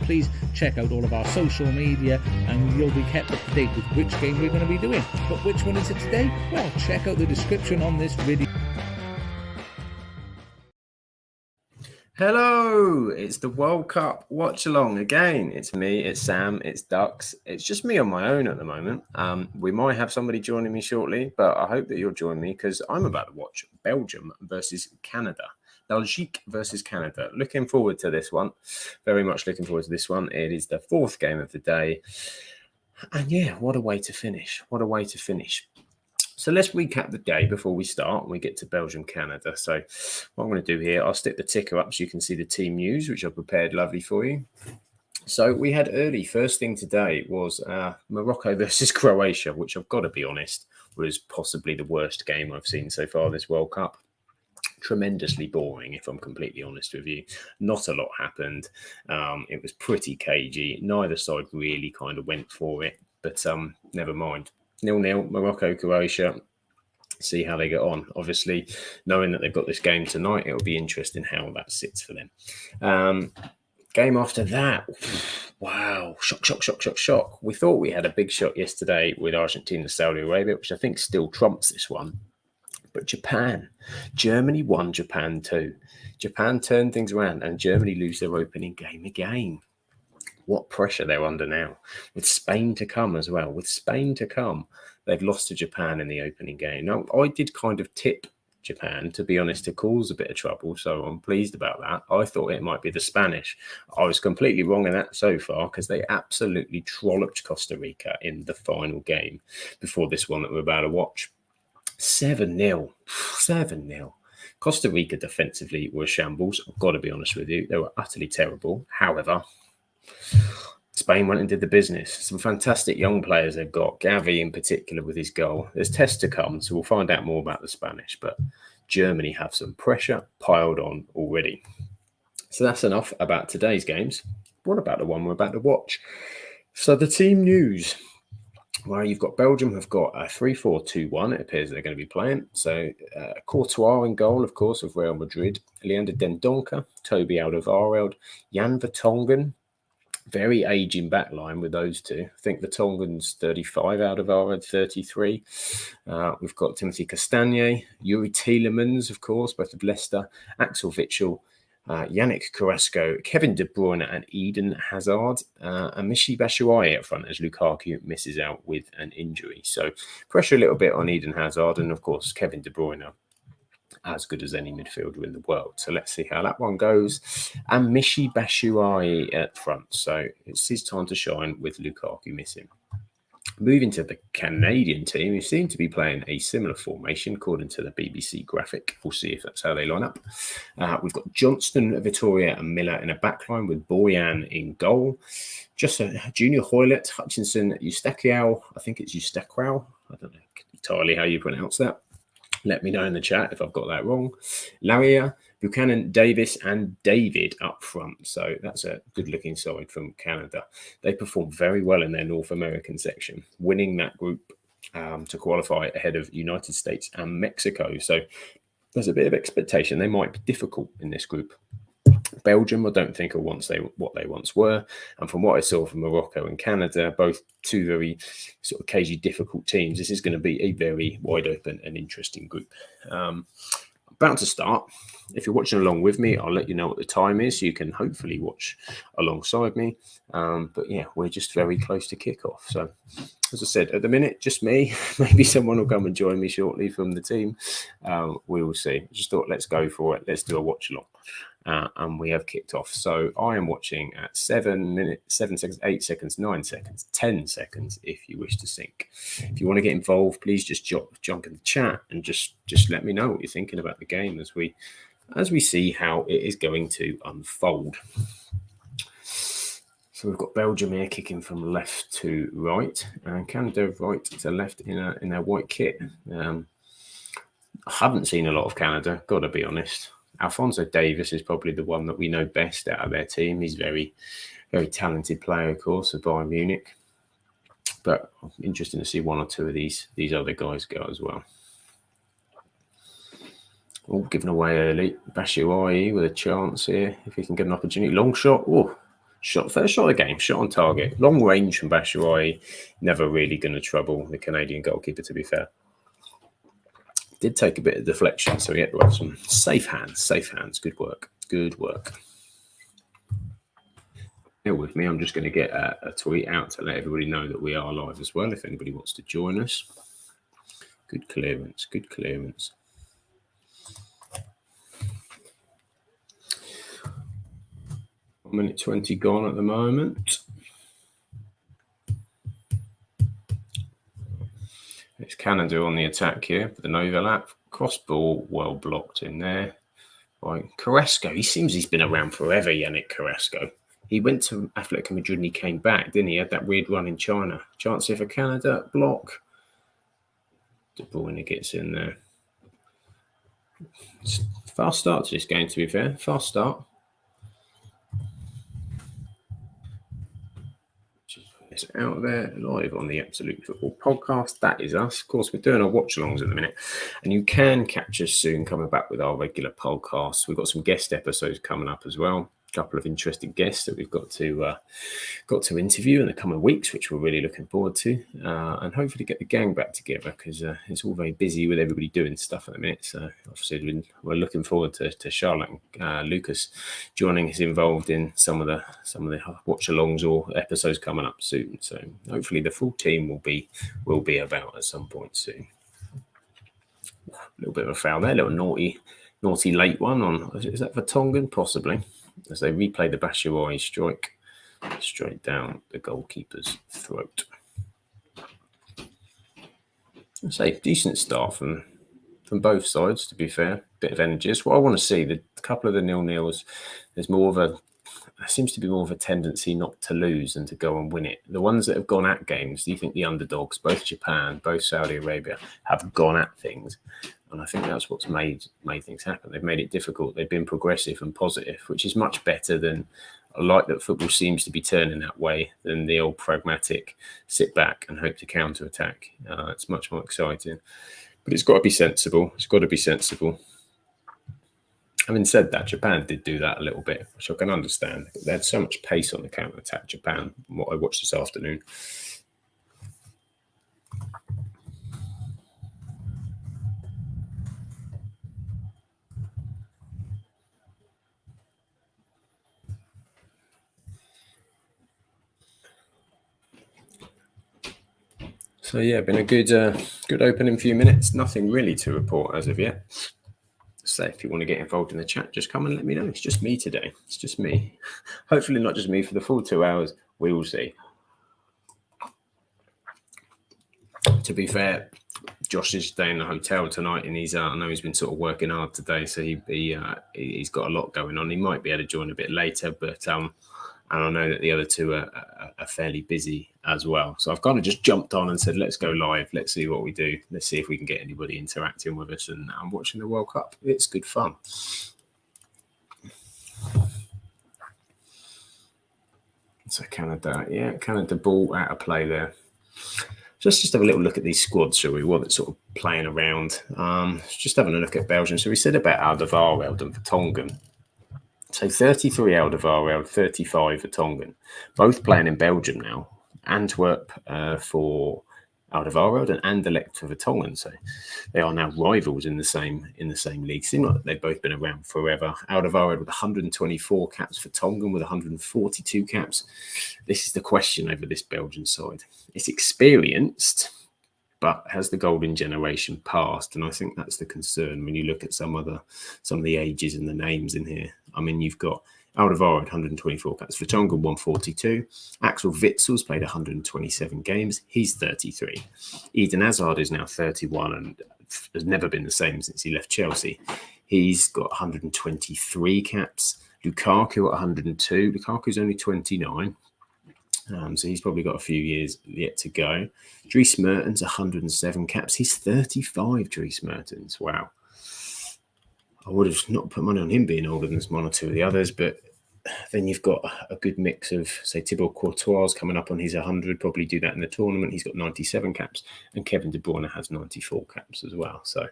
please check out all of our social media and you'll be kept up to date with which game we're going to be doing. But which one is it today? Well, check out the description on this video. Hello, it's the World Cup watch along again. It's me, it's Sam, it's Ducks. It's just me on my own at the moment. We might have somebody joining me shortly, but I hope that you'll join me because I'm about to watch Belgium versus Canada. Belgium versus Canada. Looking forward to this one. Very much looking forward to this one. It is the fourth game of the day. And yeah, what a way to finish. What a way to finish. So let's recap the day before we start and we get to Belgium, Canada. So what I'm going to do here, I'll stick the ticker up so you can see the team news, which I've prepared lovely for you. So we had early, first thing today was Morocco versus Croatia, which I've got to be honest, was possibly the worst game I've seen so far this World Cup. Tremendously boring, if I'm completely honest with you. Not a lot happened. It was pretty cagey. Neither side really kind of went for it, but never mind. 0-0, Morocco, Croatia. See how they get on. Obviously, knowing that they've got this game tonight, it'll be interesting how that sits for them. Game after that, wow, shock. We thought we had a big shot yesterday with Argentina, Saudi Arabia, which I think still trumps this one. But Japan, Germany won, Japan 2. Japan turned things around and Germany lose their opening game again. What pressure they're under now. With Spain to come as well. With Spain to come, they've lost to Japan in the opening game. Now, I did kind of tip Japan, to be honest, to cause a bit of trouble, so I'm pleased about that. I thought it might be the Spanish. I was completely wrong in that so far because they absolutely trolloped Costa Rica in the final game before this one that we're about to watch. 7-0. 7-0. Costa Rica defensively were shambles. I've got to be honest with you. They were utterly terrible. However, Spain went and did the business. Some fantastic young players they've got. Gavi in particular with his goal. There's tests to come, so we'll find out more about the Spanish. But Germany have some pressure piled on already. So that's enough about today's games. What about the one we're about to watch? So the team news. Well, you've got Belgium have got a 3-4-2-1. It appears they're going to be playing. So Courtois in goal, of course, of Real Madrid. Leander Dendoncker, Toby Alderweireld, Jan Vertonghen. Very aging back line with those two. I think Vertonghen's 35, Alderweireld 33. We've got Timothy Castagne, Yuri Tielemans, of course, both of Leicester, Axel Witsel, Yannick Carrasco, Kevin De Bruyne and Eden Hazard, and Michy Batshuayi up front as Lukaku misses out with an injury. So pressure a little bit on Eden Hazard and, of course, Kevin De Bruyne, as good as any midfielder in the world. So let's see how that one goes. And Michy Batshuayi at front. So it's his time to shine with Lukaku missing. Moving to the Canadian team, who seem to be playing a similar formation according to the BBC graphic. We'll see if that's how they line up. We've got Johnston, Vittoria and Miller in a backline with Boyan in goal. Just Junior Hoylett, Hutchinson, Eustachiao. I think it's Eustachiao. I don't know entirely how you pronounce that. Let me know in the chat if I've got that wrong. Laria, Buchanan, Davis, and David up front. So that's a good-looking side from Canada. They performed very well in their North American section, winning that group to qualify ahead of United States and Mexico. So there's a bit of expectation. They might be difficult in this group. Belgium, I don't think are what they once were. And from what I saw from Morocco and Canada, both two very sort of cagey, difficult teams, this is going to be a very wide open and interesting group. About to start. If you're watching along with me, I'll let you know what the time is so you can hopefully watch alongside me. But yeah, we're just very close to kickoff. So as I said, at the minute, just me. Maybe someone will come and join me shortly from the team. We will see. I just thought, let's go for it. Let's do a watch along. And we have kicked off. So I am watching at 7 minutes, 7 seconds, 8 seconds, 9 seconds, 10 seconds if you wish to sync. If you want to get involved, please just jump in the chat and just let me know what you're thinking about the game as we see how it is going to unfold. So we've got Belgium here kicking from left to right and Canada right to left in their white kit. I haven't seen a lot of Canada, got to be honest. Alphonso Davies is probably the one that we know best out of their team. He's very, very talented player, of course, of Bayern Munich. But interesting to see one or two of these other guys go as well. All given away early. Batshuayi with a chance here, if he can get an opportunity. Long shot. Oh, First shot of the game, shot on target. Long range from Batshuayi, never really going to trouble the Canadian goalkeeper, to be fair. Did take a bit of deflection, so he had to have some safe hands. Good work. Bear with me, I'm just going to get a tweet out to let everybody know that we are live as well, if anybody wants to join us. Good clearance. 1 minute 20 gone at the moment. It's Canada on the attack here with an overlap. Cross ball, well blocked in there. Right, Carrasco, he's been around forever, Yannick Carrasco. He went to Athletic Madrid and he came back, didn't he? Had that weird run in China. Chance here for Canada, block. De Bruyne gets in there. Fast start to this game, to be fair. Fast start. It's out there live on the Absolute Football Podcast. That is us. Of course, we're doing our watch-alongs at the minute, and you can catch us soon coming back with our regular podcasts. We've got some guest episodes coming up as well. A couple of interesting guests that we've got to interview in the coming weeks, which we're really looking forward to, and hopefully get the gang back together because it's all very busy with everybody doing stuff at the minute. So obviously we're looking forward to Charlotte and Lucas joining us involved in some of the watch-alongs or episodes coming up soon. So hopefully the full team will be about at some point soon. A little bit of a foul there, a little naughty late one on. Is that for Tongan? Possibly. As they replay the Batshuayi strike straight down the goalkeeper's throat. I'd say decent start from both sides, to be fair. Bit of energy. That's what I want to see. The couple of the 0-0s, there seems to be more of a tendency not to lose than to go and win it. The ones that have gone at games, do you think the underdogs, both Japan, both Saudi Arabia, have gone at things? And I think that's what's made things happen. They've made it difficult. They've been progressive and positive, which is much better than I like that football seems to be turning that way than the old pragmatic sit back and hope to counter-attack. It's much more exciting. But it's got to be sensible. Having said that, Japan did do that a little bit, which I can understand. They had so much pace on the counter-attack, Japan, from what I watched this afternoon. So yeah, been a good opening few minutes. Nothing really to report as of yet. So if you want to get involved in the chat, just come and let me know. It's just me today. It's just me. Hopefully not just me for the full 2 hours. We will see. To be fair, Josh is staying in the hotel tonight, and I know he's been sort of working hard today, so he's got a lot going on. He might be able to join a bit later, but and I know that the other two are fairly busy as well. So I've kind of just jumped on and said, let's go live. Let's see what we do. Let's see if we can get anybody interacting with us. And I'm watching the World Cup. It's good fun. So Canada ball out of play there. Just have a little look at these squads, shall we? What it's sort of playing around. Just having a look at Belgium. So we said about Alderweireld and Vertonghen. So 33 Alderweireld, 35 for Tongan. Both playing in Belgium now. Antwerp for Alderweireld and Anderlecht for Vertonghen. So they are now rivals in the same league. Seem like they've both been around forever. Alderweireld with 124 caps for Tongan with 142 caps. This is the question over this Belgian side. It's experienced, but has the golden generation passed? And I think that's the concern when you look at some of the ages and the names in here. I mean, you've got Alderweireld 124 caps, Vertonghen 142. Axel Witsel's played 127 games. He's 33. Eden Hazard is now 31 and has never been the same since he left Chelsea. He's got 123 caps. Lukaku at 102. Lukaku's only 29. So he's probably got a few years yet to go. Dries Mertens, 107 caps. He's 35, Dries Mertens. Wow. I would have not put money on him being older than one or two of the others, but then you've got a good mix of, say, Thibaut Courtois coming up on his 100, probably do that in the tournament. He's got 97 caps, and Kevin De Bruyne has 94 caps as well. So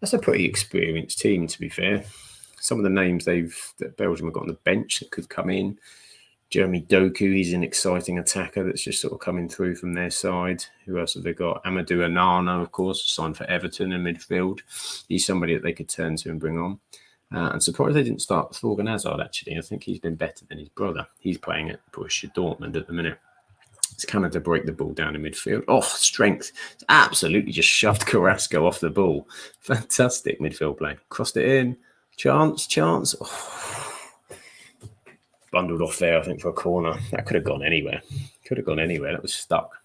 that's a pretty experienced team, to be fair. Some of the names that Belgium have got on the bench that could come in, Jeremy Doku, he's an exciting attacker that's just sort of coming through from their side. Who else have they got? Amadou Onana, of course, signed for Everton in midfield. He's somebody that they could turn to and bring on. And surprised they didn't start Thorgan Hazard, actually. I think he's been better than his brother. He's playing at Borussia Dortmund at the minute. It's Canada break the ball down in midfield. Oh, strength. It's absolutely just shoved Carrasco off the ball. Fantastic midfield play. Crossed it in. Chance. Oh. Bundled off there, I think, for a corner. That could have gone anywhere. That was stuck.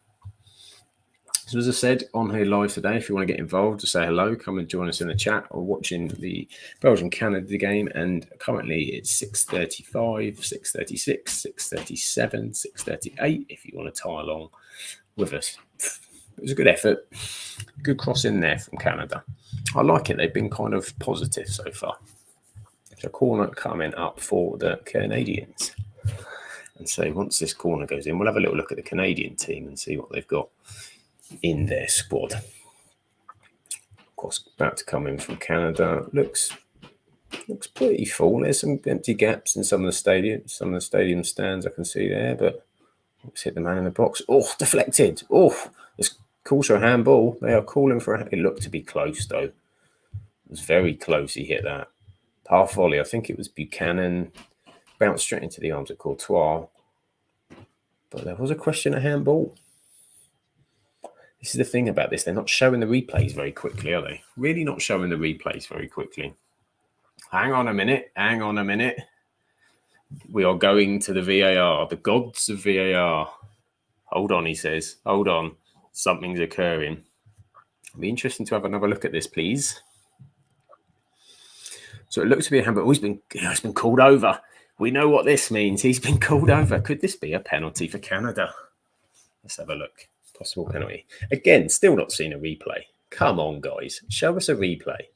So as I said, on here live today, if you want to get involved to say hello, come and join us in the chat or watching the Belgian-Canada game. And currently it's 6:35, 6:36, 6:37, 6:38 if you want to tie along with us. It was a good effort. Good cross in there from Canada. I like it. They've been kind of positive so far. So corner coming up for the Canadians. And so once this corner goes in, we'll have a little look at the Canadian team and see what they've got in their squad. Of course, about to come in from Canada. Looks pretty full. There's some empty gaps in some of the stadium stands I can see there, but let's hit the man in the box. Oh, deflected. Oh, it's calls for a handball. They are calling for it looked to be close though. It was very close. He hit that. Half volley, I think it was Buchanan, bounced straight into the arms of Courtois. But there was a question of handball. This is the thing about this. They're not showing the replays very quickly, are they? Really not showing the replays very quickly. Hang on a minute. We are going to the VAR. The gods of VAR. Hold on, he says. Hold on. Something's occurring. It'll be interesting to have another look at this, please. So it looks to be a handball. Oh, he's been called over. We know what this means. He's been called over. Could this be a penalty for Canada? Let's have a look. Possible penalty. Again, still not seen a replay. Come on, guys. Show us a replay.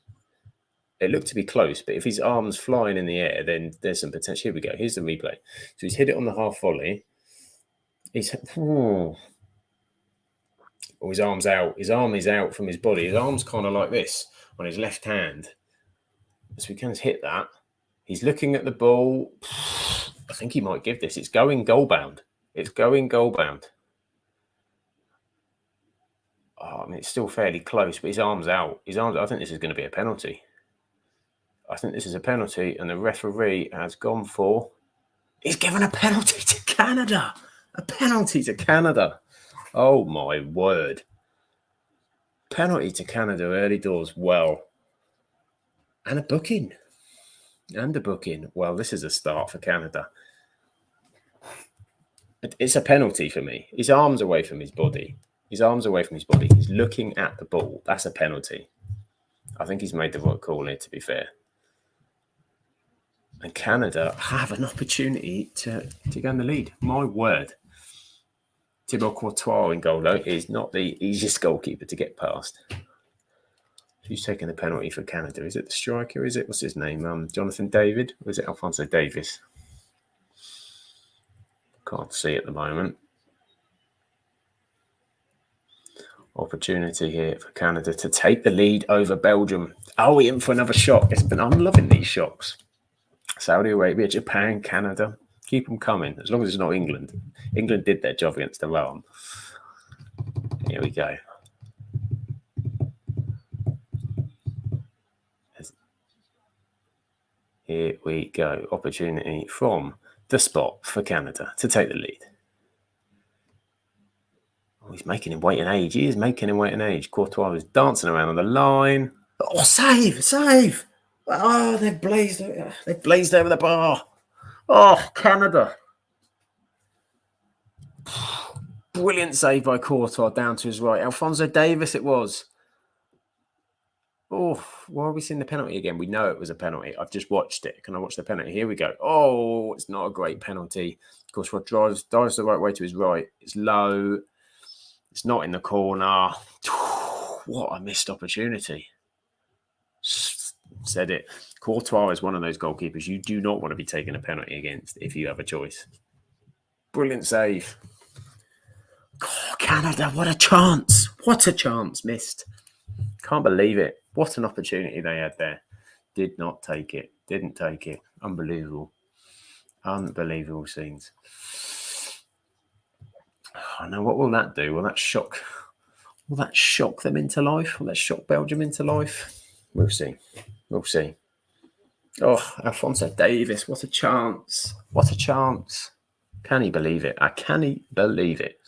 It looked to be close, but if his arm's flying in the air, then there's some potential. Here we go. Here's the replay. So he's hit it on the half volley. His arm's out. His arm is out from his body. His arm's kind of like this on his left hand. So he can hit that. He's looking at the ball. I think he might give this. It's going goal bound. Oh, I mean, it's still fairly close, but his arm's out. I think this is going to be a penalty. And the referee has gone for... He's given a penalty to Canada. Oh, my word. Penalty to Canada early doors. Well, and a booking. Well, this is a start for Canada. It's a penalty for me. His arm's away from his body. He's looking at the ball. That's a penalty. I think he's made the right call here, to be fair. And Canada have an opportunity to go in the lead. My word. Thibaut Courtois in goal, though, is not the easiest goalkeeper to get past. Who's taking the penalty for Canada? Is it the striker? Is it? What's his name? Jonathan David? Or is it Alphonso Davies? Can't see at the moment. Opportunity here for Canada to take the lead over Belgium. Are we in for another shock? I'm loving these shocks. Saudi Arabia, Japan, Canada. Keep them coming, as long as it's not England. England did their job against Iran. Here we go. Here we go. Opportunity from the spot for Canada to take the lead. Oh, he's making him wait an age. He is making him wait an age. Courtois is dancing around on the line. Oh, save! Oh, they've blazed over the bar. Oh, Canada. Brilliant save by Courtois down to his right. Alphonso Davies it was. Oh, why are we seeing the penalty again? We know it was a penalty. I've just watched it. Can I watch the penalty? Here we go. Oh, it's not a great penalty. Of course, what drives the right way to his right. It's low. It's not in the corner. What a missed opportunity. Said it. Courtois is one of those goalkeepers you do not want to be taking a penalty against if you have a choice. Brilliant save. Oh, Canada, what a chance. Missed. Can't believe it. What an opportunity they had there. Didn't take it. Unbelievable. Unbelievable scenes. Oh, now, what will that do? Will that shock? Will that shock them into life? Will that shock Belgium into life? We'll see. We'll see. Oh, Alphonso Davies, what a chance. What a chance. Can he believe it? Can he believe it?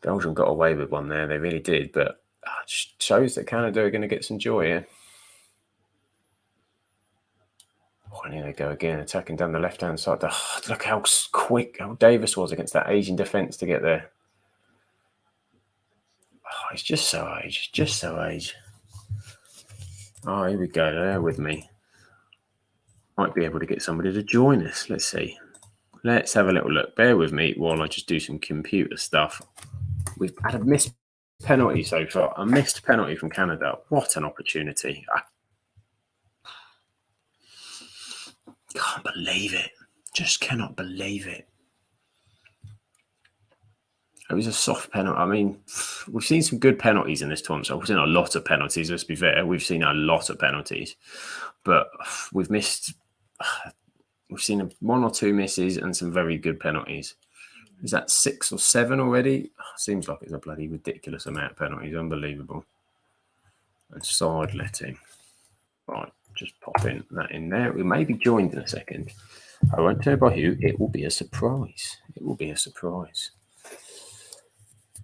Belgium got away with one there. They really did. But it shows that Canada are going to get some joy here. Oh, and here they go again, attacking down the left-hand side. Oh, look how quick how Davis was against that Asian defence to get there. Oh, he's just so aged. Just so aged. Oh, here we go. There with me. Might be able to get somebody to join us. Let's see. Let's have a little look. Bear with me while I just do some computer stuff. We've had a missed penalty so far. A missed penalty from Canada. What an opportunity. I can't believe it. Just cannot believe it. It was a soft penalty. I mean, we've seen some good penalties in this tournament. So we've seen a lot of penalties, let's be fair. We've seen a lot of penalties. But we've seen one or two misses and some very good penalties. Is that 6 or 7 already? Seems like it's a bloody ridiculous amount of penalties. Unbelievable. And side letting. Right, just pop that in there. We may be joined in a second. I won't tell you by who. It will be a surprise. It will be a surprise.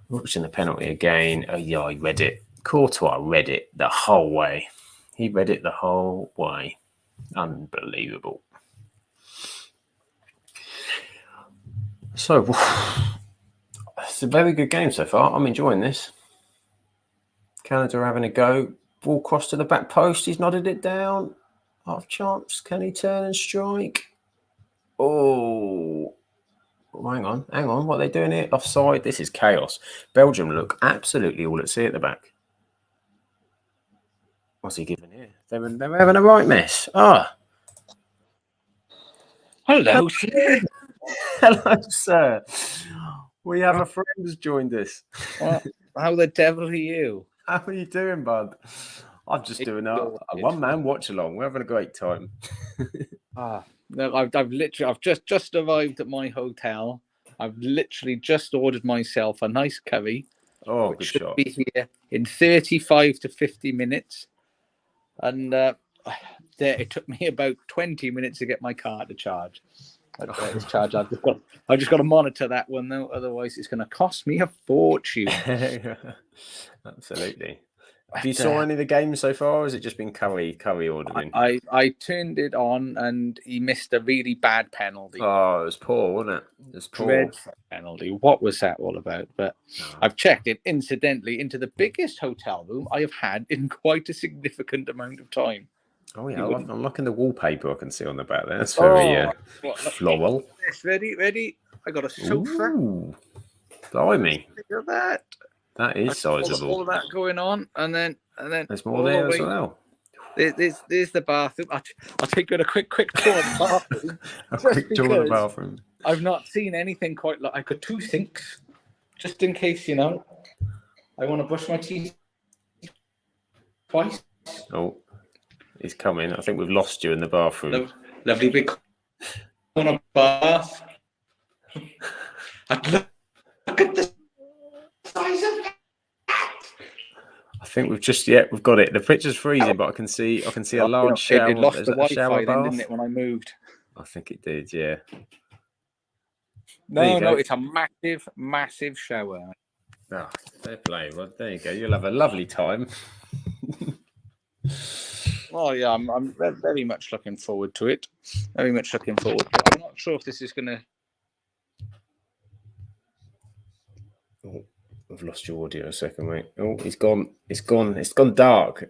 Watching the penalty again. Oh, yeah, he read it. Courtois read it the whole way. He read it the whole way. Unbelievable. So, it's a very good game so far. I'm enjoying this. Canada are having a go. Ball cross to the back post. He's nodded it down. Half chance. Can he turn and strike? Oh, hang on. What are they doing here? Offside. This is chaos. Belgium look absolutely all at sea at the back. What's he giving here? They're having a right mess. Hello, sir. Hello, sir. We have a friend who's joined us. How the devil are you? How are you doing, bud? I'm just doing a one-man watch-along. We're having a great time. No, I've just arrived at my hotel. I've literally just ordered myself a nice curry. Oh, which good should shot. be here in 35 to 50 minutes. And it took me about 20 minutes to get my car to charge. It's charged. I've just got to monitor that one though, otherwise it's going to cost me a fortune. Absolutely. Have you saw any of the games so far, or has it just been Curry ordering? I turned it on and he missed a really bad penalty. Oh, it was poor, wasn't it? It was poor. Dreadful penalty. What was that all about? But I've checked it, incidentally, into the biggest hotel room I have had in quite a significant amount of time. Oh, yeah. I'm liking the wallpaper I can see on the back there. That's very floral. Ready? I got a sofa. Ooh, blimey. Look at that. That is sizable. All that going on, and then there's more there as well. There's the bathroom. I'll take you on a quick tour of the bathroom. A quick tour of the bathroom. I've not seen anything quite like. I got 2 sinks, just in case I want to brush my teeth twice. Oh, he's coming. I think we've lost you in the bathroom. Lovely big corner bath. Look at the size of that. I think we've got it. The picture's freezing, but I can see a large shower. It lost the Wi-Fi then, didn't it, when I moved? I think it did, yeah. No, it's a massive shower. Oh, fair play. Well, there you go. You'll have a lovely time. Well, yeah, I'm very much looking forward to it. Very much looking forward to it. I'm not sure if this is going to... Oh, I've lost your audio a second, mate. Oh, it's gone. It's gone dark.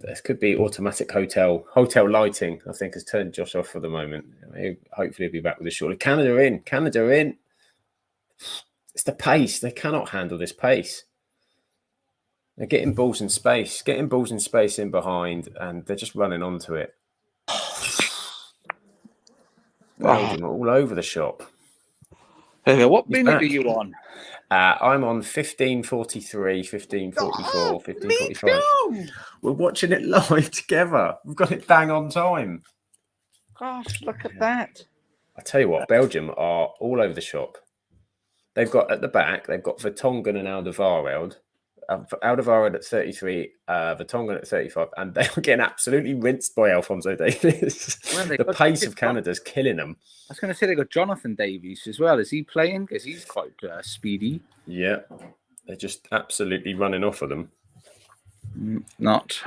This could be automatic hotel lighting, I think, has turned Josh off for the moment. Hopefully he'll be back with us shortly. Canada in. It's the pace. They cannot handle this pace. They're getting balls in space in behind, and they're just running onto it. Belgium all over the shop. Okay, what He's minute back. are you on? I'm on 15:43, 15:44, Me 15:45. too. We're watching it live together. We've got it bang on time. Gosh, look at that. I tell you what, Belgium are all over the shop. They've got at the back, they've got Vertonghen and Alderweireld. Alderweireld at 33, Vertonghen at 35, and they were getting absolutely rinsed by Alphonso Davies. Well, The pace of Canada's killing them. I was going to say they got Jonathan Davies as well. Is he playing? Because he's quite speedy. Yeah, they're just absolutely running off of them. Not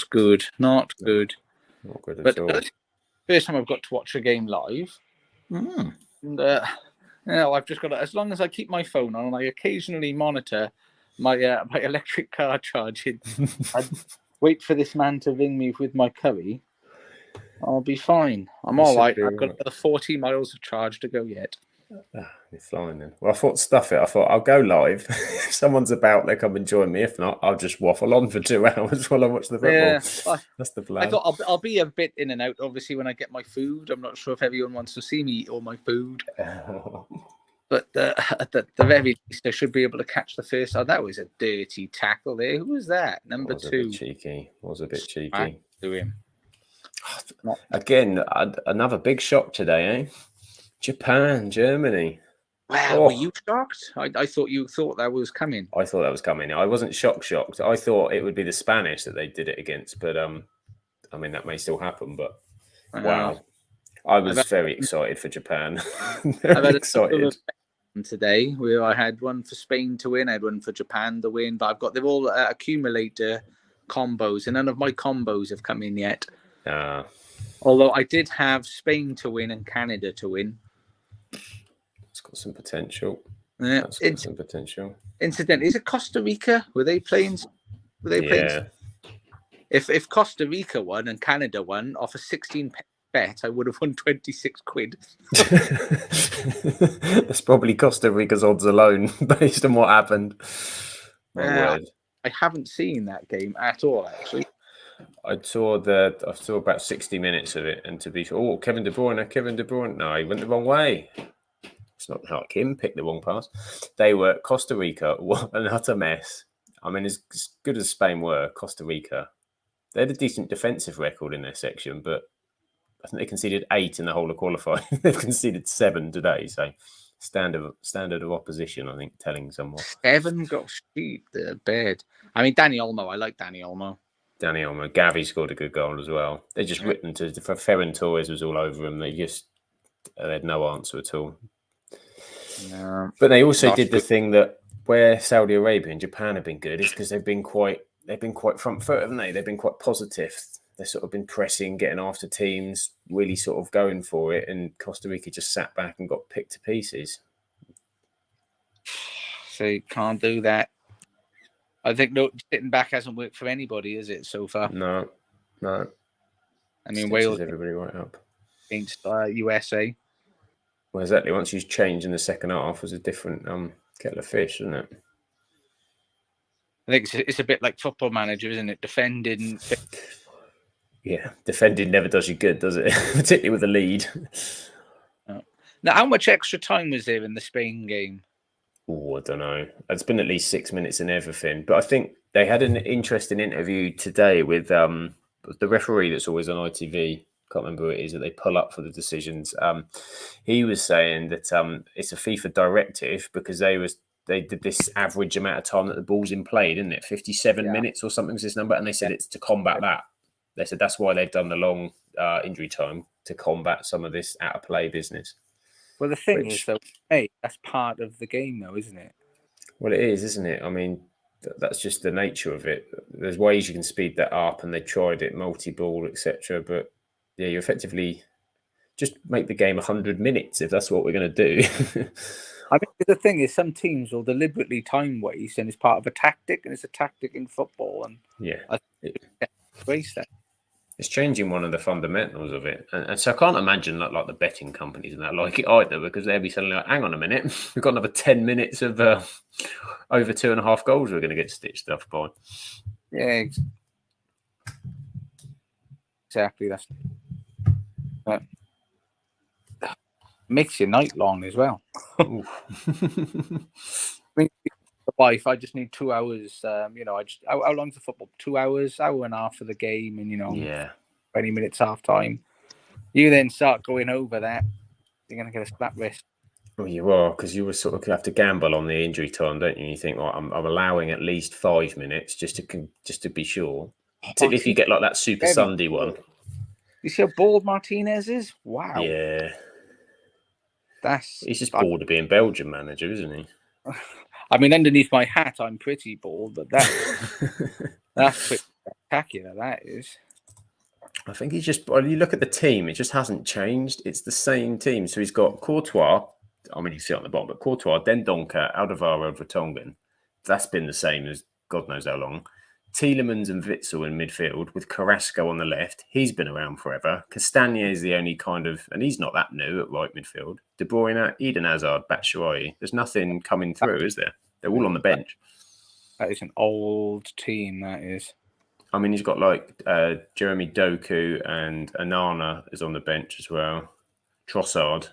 good. Not good. Not good But at all. first time I've got to watch a game live. Mm. And, I've just got to, as long as I keep my phone on and I occasionally monitor my electric car charging, I wait for this man to ring me with my curry, I'll be fine. I'm all right. I've got another 40 miles of charge to go yet. You're flying then. Well, I thought, stuff it. I thought, I'll go live. If someone's about, they come and join me. If not, I'll just waffle on for 2 hours while I watch the football. Yeah, that's the plan. I thought I'll be a bit in and out, obviously, when I get my food. I'm not sure if everyone wants to see me eat all my food. But at the very least, I should be able to catch the first. Oh, that was a dirty tackle there. Who was that? Number 2. A bit cheeky. Was a bit cheeky. To him. Again, another big shock today, eh? Japan, Germany. Wow, were you shocked? I thought you thought that was coming. I thought that was coming. I wasn't shocked. I thought it would be the Spanish that they did it against, but I mean that may still happen. But wow, I was very excited for Japan. Very excited today. Where I had one for Spain to win, I had one for Japan to win, but they've all accumulator combos, and none of my combos have come in yet. Although I did have Spain to win and Canada to win. It's got some potential. Yeah, it's got some potential. Incidentally, is it Costa Rica? Were they playing? Playing? If Costa Rica won and Canada won off a 16 bet, I would have won 26 quid. That's probably Costa Rica's odds alone, based on what happened. I haven't seen that game at all, actually. I saw about 60 minutes of it, and to be sure, Kevin De Bruyne. No, he went the wrong way. It's not like him, picked the wrong pass. They were Costa Rica, what an utter mess. I mean, as good as Spain were, Costa Rica, they had a decent defensive record in their section, but I think they conceded 8 in the whole of qualifying. They've conceded 7 today, so standard of opposition, I think, telling somewhat. 7 got sheep, they're bad. I mean, Dani Olmo, I like Dani Olmo. Gavi scored a good goal as well. They just ripped them to Ferran Torres was all over them. They had no answer at all. No, but they also did the thing that where Saudi Arabia and Japan have been good is because they've been quite front foot, haven't they? They've been quite positive. They've sort of been pressing, getting after teams, really sort of going for it. And Costa Rica just sat back and got picked to pieces. So you can't do that. I think sitting back hasn't worked for anybody, is it, so far? No. I mean, Wales everybody right up against USA. Well, exactly. Once you change in the second half, it was a different kettle of fish, isn't it? I think it's a bit like Football Manager, isn't it? Defending. Yeah, defending never does you good, does it? Particularly with a lead. Now, how much extra time was there in the Spain game? Oh, I don't know. It's been at least 6 minutes in everything. But I think they had an interesting interview today with the referee that's always on ITV. Can't remember who it is that they pull up for the decisions. He was saying that it's a FIFA directive because they did this average amount of time that the ball's in play, didn't it? 57 minutes or something's this number. And they said it's to combat that. They said that's why they've done the long injury time, to combat some of this out of play business. Well, the thing is, though, that's part of the game, though, isn't it? Well, it is, isn't it? I mean, that's just the nature of it. There's ways you can speed that up, and they tried it, multi-ball, etc. But yeah, you effectively just make the game 100 minutes if that's what we're going to do. I mean, the thing is, some teams will deliberately time waste, and it's part of a tactic, and it's a tactic in football. And I waste that. It's changing one of the fundamentals of it. And so I can't imagine like the betting companies and that like it either, because they'll be suddenly like, hang on a minute, we've got another 10 minutes of over 2.5 goals we're going to get stitched off by. Yeah, exactly. Makes your night long as well. Oof. I mean, the wife, I just need 2 hours. How long's the football? 2 hours, hour and a half for the game, and Yeah. 20 minutes half time. You then start going over that, you're gonna get a slap wrist. Well, you are, because you were sort of have to gamble on the injury time, don't you? You think, well, I'm allowing at least 5 minutes just to be sure. Particularly if you get like that Super Sunday one. You see how bald Martinez is? Wow. Yeah. He's just bored of being Belgian manager, isn't he? I mean, underneath my hat, I'm pretty bald, but that's pretty spectacular. That is. I think he's just. Well, you look at the team; it just hasn't changed. It's the same team. So he's got Courtois. I mean, you see it on the bottom, but Courtois, Dendoncker, Alderweireld, Vertonghen. That's been the same as God knows how long. Tielemans and Witsel in midfield with Carrasco on the left. He's been around forever. Castagne is the only kind of, and he's not that new at right midfield. De Bruyne, Eden Hazard, Batshuayi. There's nothing coming through, is there? They're all on the bench. That is an old team, that is. I mean, he's got like Jeremy Doku and Anana is on the bench as well. Trossard.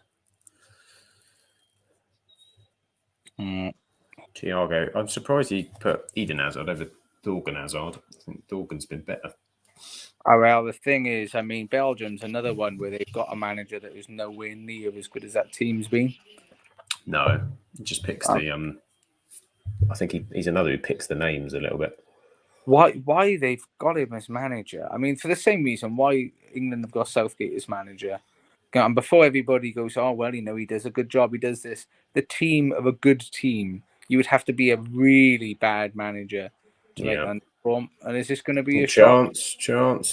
Thiago. I'm surprised he put Eden Hazard over Thorgan Hazard. I think Thorgan's been better. Oh, well, the thing is, I mean, Belgium's another one where they've got a manager that is nowhere near as good as that team's been. No, he just picks the. I think he's another who picks the names a little bit. Why they've got him as manager? I mean, for the same reason why England have got Southgate as manager. And before everybody goes, oh, well, he does a good job. He does this. The team of a good team, you would have to be a really bad manager to make that perform. And is this going to be a chance?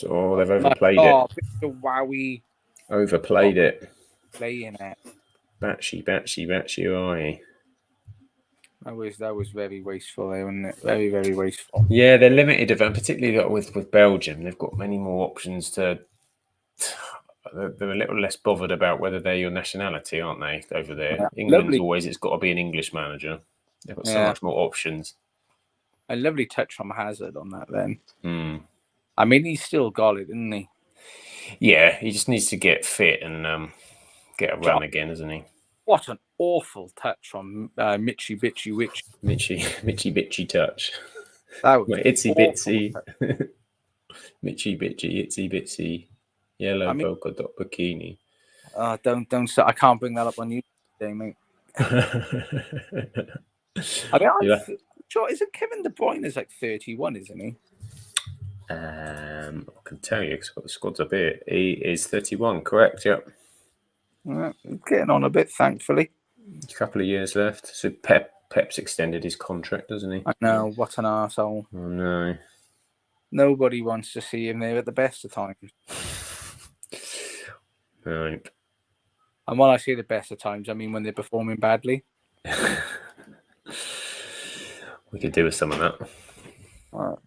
Or they've overplayed it. Wowie. Overplayed it. Playing it. Batchy. That was very wasteful, wasn't it? Very, very wasteful. Yeah, they're limited, particularly with Belgium. They've got many more options to. They're a little less bothered about whether they're your nationality, aren't they? Over there, Yeah. England's always it's got to be an English manager. They've got so much more options. A lovely touch from Hazard on that. Then, I mean, he's still got it, isn't he? Yeah, he just needs to get fit and get a run again, isn't he? What an awful touch from Mitchy Bitchy Witch. Mitchy Bitchy touch. That was itsy bitsy. Mitchy Bitchy, itsy bitsy. Yellow polka dot bikini. Don't start. I can't bring that up on you today, mate. I mean, I'm sure, isn't Kevin De Bruyne is like 31, isn't he? I can tell you because I've got the squads up here. He is 31, correct? Yep. Getting on a bit, thankfully. A couple of years left. So Pep's extended his contract, doesn't he? I know, what an arsehole. Oh no. Nobody wants to see him there at the best of times. Right. And when I say the best of times, I mean when they're performing badly. We could do with some of that.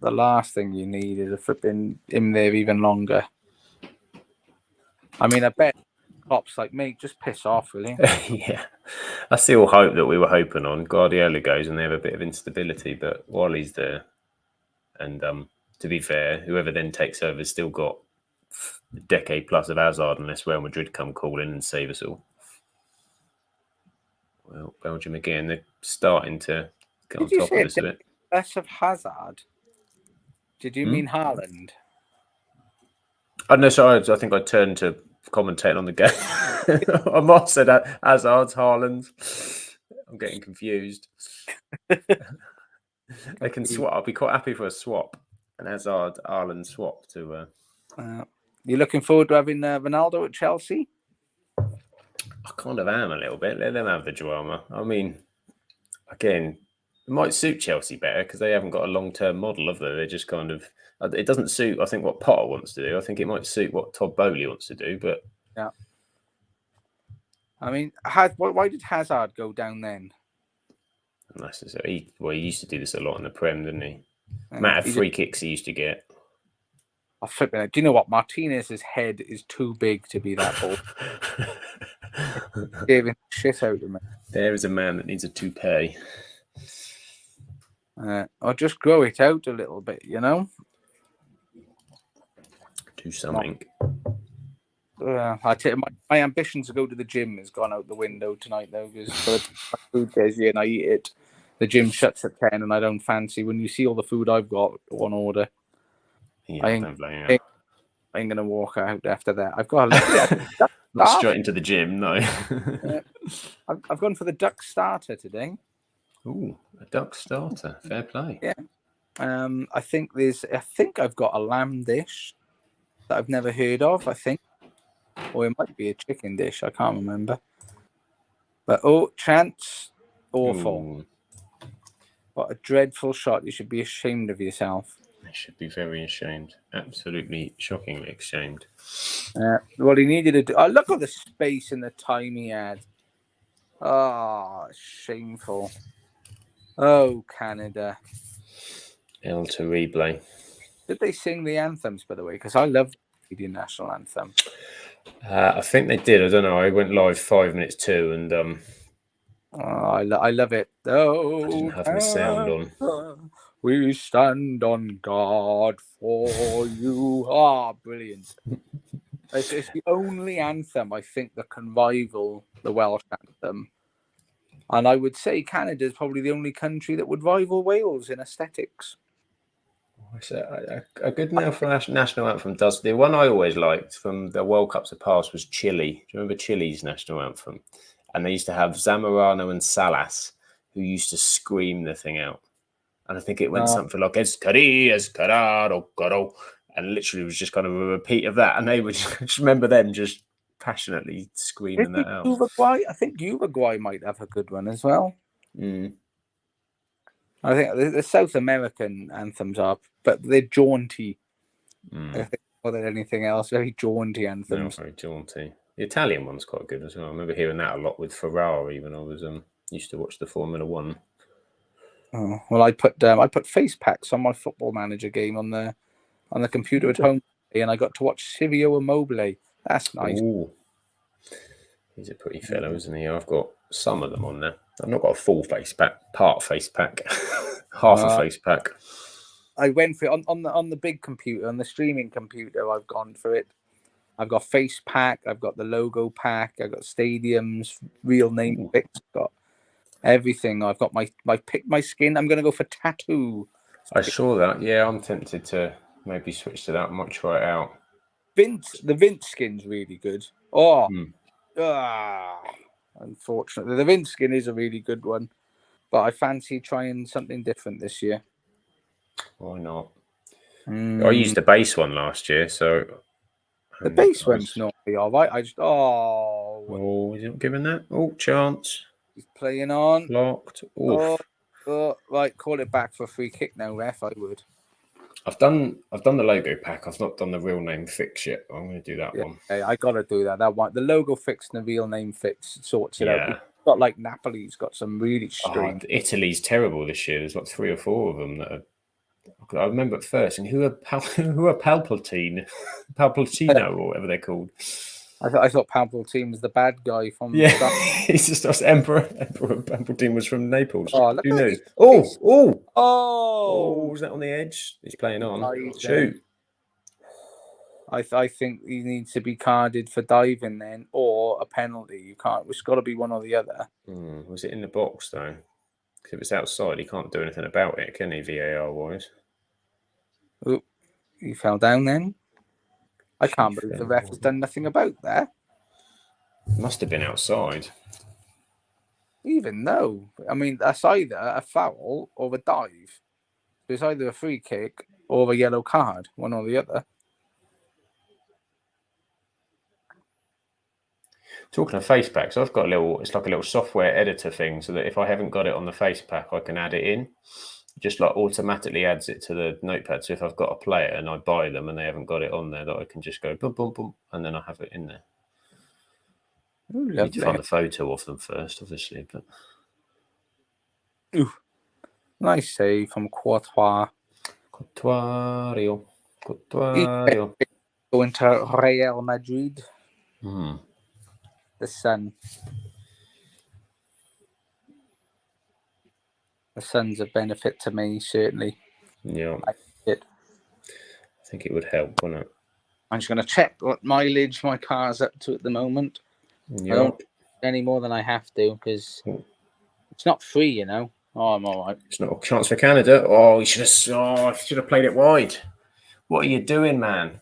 The last thing you need is a flipping him there even longer. I mean, I bet Klopp's like, mate, just piss off, will you? Yeah. I still hope that we were hoping on. Guardiola goes and they have a bit of instability, but while he's there, and to be fair, whoever then takes over has still got a decade plus of Hazard unless Real Madrid come calling and save us all. Well, Belgium again, they're starting to get on top of this a bit. Less of Hazard? Did you mean Haaland? Oh, no, sorry. I think I turned to commentate on the game. I might have said Hazard's Haaland. I'm getting confused. They can swap. I'll be quite happy for a swap. An Hazard Haaland swap to. You looking forward to having Ronaldo at Chelsea? I kind of am a little bit. Let them have the drama. I mean, again, it might suit Chelsea better because they haven't got a long-term model, have they? They're just kind of. It doesn't suit, I think, what Potter wants to do. I think it might suit what Todd Bowley wants to do, but. Yeah. I mean, why did Hazard go down then? He used to do this a lot in the Prem, didn't he? Amount of free kicks he used to get. I'll flip it. Do you know what? Martinez's head is too big to be that ball. Giving shit out of me. There is a man that needs a toupee. Or just grow it out a little bit, you know? Do something. I tell you, my ambition to go to the gym has gone out the window tonight, though, because by the time my food gets here and I eat it, the gym shuts at 10, and I don't fancy when you see all the food I've got on order. Yeah, I I ain't, don't blame you. ain't gonna walk out after that. I've got a lovely Not straight into the gym, no. I've gone for the duck starter today. Ooh, a duck starter. Fair play. Yeah. I think I've got a lamb dish that I've never heard of, I think. Or it might be a chicken dish, I can't remember. But chance, awful. Ooh, What a dreadful shot. You should be ashamed of yourself. I should be very ashamed. Absolutely shockingly ashamed. What he needed to do. Oh, look at the space and the time he had. Oh, shameful. Oh, Canada. El Terrible. Did they sing the anthems, by the way? Because I love the Canadian national anthem. I think they did. I don't know. I went live 5 minutes to, and I love it. Oh, I didn't have my sound on. We stand on guard for you. Brilliant. It's the only anthem I think that can rival the Welsh anthem. And I would say Canada is probably the only country that would rival Wales in aesthetics. A good national anthem does. The one I always liked from the World Cups of past was Chile. Do you remember Chile's national anthem? And they used to have Zamorano and Salas, who used to scream the thing out. And I think it went something like Escarado, Caro, and literally was just kind of a repeat of that. And they would just remember them just passionately screaming that out. Uruguay, I think Uruguay might have a good one as well. Mm. I think the South American anthems are, but they're jaunty. I think more than anything else, very jaunty anthems. Very jaunty. The Italian one's quite good as well. I remember hearing that a lot with Ferrari when I was used to watch the Formula One. Oh, well, I put face packs on my Football Manager game on the computer at home, and I got to watch Silvio Immobile. That's nice. Ooh. He's a pretty fellow, isn't he? I've got some of them on there. I've not got a full face pack, part face pack, half a face pack. I went for it on the big computer, on the streaming computer. I've gone for it. I've got face pack. I've got the logo pack. I've got stadiums, real name picks. Got everything. I've got my skin. I'm gonna go for tattoo. I saw that. Yeah, I'm tempted to maybe switch to that. I might try it out. The Vince skin's really good. Unfortunately, the Vince skin is a really good one, but I fancy trying something different this year. Why not? I used the base one last year, so the base one's normally all right. I just is he not giving that? Chance. He's playing on. Blocked. Right, call it back for a free kick now, ref. I would. I've done the logo pack. I've not done the real name fix yet. I'm going to do that one. Okay, I got to do that. That one, the logo fix and the real name fix sorts it out. It's got like Napoli's got some really strange. Italy's terrible this year. There's like 3 or 4 of them that are. I remember at first, and who are Palpatine, Palpatino, or whatever they're called. I thought Palpatine was the bad guy from. He's just us. Emperor Palpatine was from Naples. Who knew? Was that on the edge? He's playing on. Shoot. I think he needs to be carded for diving then, or a penalty. You can't. It's got to be one or the other. Was it in the box though? Because if it's outside, he can't do anything about it, can he? VAR wise. Oh, he fell down then. I can't believe the ref has done nothing about that. Must have been outside. Even though, I mean, that's either a foul or a dive. It's either a free kick or a yellow card, one or the other. Talking of face packs, I've got it's like a little software editor thing, so that if I haven't got it on the face pack, I can add it in. Just like automatically adds it to the notepad. So if I've got a player and I buy them and they haven't got it on there, that I can just go boom, boom, boom, and then I have it in there. Ooh, I need to find a photo of them first, obviously. But nice save from Courtois. Courtois. Going to Real Madrid. The sun. The sun's a benefit to me, certainly. Yeah. I think it would help, wouldn't it? I'm just going to check what mileage my car's up to at the moment. Yeah. I don't do any more than I have to because it's not free, you know. Oh, I'm all right. It's not a chance for Canada. Oh, you should have played it wide. What are you doing, man?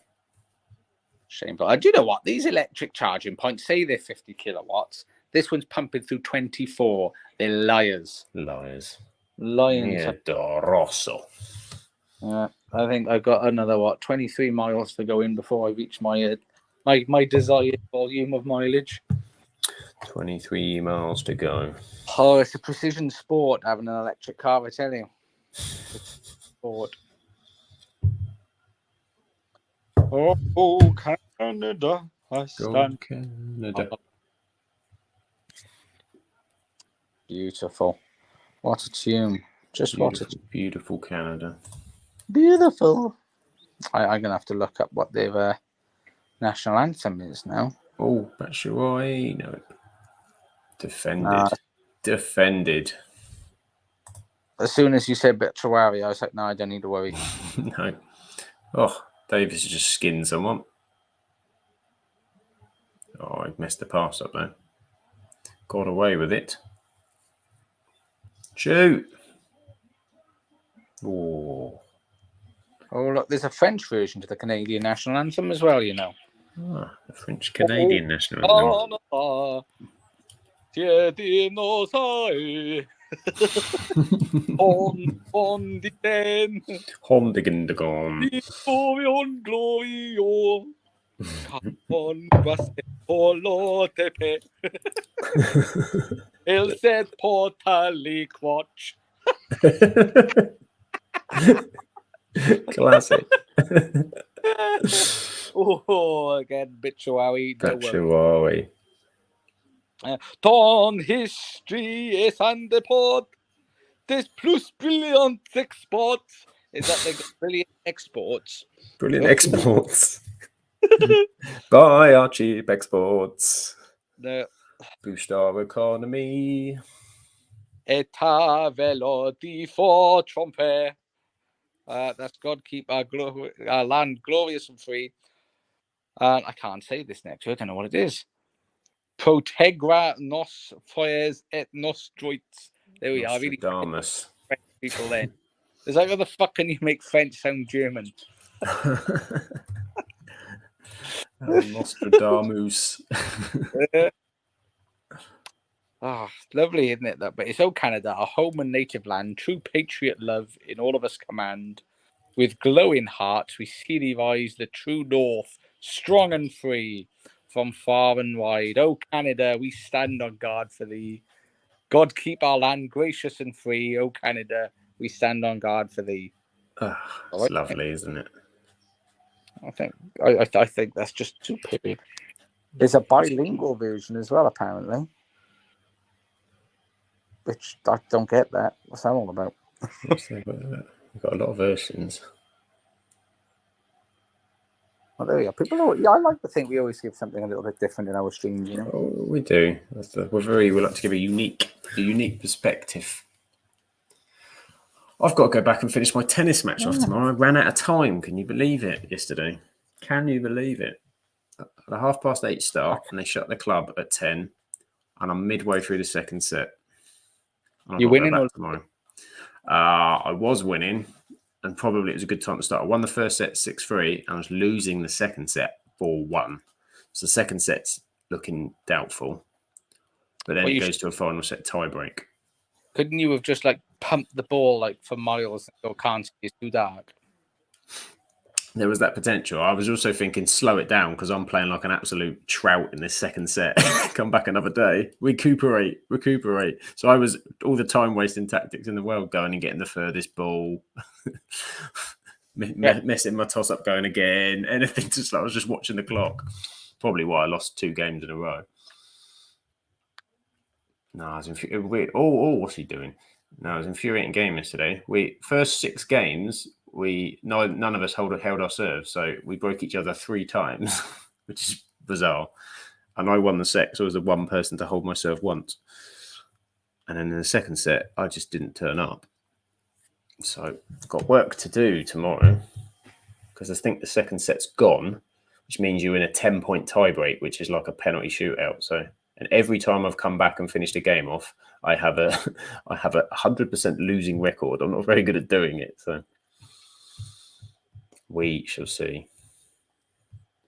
Shame, but do you know what? These electric charging points say they're 50 kilowatts. This one's pumping through 24. They're liars. Liars. Lions. Rosso. I think I've got another 23 miles to go in before I reach my desired volume of mileage. 23 miles to go. Oh, it's a precision sport having an electric car, I tell you. Sport. Oh, Canada, I stand. Canada. Beautiful. What a tune. Just Beautiful, what a beautiful Canada. beautiful. I'm going to have to look up what their national anthem is now. Oh, Batshuayi. No. Defended. As soon as you said Batshuayi, I was like, no, I don't need to worry. No. Oh, Davis just skinned someone. Oh, he messed the pass up there. Got away with it. Shoot. Oh. Oh, look, there's a French version to the Canadian national anthem as well, you know. The French-Canadian national anthem. Hondigendagon. El set portali quatch. Classic. Oh, again, Batshuayi. Batshuayi. Ton history is on the port. There's plus brilliant exports. Is that the brilliant exports? Brilliant exports. Buy our cheap exports. No. Boost our economy. Eta velo di for trompe. That's God keep our land glorious and free. I can't say this next word. I don't know what it is. Protegra nos foes et nos droits. There we are. Really Nostradamus. French people then. It's like, how the fuck can you make French sound German? Nostradamus. Lovely, isn't it? That, but it's, oh Canada, our home and native land, true patriot love in all of us command. With glowing hearts, we see thee rise, the true north, strong and free, from far and wide. Oh Canada, we stand on guard for thee. God keep our land gracious and free. Oh Canada, we stand on guard for thee. It's lovely, isn't it? I think that's just too pretty. There's a bilingual version as well, apparently. Which I don't get that. What's that all about? We've got a lot of versions. Oh, there we go. I like to think we always give something a little bit different in our streams, you know. Oh, we do. We like to give a unique perspective. I've got to go back and finish my tennis match off tomorrow. I ran out of time. Can you believe it? Yesterday, can you believe it? At a 8:30 start, and they shut the club at 10, and I'm midway through the second set. You're winning or tomorrow? I was winning, and probably it was a good time to start. I won the first set 6-3, and I was losing the second set 4-1. So the second set's looking doubtful, but then it goes to a final set tiebreak. Couldn't you have just like pumped the ball like for miles or can't see it's too dark? There was that potential. I was also thinking slow it down because I'm playing like an absolute trout in this second set. Come back another day. Recuperate. So I was all the time wasting tactics in the world, going and getting the furthest ball, messing my toss up going again. Anything I was just watching the clock. Probably why I lost 2 games in a row. No, I was infuriating. Oh, what's he doing? No, it was an infuriating game yesterday. First 6 games, none of us held our serve, so we broke each other 3 times, which is bizarre. And I won the set, so I was the one person to hold my serve once. And then in the second set, I just didn't turn up. So I've got work to do tomorrow because I think the second set's gone. which means you're in a 10-point tiebreak, which is like a penalty shootout. So, and every time I've come back and finished a game off, I have a 100% losing record. I'm not very good at doing it, so we shall see.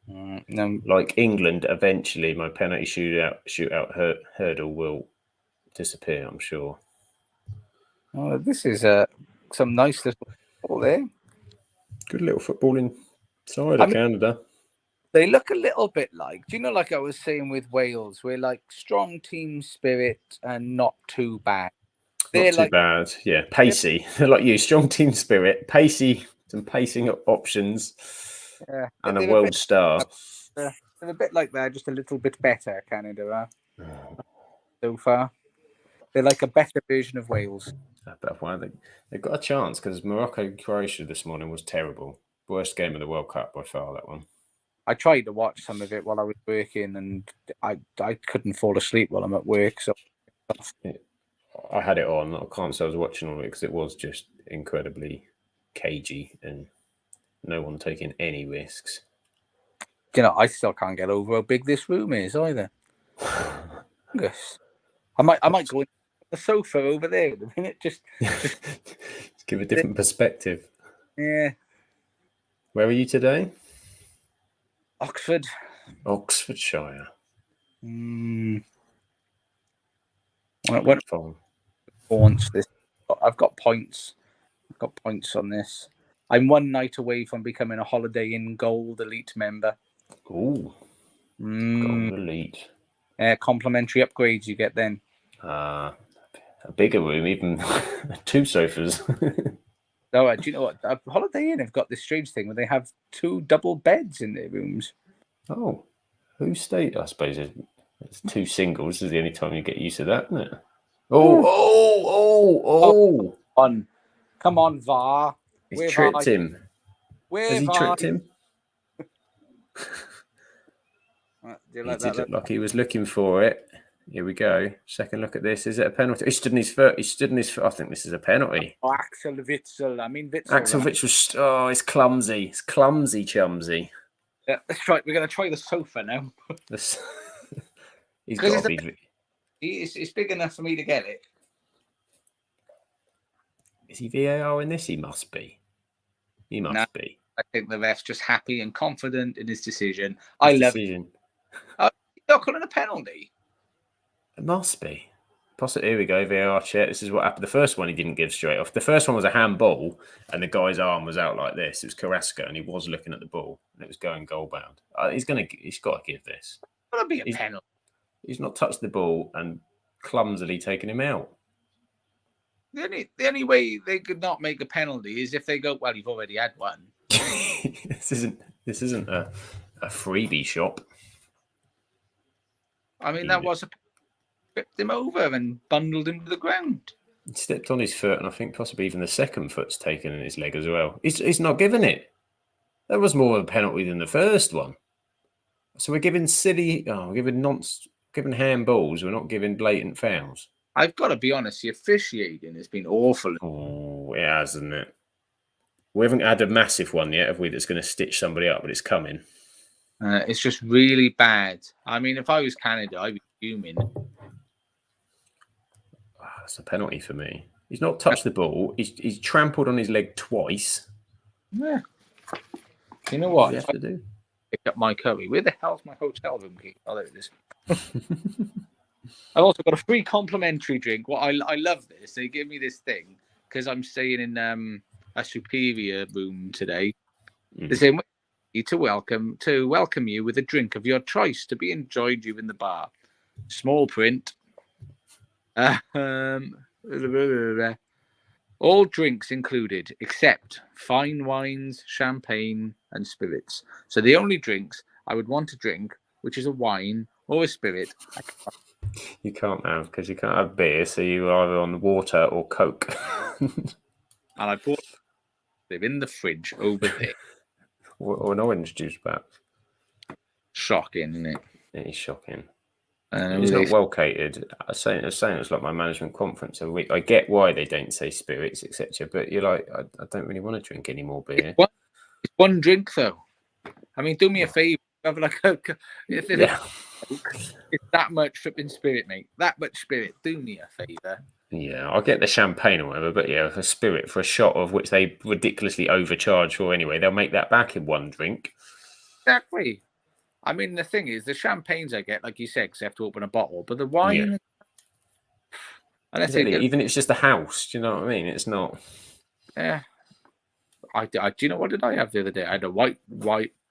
No. Like England, eventually my penalty shootout hurdle will disappear, I'm sure. Oh, this is some nice little football there. Good little footballing side of Canada. They look a little bit like, do you know, like I was saying with Wales, we're like strong team spirit and not too bad. They're not too bad. Yeah, pacey. They're like you, strong team spirit, pacey, some pacing options, and a world star. They're a bit like that, just a little bit better, Canada so far. They're like a better version of Wales. They've got a chance because Morocco-Croatia this morning was terrible. Worst game of the World Cup by far, that one. I tried to watch some of it while I was working, and I couldn't fall asleep while I'm at work. So I had it on. I can't say I was watching all of it because it was just incredibly cagey and no one taking any risks. You know, I still can't get over how big this room is either. Yes, I might go in the sofa over there in a minute. Just give a different perspective. Yeah. Where are you today? Oxfordshire. What points this? I've got points. I've got points on this. I'm one night away from becoming a Holiday Inn Gold Elite member. Ooh, Gold Elite. Complimentary upgrades you get then. A bigger room, even 2 sofas. No, do you know what? Holiday Inn have got this strange thing where they have 2 double beds in their rooms. Oh, who stayed? I suppose it's 2 singles. This is the only time you get used to that, isn't it? Oh! Come on, VAR. He's tripped him. Has he tripped him? Do you like he looked like he was looking for it. Here we go. Second look at this. Is it a penalty? He stood in his foot. I think this is a penalty. Oh, Axel Witsel. Axel Witsel. Oh, it's clumsy. It's clumsy, chumsy. Yeah, that's right. We're going to try the sofa now. He's got to be. It's big enough for me to get it. Is he VAR in this? He must be. He must be. I think the ref's just happy and confident in his decision. You're not calling a penalty. It must be. Possibly. Here we go. VAR check. This is what happened. The first one he didn't give straight off. The first one was a handball, and the guy's arm was out like this. It was Carrasco, and he was looking at the ball, and it was going goal bound. He's got to give this. That'll be a penalty. He's not touched the ball and clumsily taken him out. The only way they could not make a penalty is if they go, well, you've already had one. This isn't a freebie shop. I mean, that was tripped him over and bundled him to the ground. He stepped on his foot, and I think possibly even the second foot's taken in his leg as well. He's not giving it. That was more of a penalty than the first one. So we're giving giving handballs. We're not giving blatant fouls. I've got to be honest, the officiating has been awful. Oh, it has, hasn't it? We haven't had a massive one yet, have we, that's going to stitch somebody up, but it's coming. It's just really bad. I mean, if I was Canada, I'd be fuming. That's a penalty for me. He's not touched the ball. He's trampled on his leg twice. Yeah. You know what? What do you have to do? Pick up my curry. Where the hell's my hotel room key? Oh, there it is. I've also got a free complimentary drink. Well, I love this. They give me this thing because I'm staying in a superior room today. They say to welcome you with a drink of your choice to be enjoyed you in the bar. Small print. All drinks included except fine wines, champagne, and spirits. So the only drinks I would want to drink, which is a wine or a spirit, you can't have, because you can't have beer, so you're either on water or Coke. And I bought them in the fridge over there. Or an orange juice, perhaps. Shocking, isn't it? It is shocking. It's not well catered. I was saying it's like my management conference a week. I get why they don't say spirits, etc. But you're like, I don't really want to drink any more beer. It's one drink, though. I mean, do me a favour. have like if Yeah. it's that much flipping spirit, mate. That much spirit. Do me a favour. Yeah, I'll get the champagne or whatever, but yeah, for spirit, for a shot of which they ridiculously overcharge for anyway, they'll make that back in one drink. Exactly. I mean, the thing is, the champagnes I get, like you said, because I have to open a bottle, but the Yeah. wine, unless Exactly. they get, Even if it's just a house, do you know what I mean? It's not. yeah. Do you know what did I have the other day? I had a white.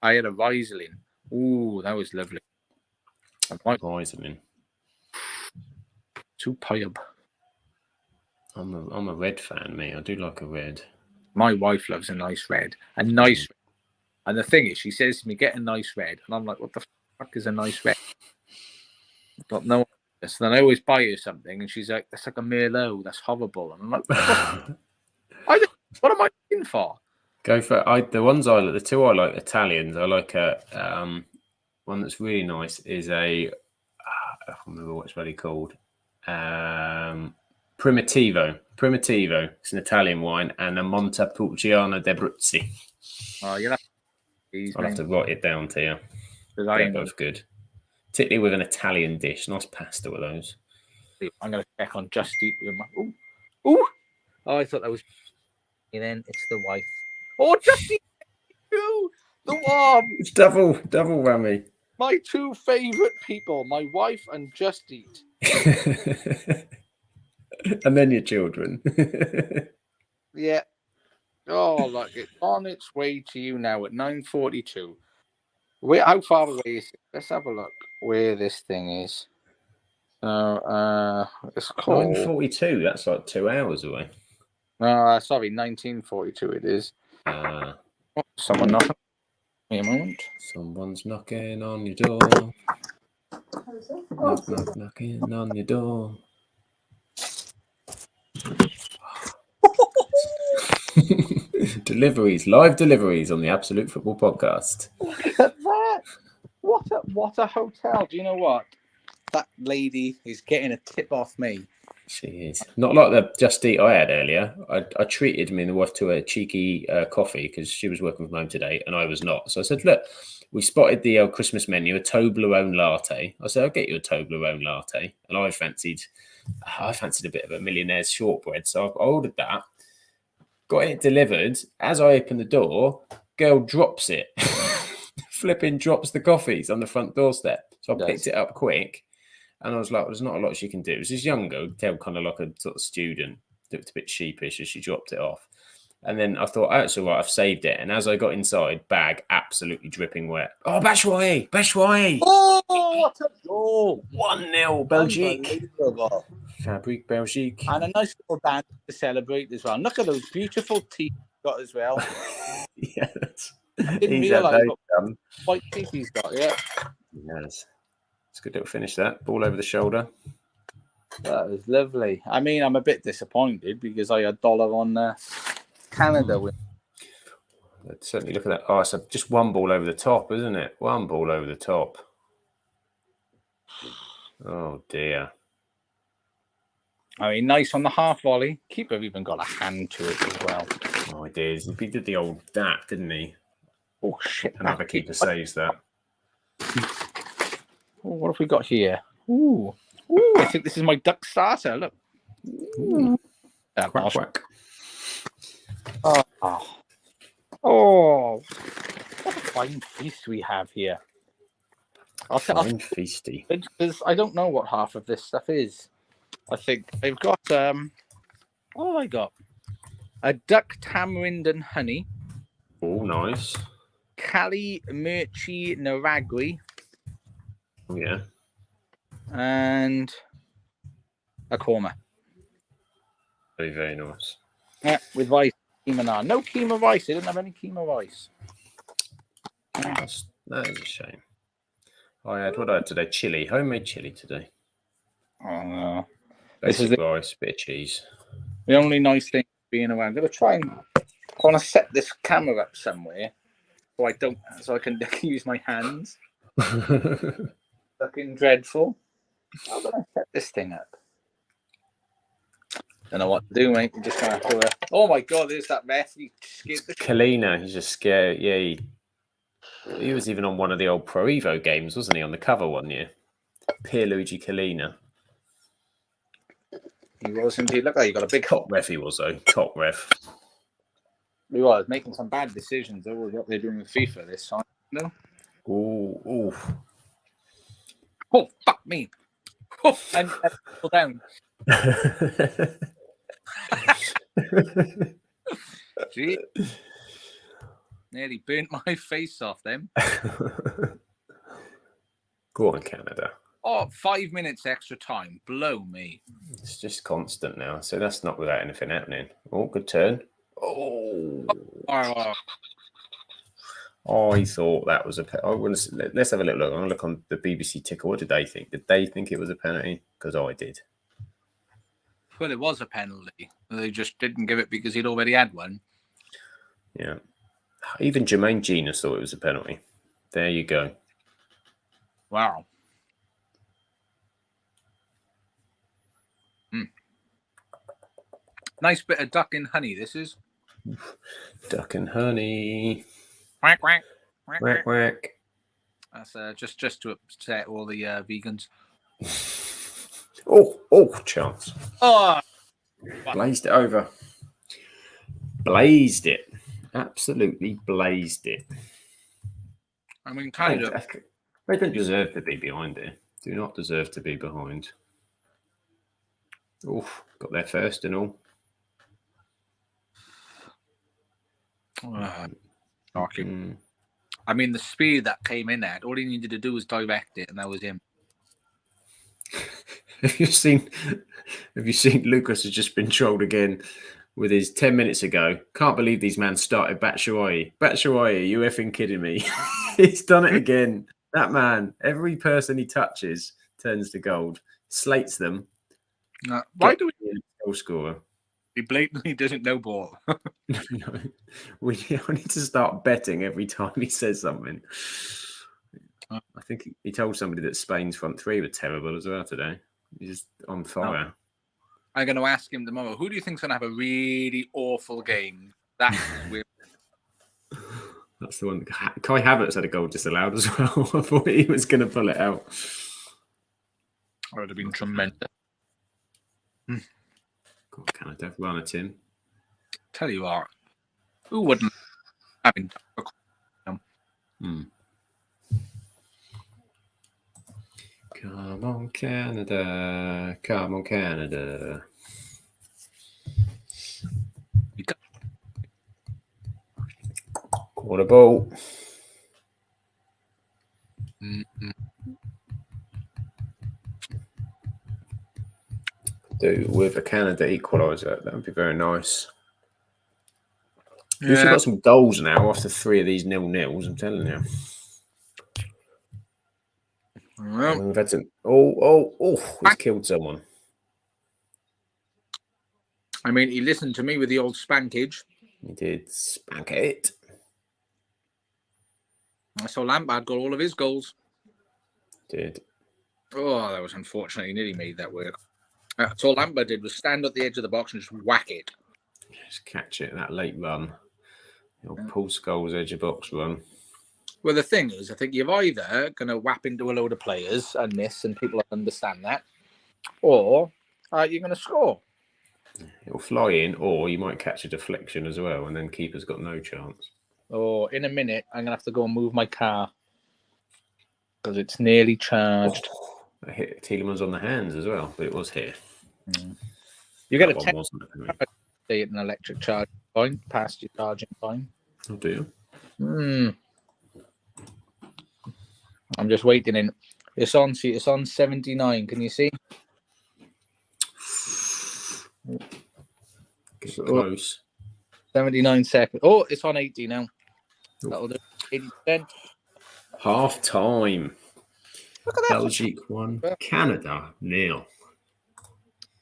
I had a Riesling. Ooh, that was lovely. A white Poisoning. superb. I'm a red fan, me. I do like a red. My wife loves a nice red. A nice. And the thing is, she says to me, "Get a nice red," and I'm like, "What the fuck is a nice red?" I've got no. So then I always buy her something, and she's like, "That's like a Merlot. That's horrible." And I'm like, "What am I looking for?" Go for the ones I like. The two I like Italians. I like a one that's really nice. Is a I can't remember what it's really called. Primitivo. Primitivo. It's an Italian wine, and a Montepulciano d'Abruzzi. Oh, you'll have I'll have to write it down to you. because They're both good, particularly with an Italian dish. Nice pasta with those. I'm going to check on Just Eat with my. Ooh. Oh, I thought that was. And then it's the wife. Oh, Just Eat you. The It's double whammy. my two favourite people, my wife and Just Eat. And then your children. Yeah. Oh, look, it's on its way to you now at 9:42. How far away is it? Let's have a look where this thing is. So, it's called 9:42. That's like 2 hours away. sorry, 1942 it is. Someone knocking. Wait a moment. Someone's knocking on your door. Knock, knocking on your door. Live deliveries on the Absolute Football Podcast. Look at that! What a hotel! Do you know what? That lady is getting a tip off me. She is not like the Just Eat I had earlier. I treated me and the wife to a cheeky coffee because she was working from home today and I was not. So I said, look, we spotted the Christmas menu, a Toblerone latte. I said, I'll get you a Toblerone latte. And I fancied a bit of a millionaire's shortbread. So I ordered that, got it delivered. As I opened the door, girl drops it. Flipping drops the coffees on the front doorstep. So I picked it up quick. And I was like, there's not a lot she can do. It was this young girl, tell kind of like a sort of student, looked a bit sheepish as she dropped it off. And then I thought, oh, it's all right, I've saved it. And as I got inside, bag absolutely dripping wet. Oh, Batshuayi. Oh, what a goal! 1-0, Belgique. Unbelievable. Fabrique Belgique. And a nice little band to celebrate as well. Look at those beautiful teeth he's got as well. Yes. I didn't realise what done. white teeth he's got, yeah. Yes. It's a good little finish that. Ball over the shoulder. That was lovely. I mean, I'm a bit disappointed because I had dollar on Canada win. Certainly look at that. Oh, so just one ball over the top, isn't it? One ball over the top. Oh, dear. I mean, nice on the half volley. Keeper even got a hand to it as well. Oh, he did. He did the old dat, didn't he? Oh, shit. Another keeper saves that. Oh, what have we got here? Ooh. I think this is my duck starter. Look. Quack, quack. Oh, what a fine feast we have here. Fine feasty. Because I don't know what half of this stuff is. I think they've got, what have I got? A duck tamarind and honey. Oh, nice. Cali Mirchi Naragui. Oh, yeah. And a korma. Very, very nice. Yeah, with rice. Keema. No keema rice. They didn't have any keema rice. That is a shame. I had what I had today? Chili. Homemade chili today. Oh, Basic rice, bit of cheese. The only nice thing being away. I'm going to try and I want to set this camera up somewhere so I can use my hands. Looking dreadful. How do I set this thing up? Don't know what to do, mate. You're just gonna have to. Oh my god, there's that mess. He scared the Kalina, he's just scared. Yeah. He was even on one of the old Pro Evo games, wasn't he? On the cover one year. Pierluigi Collina. He was indeed. Look, he got a big Top ref he was, though. Top ref. He was making some bad decisions. Over what they're doing with FIFA this time. No. Ooh. Oh, fuck me. Oh, and pull down. Gee. Nearly burnt my face off then. Go on, Canada. Oh, 5 minutes extra time. Blow me. It's just constant now. So that's not without anything happening. Oh, good turn. Oh. I thought that was a penalty. Let's have a little look. I'm going to look on the BBC ticker. What did they think? Did they think it was a penalty? Because I did. Well, it was a penalty. They just didn't give it because he'd already had one. Yeah. Even Jermaine Genius thought it was a penalty. There you go. Wow. Nice bit of duck and honey, this is. Duck and honey. Quack, quack. Quack, quack. Quack. That's just to upset all the vegans. Oh, chance. Oh! Blazed it over. Blazed it. Absolutely blazed it. I mean, kind of. They don't deserve to be behind it. Do not deserve to be behind. Oof, got there first and all. I mean, the speed that came in at, all he needed to do was direct it, and that was him. Have you seen Lucas has just been trolled again with his 10 minutes ago? Can't believe these men started Batshuayi. Batshuayi, you effing kidding me? He's done it again. That man, every person he touches turns to gold, slates them. Why do we goal scorer? He blatantly doesn't know ball. No, we need to start betting every time he says something. I think he told somebody that Spain's front three were terrible as well today. He's just on fire. I'm going to ask him tomorrow, who do you think's going to have a really awful game? That's weird. That's the one. Kai Havertz had a goal disallowed as well. I thought he was going to pull it out. That would have been tremendous. Go on, Canada, run at him. Tell you what, who wouldn't have been Come on, Canada. Come on, Canada. Quarter ball. Do with a Canada equaliser. That would be very nice. We've got some goals now after 3 of these 0-0s, I'm telling you. Well, we've had some. He's killed someone. I mean, he listened to me with the old spankage. He did spank it. I saw Lampard got all of his goals. Did. Oh, that was unfortunate. He nearly made that work. That's all Lampard did was stand at the edge of the box and just whack it. Just catch it, that late run. Paul Scholes edge of box run. Well, the thing is, I think you're either going to whap into a load of players and miss, and people understand that, or you're going to score. It'll fly in, or you might catch a deflection as well, and then keeper's got no chance. Or in a minute, I'm going to have to go and move my car because it's nearly charged. I hit Tielemans on the hands as well, but it was here. You get a 10 at an electric charging point past your charging point. Oh, do you? I'm just waiting in. It's on 79. Can you see? Get close. 79 seconds. Oh, it's on 80 now. That'll do 80%. Half time. Look at that. Belgium 1, Canada 0.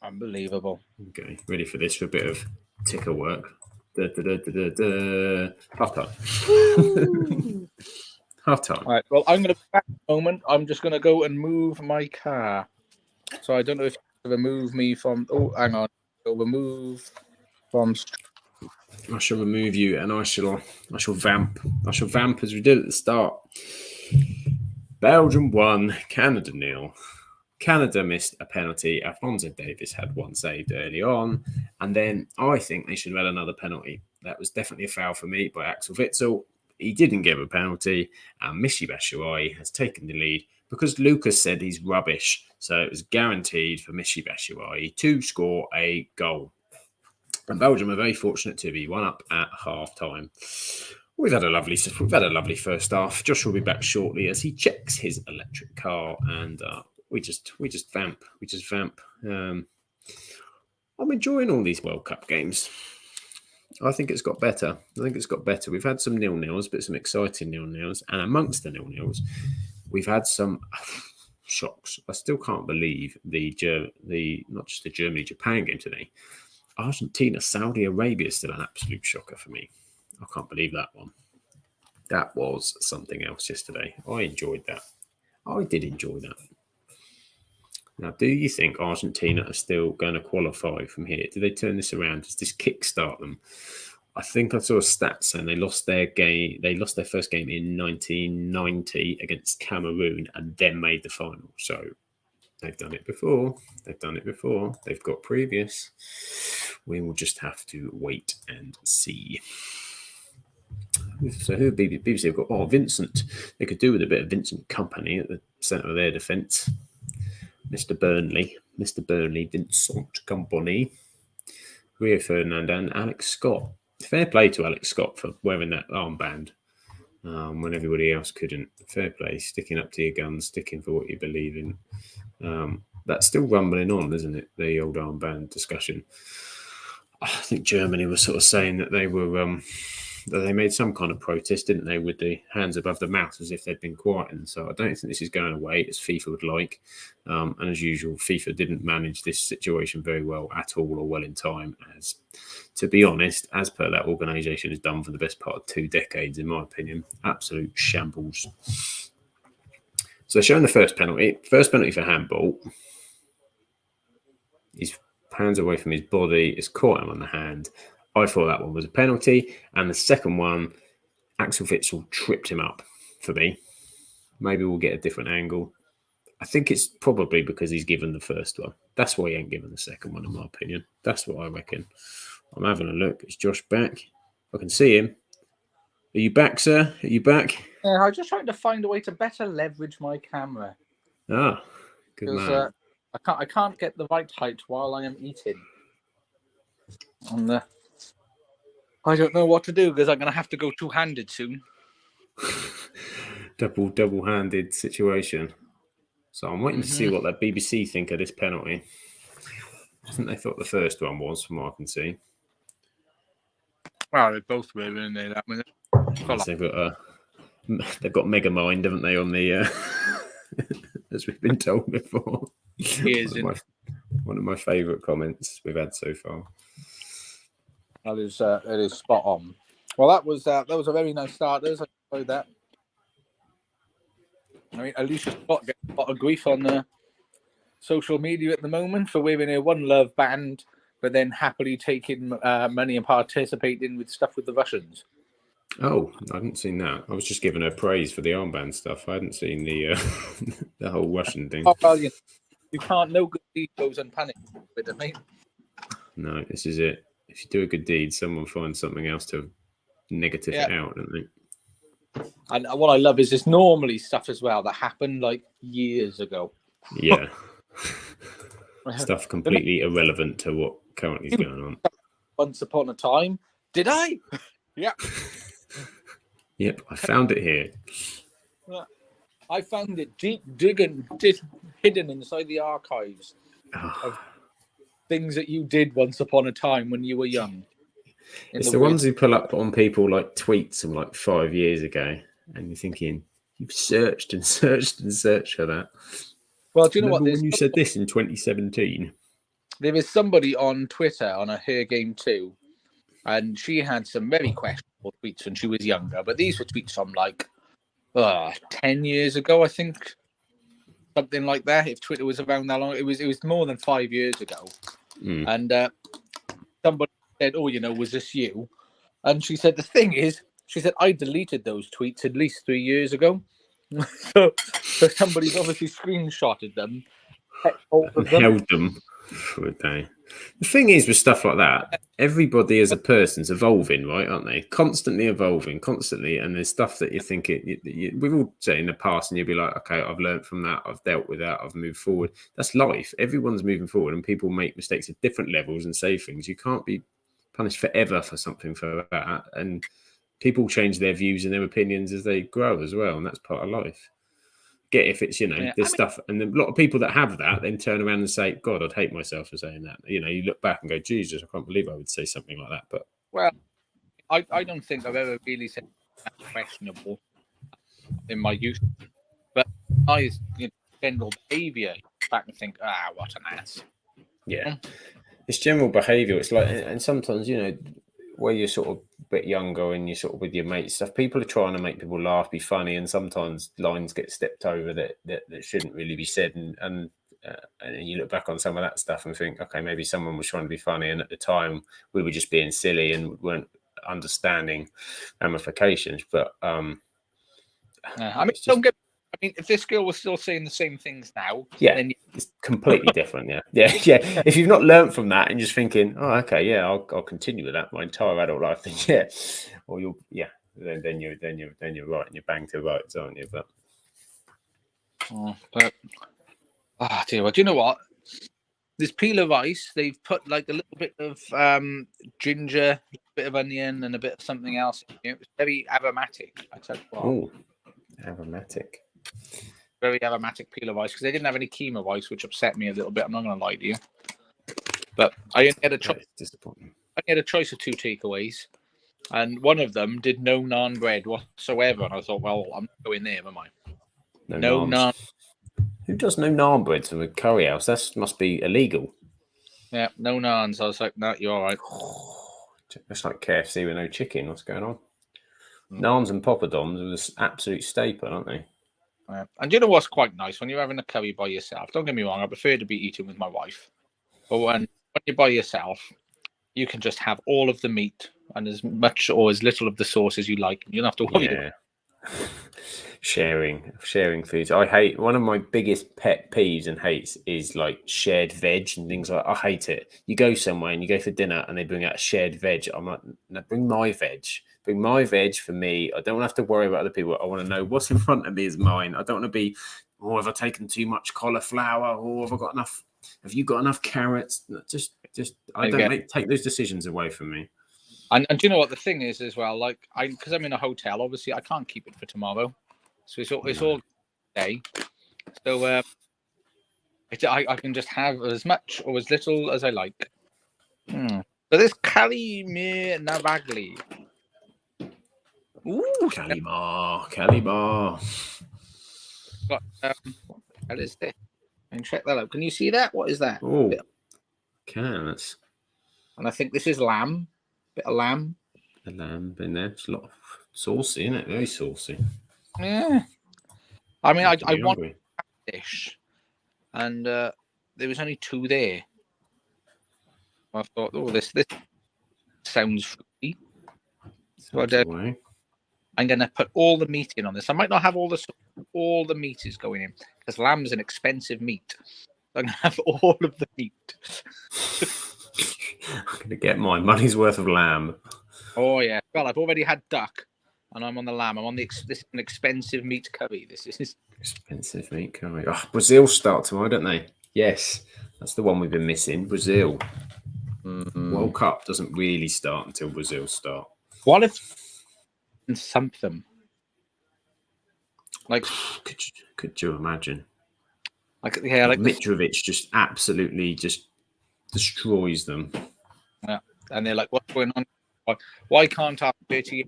Unbelievable. Okay, ready for this for a bit of ticker work. Half time. Half time. All right. Well, I'm going to back a moment. I'm just going to go and move my car. So I don't know if you remove me from. Oh, hang on. Go remove from I shall remove you, and I shall vamp. I shall vamp as we did at the start. Belgium 1, Canada 0. Canada missed a penalty. Alphonso Davies had one saved early on. And then I think they should have had another penalty. That was definitely a foul for me by Axel Witsel. He didn't give a penalty. And Michy Batshuayi has taken the lead because Lucas said he's rubbish. So it was guaranteed for Michy Batshuayi to score a goal. And Belgium are very fortunate to be 1 up at half time. We've had a lovely first half. Josh will be back shortly as he checks his electric car, and we just vamp. I'm enjoying all these World Cup games. I think it's got better. We've had some 0-0s, but some exciting 0-0s, and amongst the 0-0s, we've had some shocks. I still can't believe the not just the Germany-Japan game today. Argentina, Saudi Arabia is still an absolute shocker for me. I can't believe that one. That was something else yesterday. I enjoyed that. I did enjoy that. Now, do you think Argentina are still going to qualify from here? Do they turn this around? Does this kickstart them? I think I saw a stat saying they lost their game. They lost their first game in 1990 against Cameroon and then made the final. So they've done it before. They've got previous. We will just have to wait and see. So who BBC have got? Oh, Vincent. They could do with a bit of Vincent Kompany at the centre of their defence. Mr. Burnley, Vincent Kompany, Rio Ferdinand and Alex Scott. Fair play to Alex Scott for wearing that armband when everybody else couldn't. Fair play, sticking up to your guns, sticking for what you believe in. That's still rumbling on, isn't it? The old armband discussion. I think Germany was sort of saying that they were that they made some kind of protest, didn't they, with the hands above the mouth as if they'd been quietened. So I don't think this is going away as FIFA would like. And as usual, FIFA didn't manage this situation very well at all or well in time. As, to be honest, as per that organisation has done for the best part of 2 decades, in my opinion. Absolute shambles. So they're showing the first penalty. First penalty for handball. His hands away from his body. It's caught him on the hand. I thought that one was a penalty. And the second one, Axel Witsel tripped him up for me. Maybe we'll get a different angle. I think it's probably because he's given the first one. That's why he ain't given the second one, in my opinion. That's what I reckon. I'm having a look. Is Josh back? I can see him. Are you back, sir? Are you back? Yeah, I'm just trying to find a way to better leverage my camera. Ah, good man. I can't get the right height while I am eating. And I don't know what to do because I'm going to have to go two-handed soon. Double-handed situation. So I'm waiting to see what that BBC think of this penalty. I think they thought the first one was, from what I can see. Well, they both were in there. That minute. They've got Mega Mind, haven't they, on the as we've been told before. One of my favourite comments we've had so far. That is spot on. Well, that was a very nice start. I enjoyed that. I mean, Alicia Scott gets a lot of grief on social media at the moment for wearing a One Love band, but then happily taking money and participating with stuff with the Russians. Oh, I hadn't seen that. I was just giving her praise for the armband stuff. I hadn't seen the the whole Russian thing. Oh, well, you can't know good deed goes unpunished, mate. No, this is it. If you do a good deed, someone finds something else to negative it out, don't they? And what I love is there's normally stuff as well that happened like years ago. Yeah. Stuff completely irrelevant to what currently is going on. Once upon a time. Did I? Yeah. Yep, I found it here. I found it hidden inside the archives of things that you did once upon a time when you were young. It's the ones who pull up on people like tweets from like 5 years ago, and you're thinking, you've searched and searched and searched for that. Well, do you know what? When you said this in 2017? There is somebody on Twitter on Her Game Too, and she had some very questionable tweets when she was younger, but these were tweets from like 10 years ago, I think. Something like that. If Twitter was around that long, it was more than 5 years ago. And somebody said, "Oh, was this you?" And she said, "The thing is," she said, "I deleted those tweets at least 3 years ago." so somebody's obviously screenshotted them, kept hold and of them. held them for a day. The thing is with stuff like that, everybody as a person's evolving, right? Aren't they? Constantly evolving, constantly. And there's stuff that you think we've all said in the past, and you'll be like, okay, I've learned from that, I've dealt with that, I've moved forward. That's life. Everyone's moving forward, and people make mistakes at different levels and say things. You can't be punished forever for something for that. And people change their views and their opinions as they grow as well, and that's part of life. Get if it's there's stuff, and a lot of people that have that then turn around and say, God, I'd hate myself for saying that. You look back and go, Jesus, I can't believe I would say something like that. But well, I don't think I've ever really said that questionable in my youth, but I general behaviour back and think, what an ass. Yeah, it's general behaviour. It's like, and sometimes where you're sort of a bit younger and you're sort of with your mates stuff, people are trying to make people laugh, be funny, and sometimes lines get stepped over that shouldn't really be said, and you look back on some of that stuff and think, okay, maybe someone was trying to be funny, and at the time we were just being silly and weren't understanding ramifications. But if this girl was still saying the same things now, then it's completely different. Yeah. If you've not learned from that and you're just thinking, oh, okay, yeah, I'll continue with that my entire adult life, then or then you're right and you're bang to rights, aren't you? But dear, well, do you know what? This peel of ice, they've put like a little bit of ginger, a bit of onion, and a bit of something else. It was very aromatic. I tell you what. Oh, aromatic. Very aromatic peel of ice, because they didn't have any quinoa ice, which upset me a little bit. I'm not going to lie to you. But I only had a choice. Disappointing. I had a choice of 2 takeaways, and one of them did no naan bread whatsoever. And I thought, well, I'm not going there, am I? No naan. Who does no naan bread from a curry house? That must be illegal. Yeah, no naan. So I was like, no, you're all right. It's like KFC with no chicken. What's going on? Naans and poppadoms are this absolute staple, aren't they? And you know what's quite nice? When you're having a curry by yourself, don't get me wrong, I prefer to be eating with my wife. But when you're by yourself, you can just have all of the meat and as much or as little of the sauce as you like. You don't have to worry. Yeah. Sharing foods. I hate, one of my biggest pet peeves and hates is like shared veg and things like. I hate it. You go somewhere and you go for dinner and they bring out a shared veg. I'm like, no, bring my veg. Bring my veg for me. I don't have to worry about other people. I want to know what's in front of me is mine. I don't want to be, have I taken too much cauliflower? Or have I got enough? Have you got enough carrots? Just I don't take those decisions away from me. And do you know what the thing is as well? Like, because I'm in a hotel, obviously I can't keep it for tomorrow, so it's all day. So I can just have as much or as little as I like. So this Kali Mir Navagli. Ooh, Kalimar. What is this? And check that out. Can you see that? What is that? Oh, that's. And I think this is lamb. Bit of lamb. The lamb in there. It's a lot of saucy, isn't it? Very saucy. Yeah. I mean, I want a dish, and there was only 2 there. I thought, oh, this sounds fruity. So I'm going to put all the meat in on this. I might not have all the meat is going in, because lamb's an expensive meat. So I'm going to have all of the meat. I'm going to get my money's worth of lamb. Oh, yeah. Well, I've already had duck, and I'm on the lamb. I'm on this is an expensive meat curry. This is expensive meat curry. Oh, Brazil start tomorrow, don't they? Yes, that's the one we've been missing. Brazil. World Cup doesn't really start until Brazil start. What if something like could you imagine? Like Mitrovic just absolutely just destroys them. Yeah, and they're like, "What's going on? Why can't our 30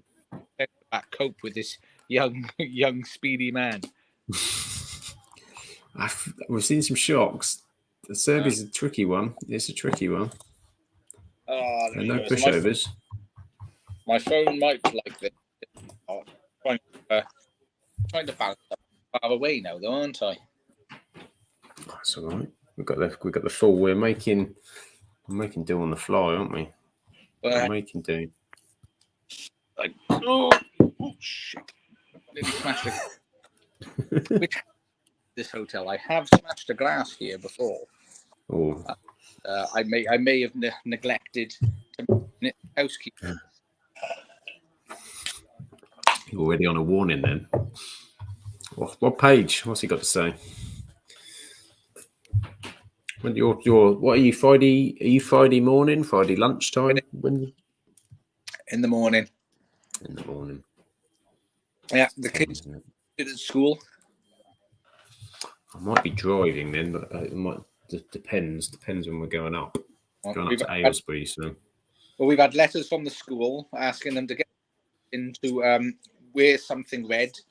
back cope with this young, speedy man?" We've seen some shocks. The Serbia's a tricky one. It's a tricky one. And no pushovers. My phone might be like this. Trying to balance up far away now, though, aren't I? That's all right. We've got the full. We're making do on the fly, aren't we? I'm making do. Like, shit. Nearly smashed Which this hotel? I have smashed a glass here before. Oh, I may have neglected to housekeep. you're already on a warning then. What page? What's he got to say? When what are you Friday? Are you Friday morning? Friday lunchtime? When? In the morning. In the morning. Yeah, the kids at school. I might be driving then, but it might depends when we're going up. Going up to Aylesbury, so. Well, we've had letters from the school asking them to get into wear something red to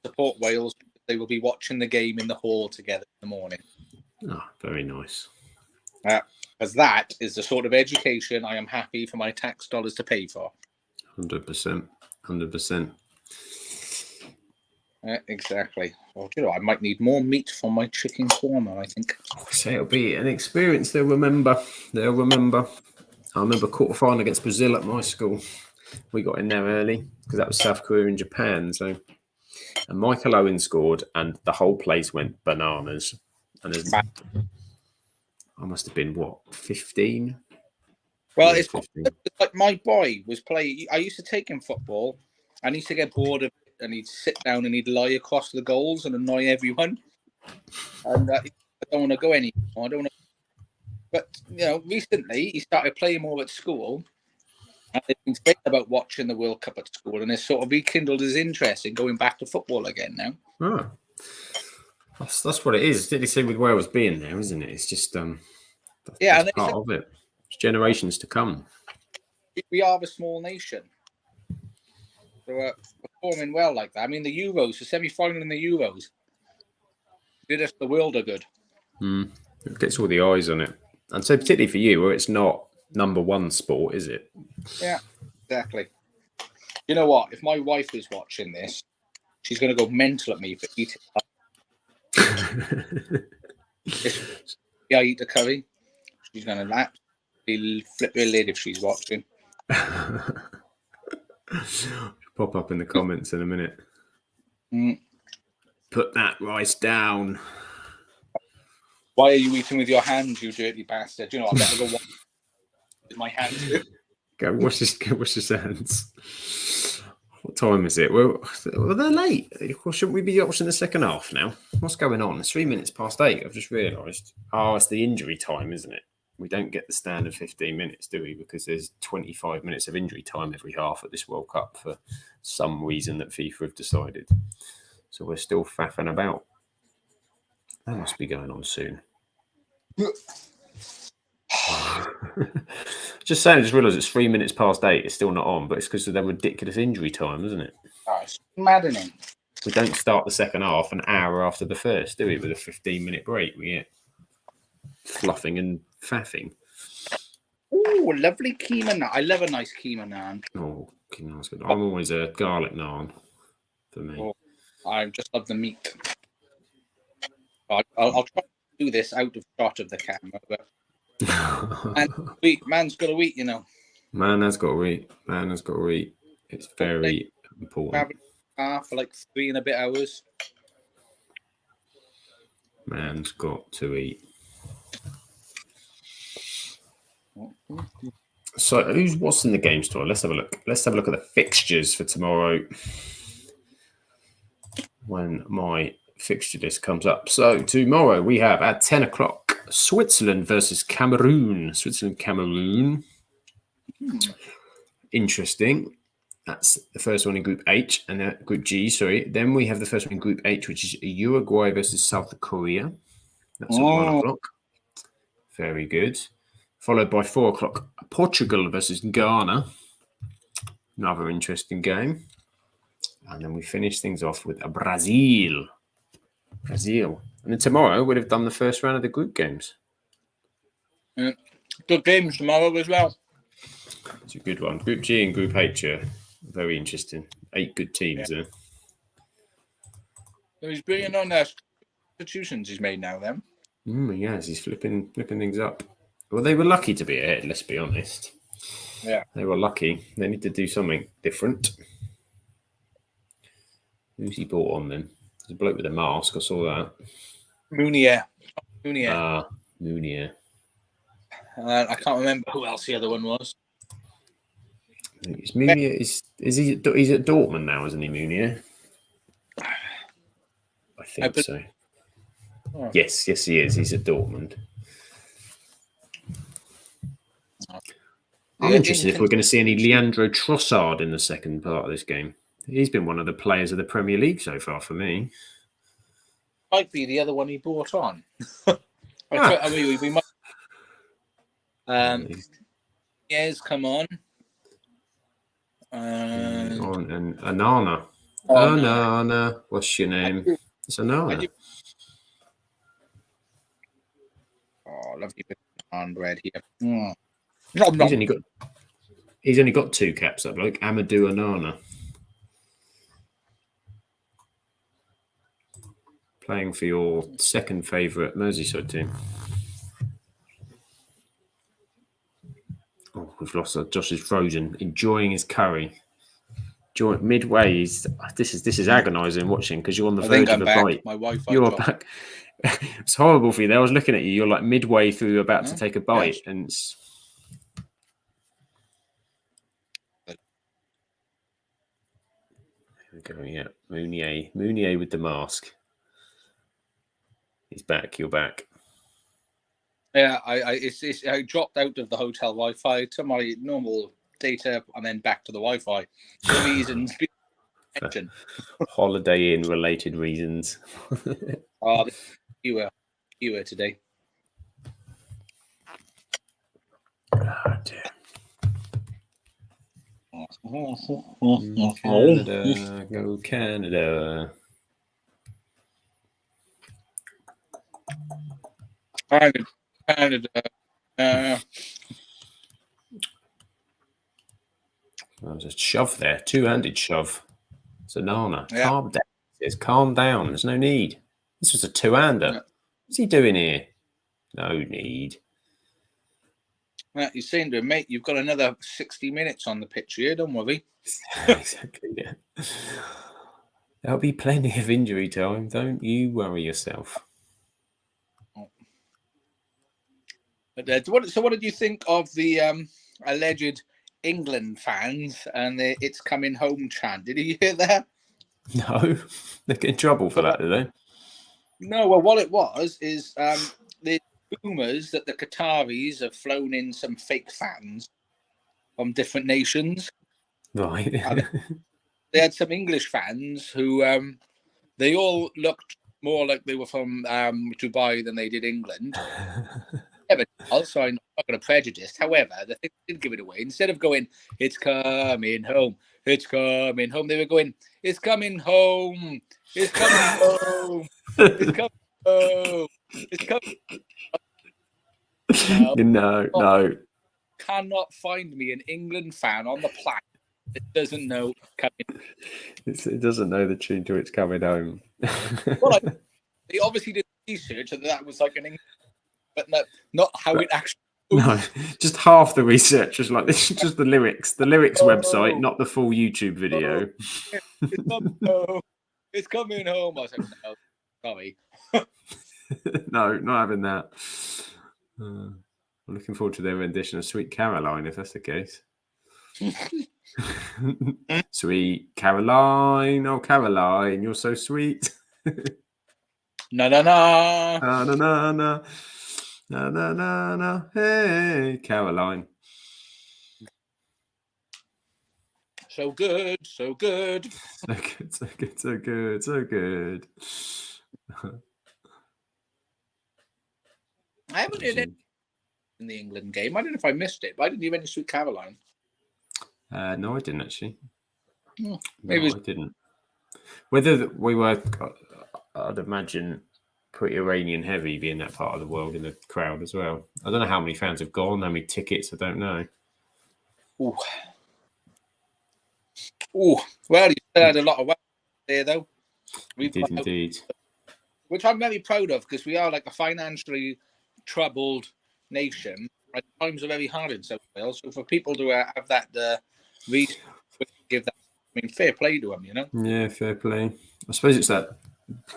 support Wales. They will be watching the game in the hall together in the morning. Oh, very nice. Because that is the sort of education I am happy for my tax dollars to pay for. 100%. 100%. Exactly. Well, I might need more meat for my chicken korma, I think. So it'll be an experience they'll remember. I remember quarterfinal against Brazil at my school. We got in there early because that was South Korea and Japan. So, and Michael Owen scored, and the whole place went bananas. And I must have been 15. Well, yeah, it's 15. like my boy was playing. I used to take him football, and he used to get bored of it, and he'd sit down and he'd lie across the goals and annoy everyone. And I don't want to go anymore. I don't want to. But recently he started playing more at school. And they've been saying about watching the World Cup at school, and it's sort of rekindled his interest in going back to football again now. Oh. That's what it is. Did you see with Wales being there, isn't it? It's just that's part of it. It's generations to come. We are a small nation. So we're performing well like that. I mean, the Euros, the semi-final in the Euros, did us the world are good. It gets all the eyes on it. And so particularly for you, where it's not number one sport, is it? Yeah, exactly. You know what? If my wife is watching this, she's going to go mental at me for eating. I eat the curry. She's going to flip her lid if she's watching. Pop up in the comments in a minute. Put that rice down. Why are you eating with your hands, you dirty bastard? I better go wash with my hands. Go wash his hands. What time is it? Well, they're late. Shouldn't we be watching the second half now? What's going on? It's 3 minutes past 8. I've just realised. Oh, it's the injury time, isn't it? We don't get the standard 15 minutes, do we? Because there's 25 minutes of injury time every half at this World Cup for some reason that FIFA have decided. So we're still faffing about. That must be going on soon. Just saying, I just realised it's 3 minutes past 8. It's still not on, but it's because of their ridiculous injury time, isn't it? Oh, it's maddening. We don't start the second half an hour after the first, do we? With a 15-minute break, we get fluffing and faffing. Oh, lovely keema naan. I love a nice keema naan. Oh, keema's good. I'm always a garlic naan for me. Oh, I just love the meat. I'll try to do this out of shot of the camera, but man's got to eat, Man has got to eat. It's very important. For like 3 and a bit hours. Man's got to eat. So, what's in the game store? Let's have a look. Let's have a look at the fixtures for tomorrow. When my fixture list comes up. So tomorrow we have at 10 o'clock Switzerland versus Cameroon. Cameroon. Interesting. That's the first one in Group H and then Group G. Sorry. Then we have the first one in Group H, which is Uruguay versus South Korea. That's at 1 o'clock. Very good. Followed by 4 o'clock Portugal versus Ghana. Another interesting game. And then we finish things off with Brazil. And then tomorrow we'd have done the first round of the group games. Yeah. Good games tomorrow as well. It's a good one. Group G and Group H are very interesting. 8 good teams there. So he's bringing on their substitutions he's made now then. Yes, he's flipping things up. Well, they were lucky to be ahead, let's be honest. Yeah. They were lucky. They need to do something different. Who's he bought on then? There's a bloke with a mask. I saw that. Mounier. Mounier. I can't remember who else the other one was. Is Mounier he's at Dortmund now, isn't he, Mounier? I think so. Oh. Yes, he is. He's at Dortmund. I'm interested if we're going to see any Leandro Trossard in the second part of this game. He's been one of the players of the Premier League so far for me. Might be the other one he brought on. I mean, we might. Yes, come on. And Anana. Anana. What's your name? It's Anana. Oh, lovely bit of bread here. He's only got 2 caps, that bloke. Amadou Anana. Playing for your second favourite Merseyside team. Oh, we've lost. Josh is frozen, enjoying his curry. Midway, this is agonising watching because you're on the verge of a bite. My Wi-Fi you're back. It's horrible for you. I was looking at you. You're like midway through, about to take a bite, and there we go. Yeah, Mounier with the mask. He's back. You're back. Yeah, I dropped out of the hotel Wi-Fi to my normal data and then back to the Wi-Fi for reasons. Holiday Inn related reasons. You were today. Oh dear. Canada, go Canada. Canada. There's a shove there, 2-handed shove. It's Nana. Yeah. Calm down. It says, calm down. There's no need. This was a 2-hander. Yeah. What's he doing here? No need. Well, you're saying to him, mate, you've got another 60 minutes on the pitch here. Don't worry. Exactly. Yeah. There'll be plenty of injury time. Don't you worry yourself. So what did you think of the alleged England fans and the "It's Coming Home" chant? Did you hear that? No, they get in trouble for that, do they? No. Well, what it was is the rumours that the Qataris have flown in some fake fans from different nations. Right. They had some English fans who they all looked more like they were from Dubai than they did England. Also, I'm not going to prejudice. However, the thing did give it away. Instead of going, "It's coming home, it's coming home," they were going, "It's coming home, it's coming home, it's coming home, it's coming." No. Cannot find me an England fan on the planet that doesn't know coming. It doesn't know the tune to "It's Coming Home." Well, they obviously did research that was like an English. But not how it actually. No, just half the research is like this. Just the lyrics. The lyrics website, not the full YouTube video. It's coming home. I was like, no, sorry. No, not having that. I'm looking forward to their rendition of "Sweet Caroline," if that's the case. Sweet Caroline, oh Caroline, you're so sweet. Na na na. Na na na na. Na na na na, hey Caroline. So good. So good. I haven't heard it in the England game. I don't know if I missed it, but I didn't hear any "Sweet Caroline." No, I didn't actually. Maybe I didn't. Whether we were, I'd imagine, pretty Iranian heavy being that part of the world in the crowd as well. I don't know how many fans have gone, how many tickets, I don't know. Ooh. Well, you still had a lot of work there though. We did indeed. Which I'm very proud of because we are like a financially troubled nation. times are very hard in South Wales. So for people to have that reason, give that, I mean, fair play to them, you know. Yeah, fair play. I suppose it's that.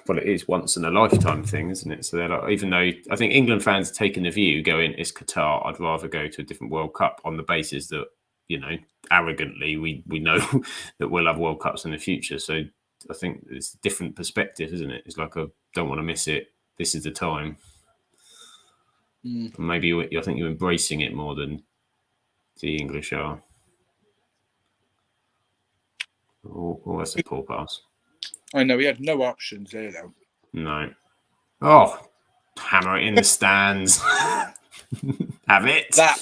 Well, it is once in a lifetime thing, isn't it? So they're like, even though I think England fans are taking the view, going, it's Qatar, I'd rather go to a different World Cup on the basis that, you know, arrogantly we know that we'll have World Cups in the future. So I think it's a different perspective, isn't it? It's like, I don't want to miss it. This is the time. Maybe I think you're embracing it more than the English are. Oh, that's a poor pass. I know we had no options there though. No. Oh, hammer it in the stands. Have it. That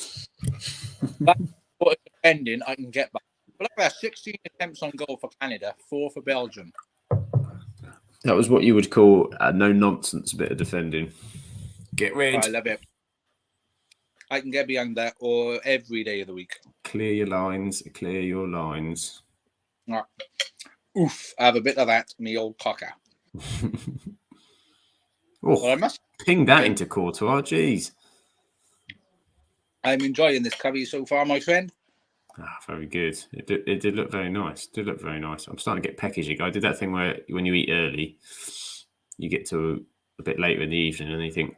defending I can get back. But look at that, 16 attempts on goal for Canada, 4 for Belgium. That was what you would call a no-nonsense bit of defending. Get rid. I love it. I can get behind that or every day of the week. Clear your lines. Clear your lines. Oof, I have a bit of that, me old cocker. Well, I must ping that into Courtois. Jeez. I'm enjoying this curry so far, my friend. Very good. It did look very nice. I'm starting to get peckish again. I did that thing where when you eat early, you get to a bit later in the evening and you think,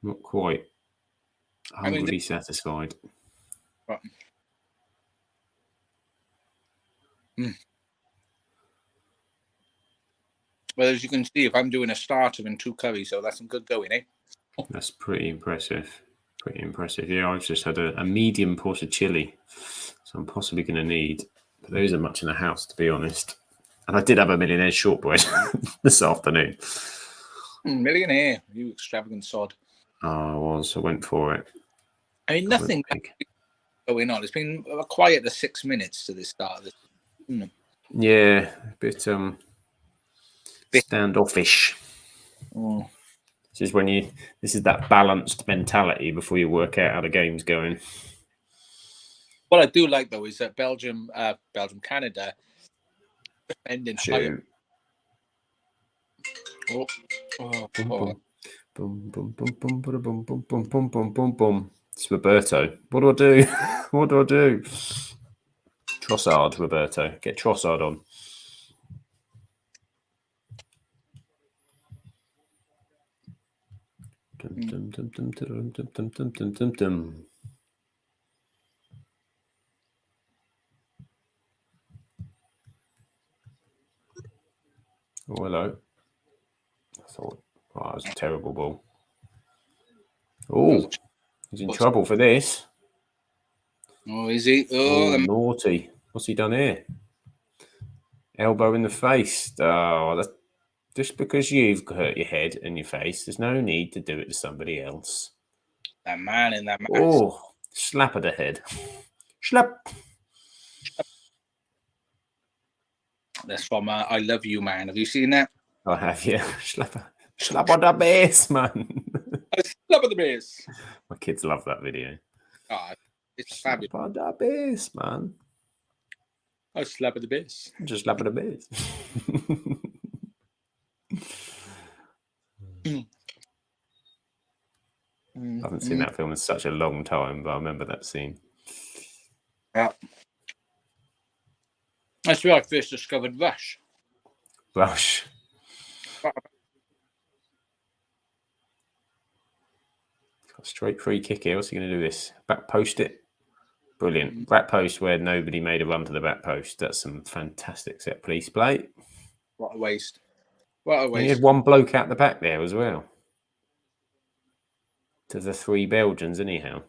not quite hungrily satisfied. Right. Well, as you can see, if I'm doing a starter and 2 curries, so that's some good going, eh? That's pretty impressive. Yeah, I've just had a medium pot of chili, so I'm possibly going to need. But there isn't much in the house, to be honest. And I did have a millionaire shortbread this afternoon. Millionaire, you extravagant sod. Oh, I went for it. I mean, nothing going on. It's been quiet for 6 minutes to this start. Yeah, a bit standoffish. Oh. This is that balanced mentality before you work out how the game's going. What I do like though is that Belgium, Canada, defending higher. Boom, boom, boom, boom, boom, boom, boom, boom, boom, boom, boom, boom. It's Roberto. What do I do? What do I do? Trossard, Roberto. Get Trossard on. Dum, dum, dum, dum, dum, dum, dum, dum, dum, dum. Oh, hello. I thought, that was a terrible ball. Oh, he's in trouble for this. Oh, is he? Oh, naughty. What's he done here? Elbow in the face. Oh, that's just because you've hurt your head and your face, there's no need to do it to somebody else. That man in that match. Oh, slap at the head. Slap. That's from I Love You, Man. Have you seen that? I have, yeah. Slap on the base, man. Slap on the base. My kids love that video. Oh, it's fabulous. Slap on the base, man. I slap at the base. Just slap at the base. I haven't seen that film in such a long time, but I remember that scene. Yeah. That's where I first discovered Rush. Rush. Got a straight free kick here. What's he going to do this? Back post it. Brilliant. Back post where nobody made a run to the back post. That's some fantastic set piece play. What a waste. What a waste. He had one bloke out the back there as well. To the 3 Belgians, anyhow.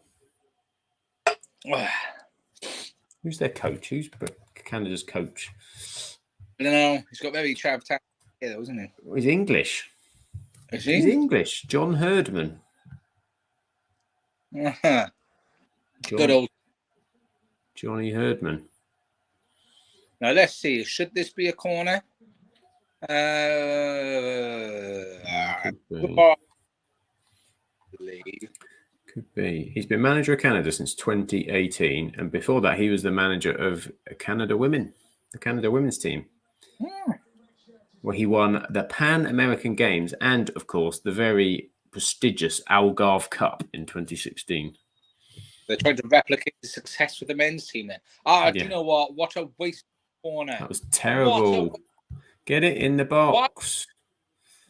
Who's their coach? Who's Canada's coach? I don't know. He's got very trav tactics here, though, isn't he? He's English. Is he? He's English. John Herdman. Good old Johnny Herdman. Now let's see. Should this be a corner? Could be. He's been manager of Canada since 2018, and before that, he was the manager of Canada Women, the Canada Women's team, where he won the Pan American Games and, of course, the very prestigious Algarve Cup in 2016. They're trying to replicate the success with the men's team then. Do you know what? What a waste of corner. That was terrible. Get it in the box.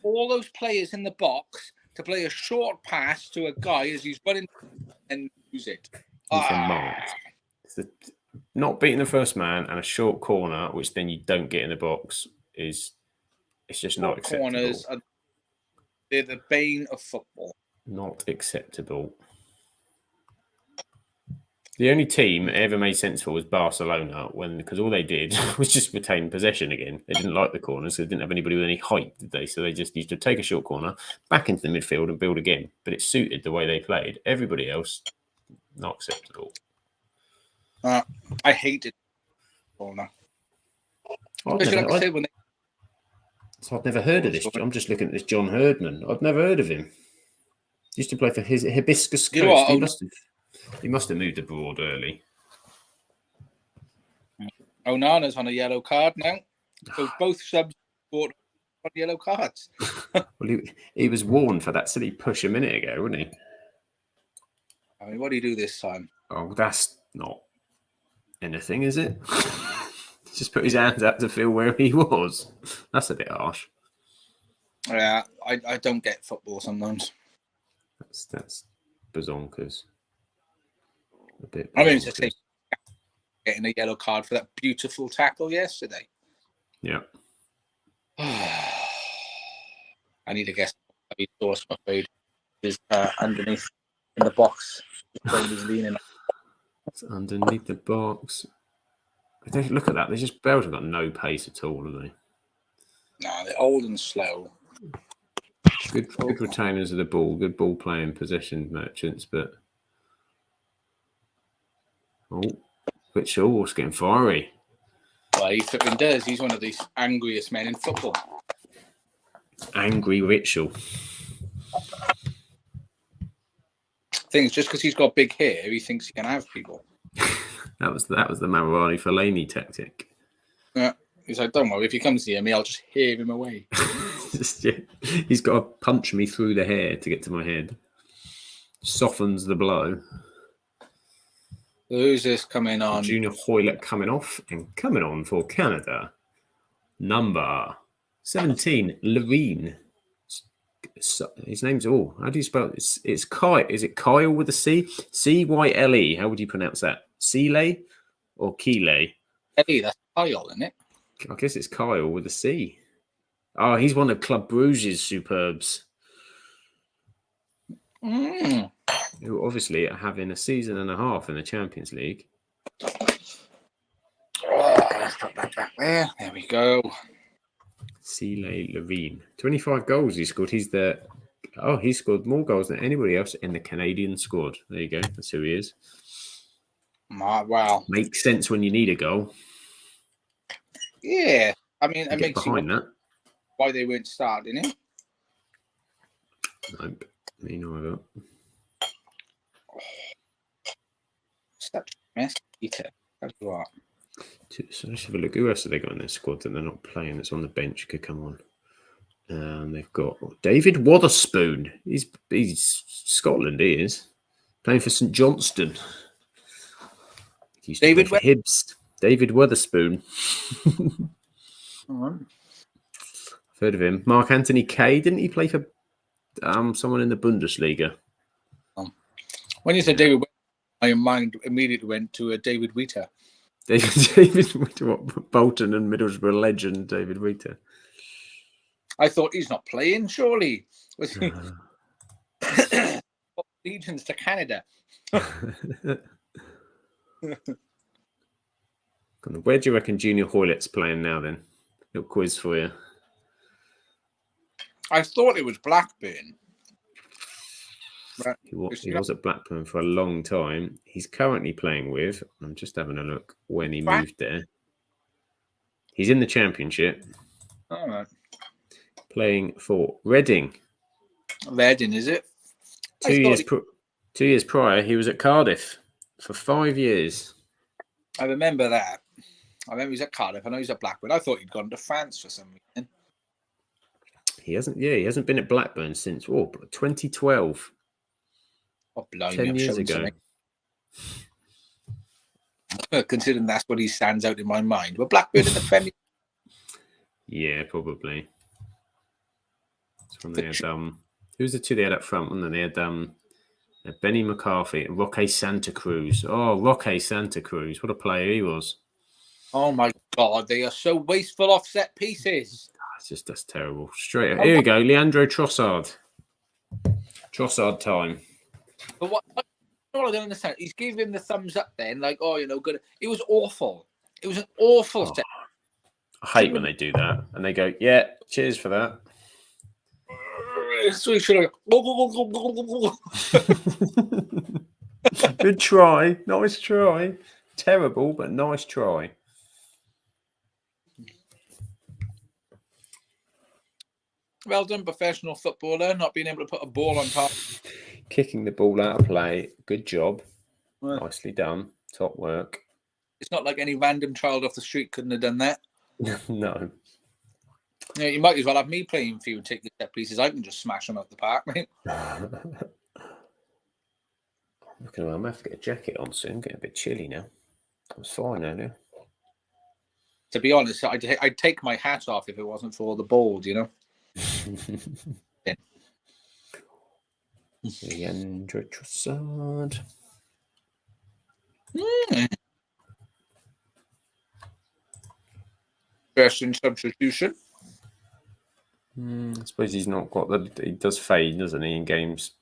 All those players in the box to play a short pass to a guy as he's running and use it. He's a mark. Not beating the first man and a short corner, which then you don't get in the box, it's just not acceptable. Corners they're the bane of football. Not acceptable. The only team it ever made sense for was Barcelona, because all they did was just retain possession again. They didn't like the corners, so they didn't have anybody with any height, did they? So they just used to take a short corner, back into the midfield and build again. But it suited the way they played. Everybody else, not acceptable. I hated corner. I've never heard of this. I'm just looking at this John Herdman. I've never heard of him. He used to play for his Hibiscus Coast. He must have moved abroad early. Onana's on a yellow card now. So both subs bought on yellow cards. Well, he was warned for that silly push a minute ago, wasn't he? I mean, what do you do this time? Oh, that's not anything, is it? Just put his hands out to feel where he was. That's a bit harsh. Yeah, I don't get football sometimes. That's bazonkers. A bit. I mean, just getting a yellow card for that beautiful tackle yesterday. Yeah. I need to guess what he saw, I'm afraid. Is underneath in the box. He's leaning. It's underneath the box. Look at that. Belgium got no pace at all, have they? No, they're old and slow. Good retainers of the ball, good ball playing possession merchants, but Richard's getting fiery. Well, he flipping does. He's one of the angriest men in football. Angry Richard. Things just because he's got big hair, he thinks he can have people. that was the Marouane Fellaini tactic. Yeah, he's like, don't worry, if he comes near me, I'll just heave him away. He's got to punch me through the hair to get to my head. Softens the blow. Who's this coming on? Junior Hoylett coming off and coming on for Canada. Number 17, Levine. His name's how do you spell it? It's Kyle. Is it Kyle with a C? Cyle. How would you pronounce that? Cyle or Kile? Hey, that's Kyle, isn't it? I guess it's Kyle with a C. Oh, he's one of Club Bruges' superbs. Who obviously are having a season and a half in the Champions League. Let's put that back there. There we go. Cyle Levine. 25 goals he scored. He scored more goals than anybody else in the Canadian squad. There you go. That's who he is. Wow. Makes sense when you need a goal. Yeah. I mean, it makes behind that. Why they weren't starting it. Nope. Me neither. Such a mess, Peter. That's what. So let's have a look. Who else have they got in their squad that they're not playing that's on the bench could come on? They've got David Wotherspoon. He's Scotland, he is. Playing for St Johnstone. He used to play for Hibs. David Wotherspoon. I've heard of him. Mark Anthony Kay. Didn't he play for someone in the Bundesliga? When you said David, my mind immediately went to David Wheater. David Wheater, what, Bolton and Middlesbrough legend David Wheater. I thought he's not playing, surely. Was he? Legions to Canada. Where do you reckon Junior Hoylett's playing now then? Little quiz for you. I thought it was Blackburn. He was at Blackburn for a long time. He's currently playing with, I'm just having a look when he moved there. He's in the Championship. All right. Playing for Reading. Reading, is it? 2 years prior, he was at Cardiff for 5 years. I remember that. I remember he was at Cardiff. I know he's at Blackburn. I thought he'd gone to France for some reason. He hasn't been at Blackburn since 2012. Oh, blimey, 10 I'm years showing ago. something. Considering that's what he stands out in my mind. But Blackburn in the Premier. Yeah, probably. That's when they had who's the two they had up front? And then they had Benny McCarthy and Roque Santa Cruz. Oh, Roque Santa Cruz. What a player he was. Oh my God, they are so wasteful off set pieces. That's terrible. Straight here we go, Leandro Trossard. Trossard time. But what I don't understand, he's giving him the thumbs up then, like, oh, good. It was awful. It was an awful set. I hate when they do that and they go, yeah, cheers for that. So he should have. Good try. Nice try. Terrible, but nice try. Well done, professional footballer, not being able to put a ball on top. Kicking the ball out of play. Good job. Nicely done. Top work. It's not like any random child off the street couldn't have done that. No. Yeah, you might as well have me playing for you and take the set pieces. I can just smash them out the park, mate. I'm going to have to get a jacket on soon. Getting a bit chilly now. I was fine earlier. To be honest, I'd take my hat off if it wasn't for all the balls, Yeah. Leandro Trossard. Interesting substitution. I suppose he's not got that. He does fade, doesn't he, in games?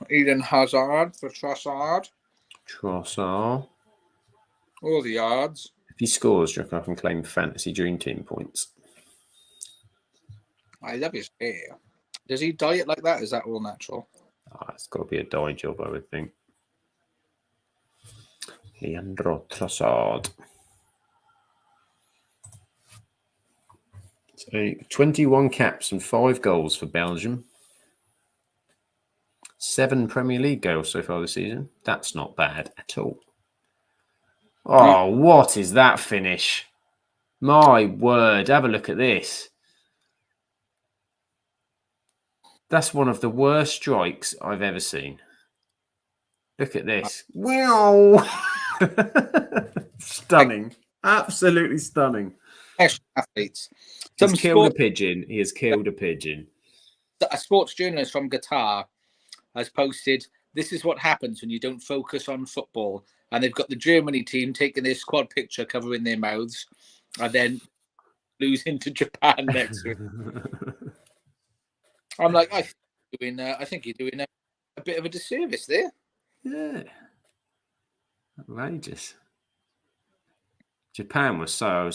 Eden Hazard for Trossard. Trossard. All the yards. If he scores, do you reckon I can claim fantasy dream team points? I love his hair. Does he dye it like that? Is that all natural? It's got to be a dye job, I would think. Leandro Trossard. So 21 caps and 5 goals for Belgium. 7 Premier League goals so far this season. That's not bad at all. Oh, what is that finish? My word, have a look at this. That's one of the worst strikes I've ever seen. Look at this. Wow. Stunning. Absolutely stunning. Athletes. He's killed a pigeon. He has killed a pigeon. A sports journalist from Qatar has posted, this is what happens when you don't focus on football. And they've got the Germany team taking their squad picture, covering their mouths, and then losing to Japan next week. I'm like, I think you're doing a bit of a disservice there. Yeah. Outrageous. Japan was so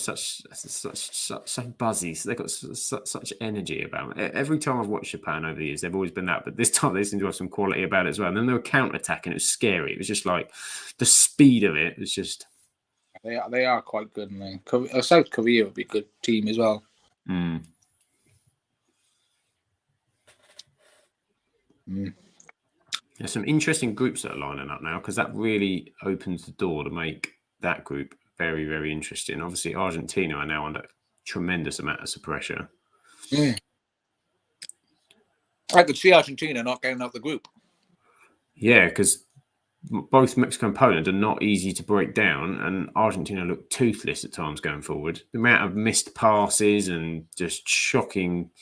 buzzy. So they've got such energy about it. Every time I've watched Japan over the years, they've always been that. But this time they seem to have some quality about it as well. And then they were counter-attacking. It was scary. It was just like the speed of it was just... They are quite good. And South Korea would be a good team as well. Mm. There's some interesting groups that are lining up now because that really opens the door to make that group very, very interesting. Obviously, Argentina are now under tremendous amounts of pressure. I could see Argentina not getting out the group. Yeah, because both Mexico and Poland are not easy to break down, and Argentina look toothless at times going forward. The amount of missed passes and just shocking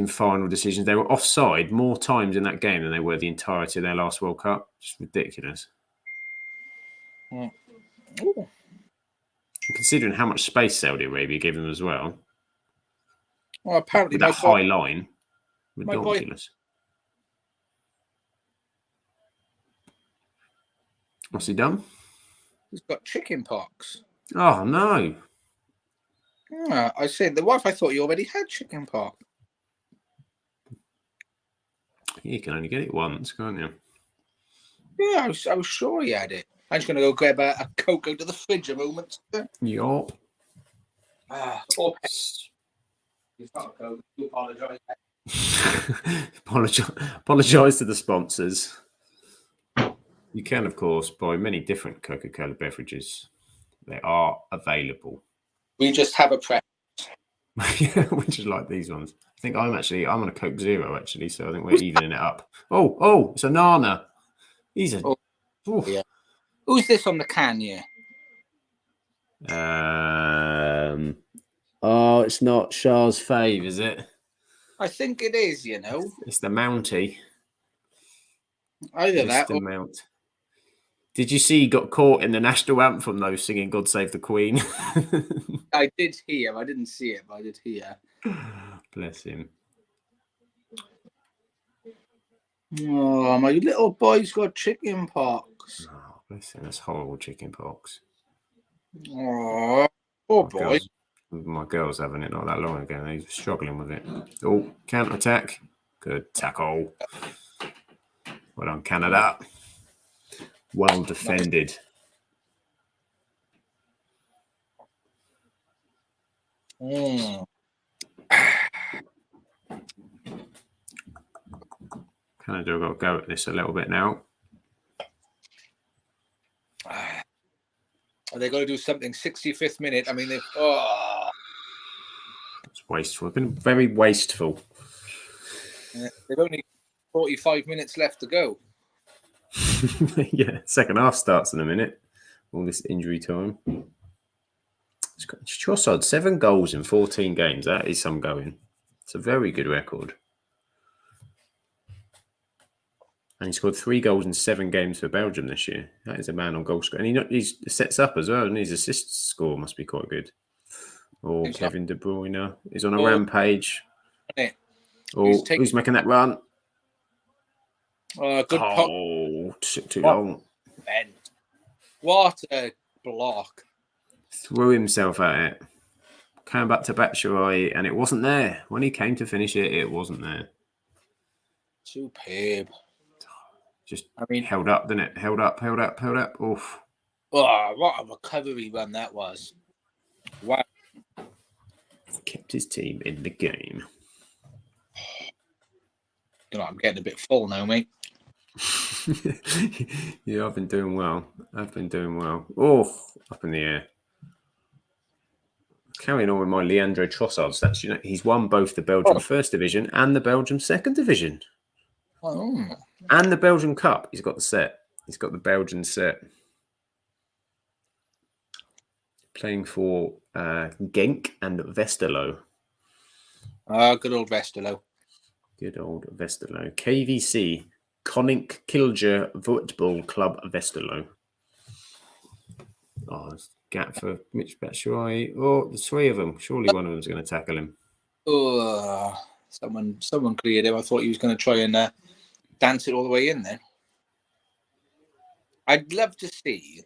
final decisions. They were offside more times in that game than they were the entirety of their last World Cup. Just ridiculous. Considering how much space Saudi Arabia gave them as well. Well, apparently with that high line. Ridiculous. What's he done? He's got chicken pox. Oh, no. Yeah, I said, the wife, I thought you already had chicken pox. You can only get it once, can't you? Yeah, I was sure he had it. I'm just going to go grab a Coke out of the fridge a moment. Yup. It's not a Coke. I apologise. Apologise to the sponsors. You can, of course, buy many different Coca-Cola beverages. They are available. We just have a preference. which is like these ones. I think I'm on a Coke Zero actually, so I think we're evening it up. Oh, it's a Nana. He's a. Oh, yeah. Who's this on the can here? Oh, it's not Shah's fave, is it? I think it is. It's the Mountie. Either Mr. that. Or... Mount. Did you see he got caught in the national anthem though, singing "God Save the Queen"? I did hear. I didn't see it, but I did hear. Bless him. Oh, my little boy's got chicken pox. Oh, bless him. That's horrible chicken pox. Oh, poor boy. My girl's having it not that long ago. He's struggling with it. Oh, counter attack. Good tackle. Well done, Canada. Well defended. Canada have got to go at this a little bit now. Are they going to do something 65th minute? I mean, It's wasteful. It's been very wasteful. They've only 45 minutes left to go. Yeah, second half starts in a minute. All this injury time. Trossard, 7 goals in 14 games. That is some going. It's a very good record. And he scored 3 goals in 7 games for Belgium this year. That is a man on goal score. And he sets up as well, and his assist score must be quite good. Oh, Kevin De Bruyne is on a rampage. Oh, who's making that run? Good took too long. Ben. What a block. Threw himself at it. Came back to Batshuayi, and it wasn't there. When he came to finish it, it wasn't there. Superb. Held up, didn't it? Held up. Oof. Oh, what a recovery run that was. Wow. Kept his team in the game. I'm getting a bit full now, mate. Yeah, I've been doing well. Oh, up in the air. Carrying on with my Leandro Trossard stats. He's won both the Belgian First Division and the Belgian Second Division. Oh. And the Belgian Cup. He's got the set. He's got the Belgian set. Playing for Genk and Westerlo. Good old Westerlo. KVC. Konink Kilger Voetbal Club Westerlo. Oh, gap for Mitch Batshuayi. Oh, the 3 of them. Surely one of them's going to tackle him. Oh, someone cleared him. I thought he was going to try and dance it all the way in there. I'd love to see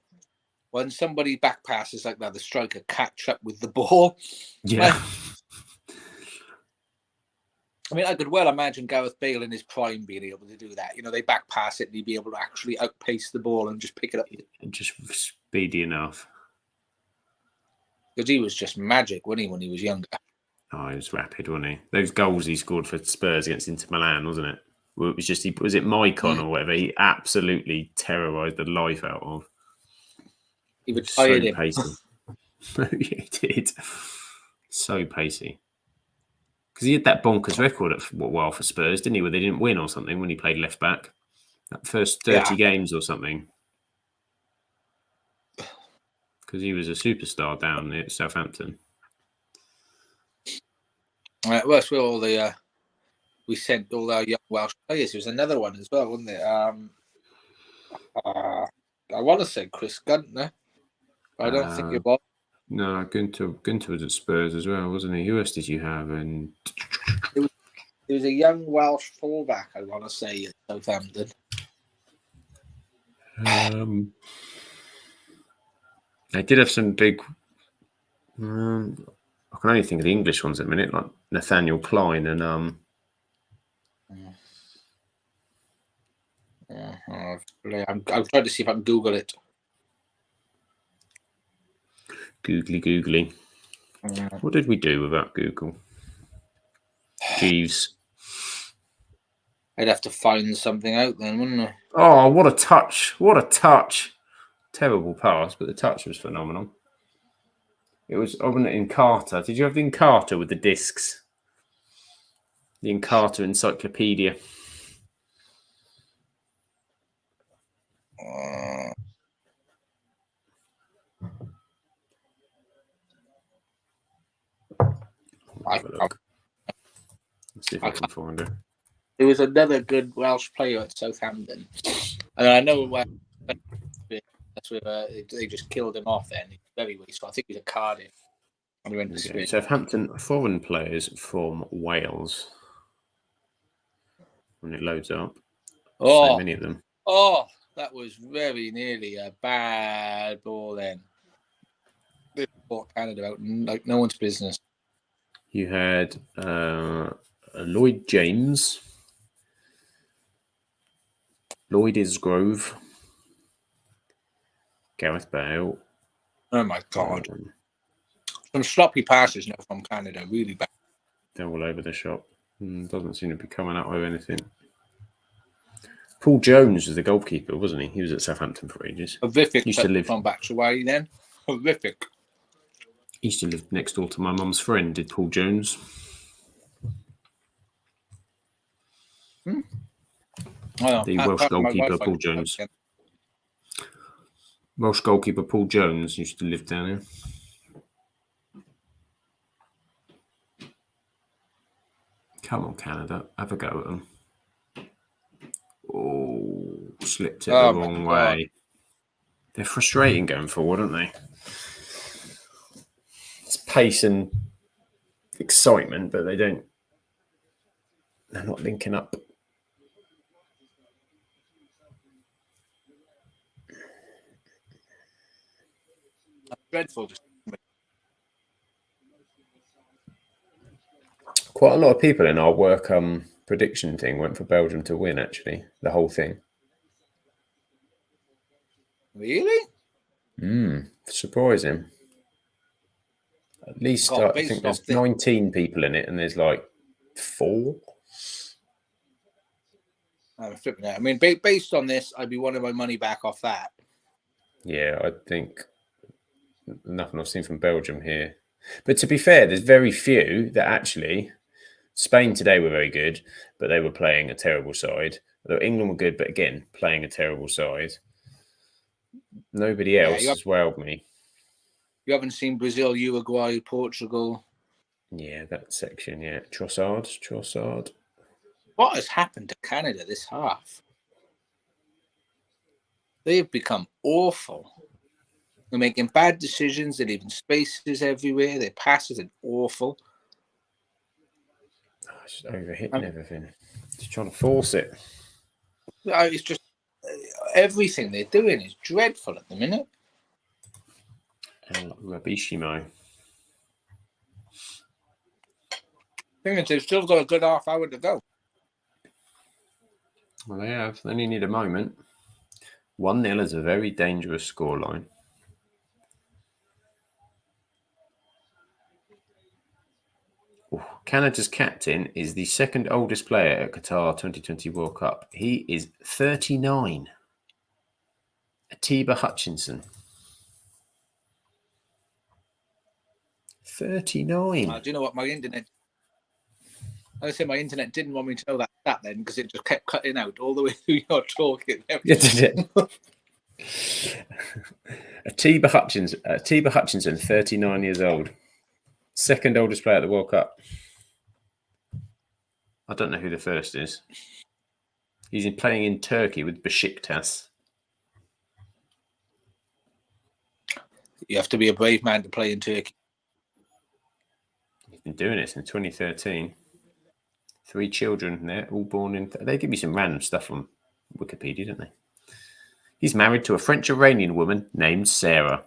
when somebody back passes like that, the striker catch up with the ball. Yeah. I mean, I could well imagine Gareth Bale in his prime being able to do that. They back pass it and he'd be able to actually outpace the ball and just pick it up. Just speedy enough. Because he was just magic, wasn't he, when he was younger? Oh, he was rapid, wasn't he? Those goals he scored for Spurs against Inter Milan, wasn't it? It was just, was it Maicon or whatever? He absolutely terrorised the life out of. He retired him. Pacey. He did. So pacey. Because he had that bonkers record for a while for Spurs, didn't he? Where they didn't win or something when he played left back. That first 30 games or something. Because he was a superstar down at Southampton. Well, that's where all the we sent all our young Welsh players. There was another one as well, wasn't there? I want to say Chris Gunter. I don't think it was. No, Gunter was at Spurs as well, wasn't he? Who else did you have? And there was a young Welsh fullback, I want to say, at Southampton. They did have some big. I can only think of the English ones at the minute, like Nathaniel Klein and I'm trying to see if I can Google it. Googly. What did we do without Google? Jeeves. I'd have to find something out then, wouldn't I? Oh, what a touch. Terrible pass, but the touch was phenomenal. It was on Encarta. Did you have the Encarta with the discs? The Encarta Encyclopedia. Have a look. Let's see if I can find it. There was another good Welsh player at Southampton, and I know where that's where they just killed him off. Then very wasteful. I think he's a Cardiff. And he went to Spain. Southampton foreign players from Wales. When it loads up, so many of them. Oh, that was very nearly a bad ball. Then they bought Canada out like no one's business. You had Lloyd James, Lloyd Isgrove, Gareth Bale. Oh my God! Some sloppy passes now from Canada, really bad. They're all over the shop. Doesn't seem to be coming out with anything. Paul Jones was the goalkeeper, wasn't he? He was at Southampton for ages. Horrific. Used to live from back away then. Horrific. He used to live next door to my mum's friend. Did Paul Jones? The Welsh goalkeeper Paul Jones. Welsh goalkeeper Paul Jones used to live down here. Come on, Canada. Have a go at them. Oh, slipped it the wrong way. They're frustrating going forward, aren't they? It's pace and excitement, but they're not linking up. That's dreadful. Quite a lot of people in our work prediction thing went for Belgium to win, actually, the whole thing. Really? Surprising. At least I think there's 19 people in it, and there's like 4. I'm flipping out. I mean, based on this, I'd be wanting my money back off that. Yeah, I think nothing I've seen from Belgium here. But to be fair, there's very few that actually... Spain today were very good, but they were playing a terrible side. Although England were good, but again, playing a terrible side. Nobody else has wowed me. You haven't seen Brazil, Uruguay, Portugal? Yeah, that section, yeah. Trossard. What has happened to Canada this half? They've become awful. They're making bad decisions. They're leaving spaces everywhere. Their passes are awful. Just overhitting everything. Just trying to force it. It's just everything they're doing is dreadful at the minute. Rabishimo. Thing is, they've still got a good half hour to go. Well, they have. They only need a moment. 1-0 is a very dangerous scoreline. Canada's captain is the second oldest player at Qatar 2020 World Cup. He is 39. Atiba Hutchinson. 39. Do you know what? My internet didn't want me to know that stat then because it just kept cutting out all the way through your talking. Yeah, did it? Atiba Hutchinson, 39 years old. Second oldest player at the World Cup. I don't know who the first is. He's playing in Turkey with Besiktas. You have to be a brave man to play in Turkey. He's been doing it since 2013. 3 children there, all born in... They give me some random stuff on Wikipedia, don't they? He's married to a French-Iranian woman named Sarah.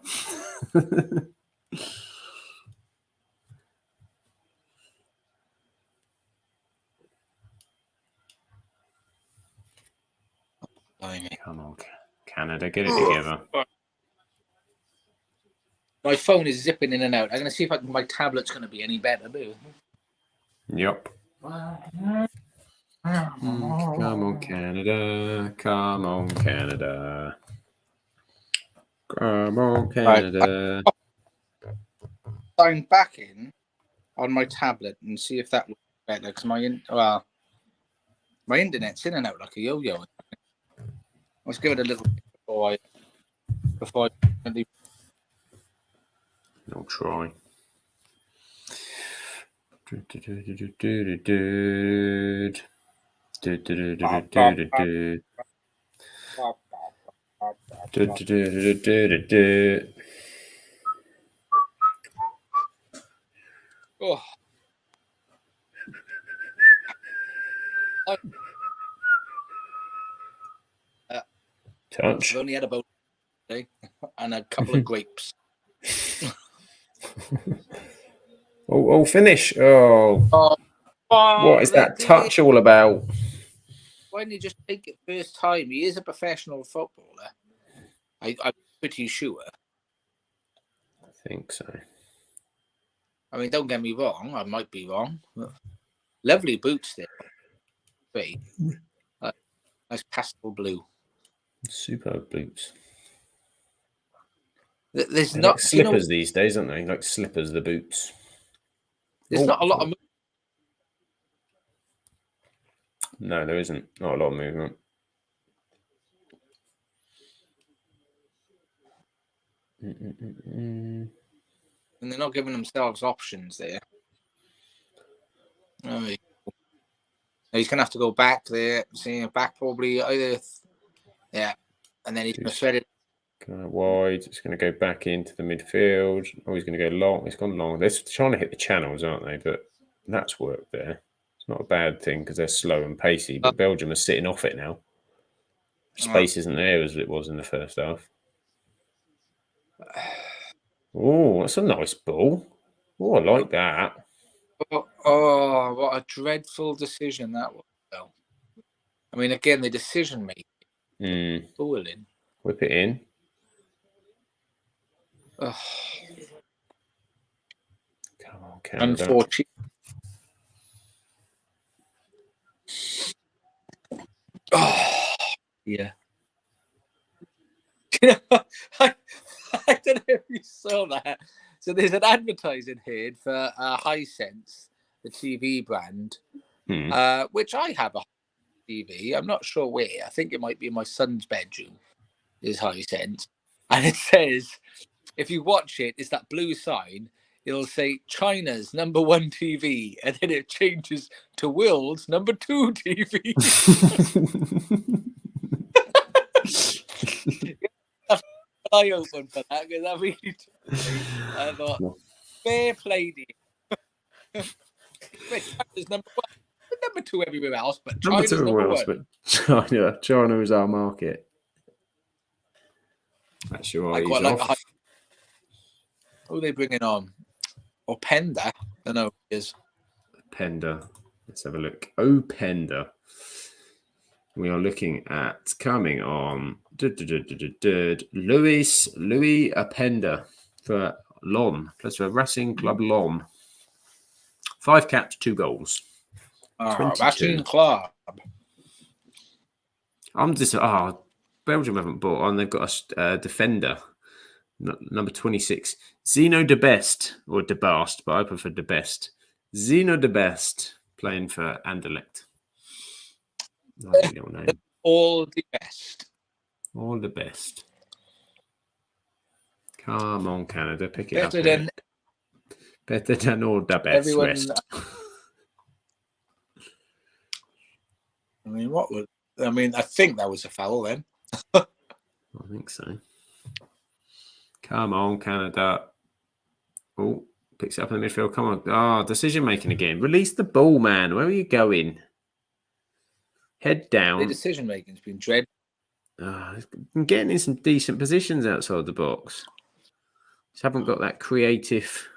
Come on, Canada, get it together. My phone is zipping in and out. I'm going to see if my tablet's going to be any better, boo. Yep. Come on, Canada. Come on, Canada. Come on, Canada. sign back in on my tablet and see if that works better because my internet's in and out like a yo-yo. Let's give it a little before I leave. I'll try. Oh. Touch. I've only had about a day and a couple of grapes. Oh, finish. Oh, what is that touch all about? Why didn't he just take it first time? He is a professional footballer. I'm pretty sure. I think so. I mean, don't get me wrong. I might be wrong. Lovely boots there. Great. Nice pastel blue. Superb boots. There's They're not like slippers these days, aren't they? Like slippers, the boots. There's not a lot of. No, there isn't. Not a lot of movement. And they're not giving themselves options there. Oh, he's going to have to go back there. Seeing back probably either. Yeah. And then he's going to thread it. Going wide. It's going to go back into the midfield. Oh, he's going to go long. It's gone long. They're trying to hit the channels, aren't they? But that's worked there. It's not a bad thing because they're slow and pacey. But Belgium are sitting off it now. Space isn't there as it was in the first half. Oh, that's a nice ball. Oh, I like that. Oh, what a dreadful decision that was. Though. I mean, again, the decision making. Balling. Whip it in. Oh. Come on, Canada. Unfortunately. Oh, yeah. I don't know if you saw that. So there's an advertising here for Hisense, the TV brand, which I have a TV. I'm not sure where. I think it might be in my son's bedroom. Is Hisense, and it says if you watch it, it's that blue sign. It'll say China's #1 TV, and then it changes to world's #2 TV. I open for that because I really I thought fair play to you. China's #1, #2 everywhere else, but China's #1. China is our market. That's your I quite like who are they bringing on? Or Penda? I don't know who it is. Penda. Let's have a look. Oh, Penda. We are looking at coming on Louis Apenda for Lon, plus for Racing Club Lon. 5 caps, 2 goals. Racing Club. I'm just Belgium haven't bought on. They've got a defender, number 26, Zeno de Best or de Bast, but I prefer de Best. Zeno de Best playing for Anderlecht. Nice little name. All the best. All the best. Come on, Canada, pick it Better up. Better than all the best. Everyone. Rest. I mean, I think that was a foul then. I think so. Come on, Canada. Oh, picks it up in the midfield. Come on. Decision making again. Release the ball, man. Where are you going? Head down. The decision making has been dreadful. Getting in some decent positions outside the box. Just haven't got that creative.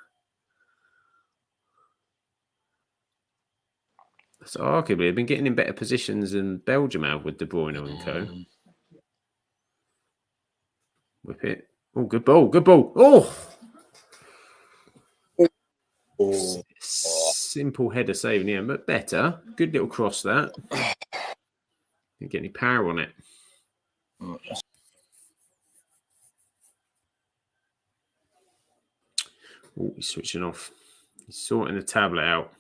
So arguably, they've been getting in better positions than Belgium have with De Bruyne and co. Whip it. Oh, good ball. Good ball. Oh! Simple header save in the end, but better. Good little cross that. Didn't get any power on it. Oh, he's switching off. He's sorting the tablet out.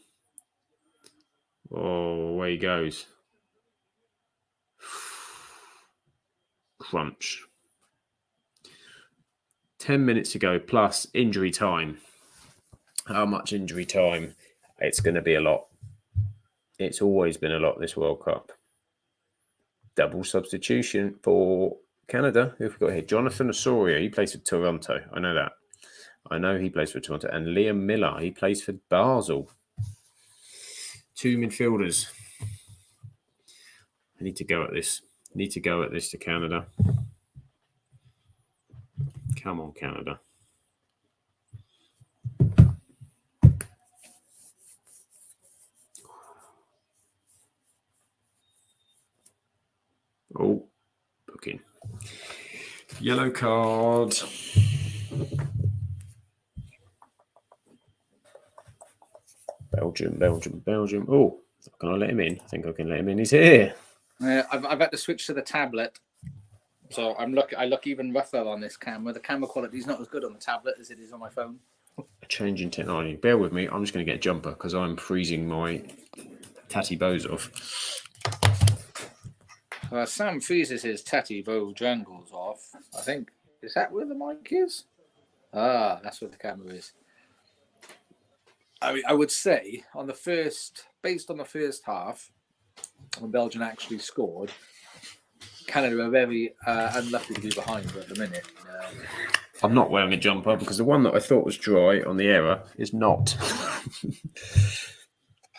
Oh, away he goes. Crunch. 10 minutes to go plus injury time. How much injury time? It's going to be a lot. It's always been a lot this World Cup. Double substitution for Canada. Who have we got here? Jonathan Osorio. He plays for Toronto. I know that. I know he plays for Toronto. And Liam Miller. He plays for Basel. 2 midfielders. I need to go at this. To Canada. Come on, Canada. Oh, booking. Yellow card. Belgium. Oh, can I let him in? I think I can let him in. He's here. I've had to switch to the tablet. So I look even rougher on this camera. The camera quality is not as good on the tablet as it is on my phone. A change in technology. Bear with me. I'm just going to get a jumper because I'm freezing my tatty bows off. Sam freezes his tatty bow jangles off. I think. Is that where the mic is? That's where the camera is. I mean, I would say based on the first half, when Belgium actually scored, Canada are very unlucky to be behind at the minute. I'm not wearing a jumper because the one that I thought was dry on the error is not.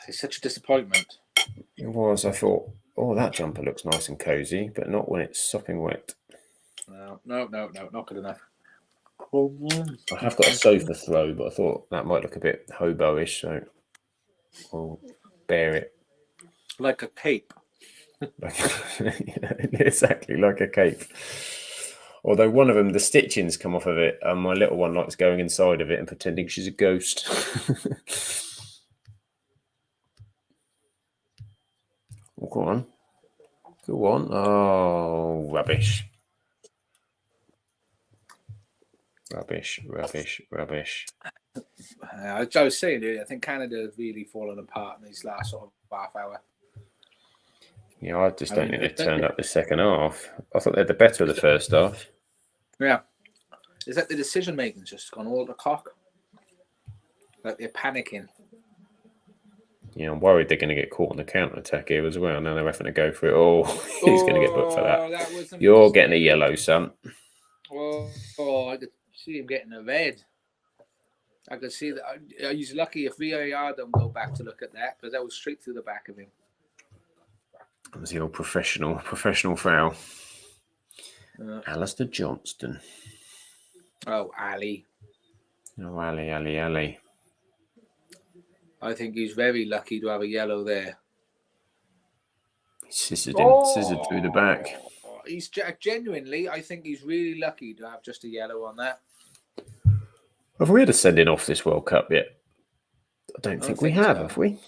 It's such a disappointment. It was. I thought, oh, that jumper looks nice and cozy, but not when it's sopping wet. No, not good enough. I have got a sofa throw, but I thought that might look a bit hobo-ish, so I'll bear it. Like a cape. Exactly, like a cape. Although one of them, the stitchings come off of it, and my little one likes going inside of it and pretending she's a ghost. Oh, go on. Oh, rubbish. I was saying earlier, I think Canada has really fallen apart in this last sort of half hour. Yeah, I just don't think they turned up the second half. I thought they had the better of the first half. Yeah. Is that the decision making's just gone all the cock? Like they're panicking. Yeah, I'm worried they're going to get caught on the counter-attack here as well. Now they're having to go for it. Oh, he's going to get booked for that. You're getting a yellow, son. I could see him getting a red. I could see that. He's lucky if VAR don't go back to look at that because that was straight through the back of him. That was the old professional foul. Alistair Johnston. Oh, Ali. Oh, Ali. I think he's very lucky to have a yellow there. He scissored through the back. He's genuinely, I think he's really lucky to have just a yellow on that. Have we had a sending off this World Cup yet? I don't think we have we?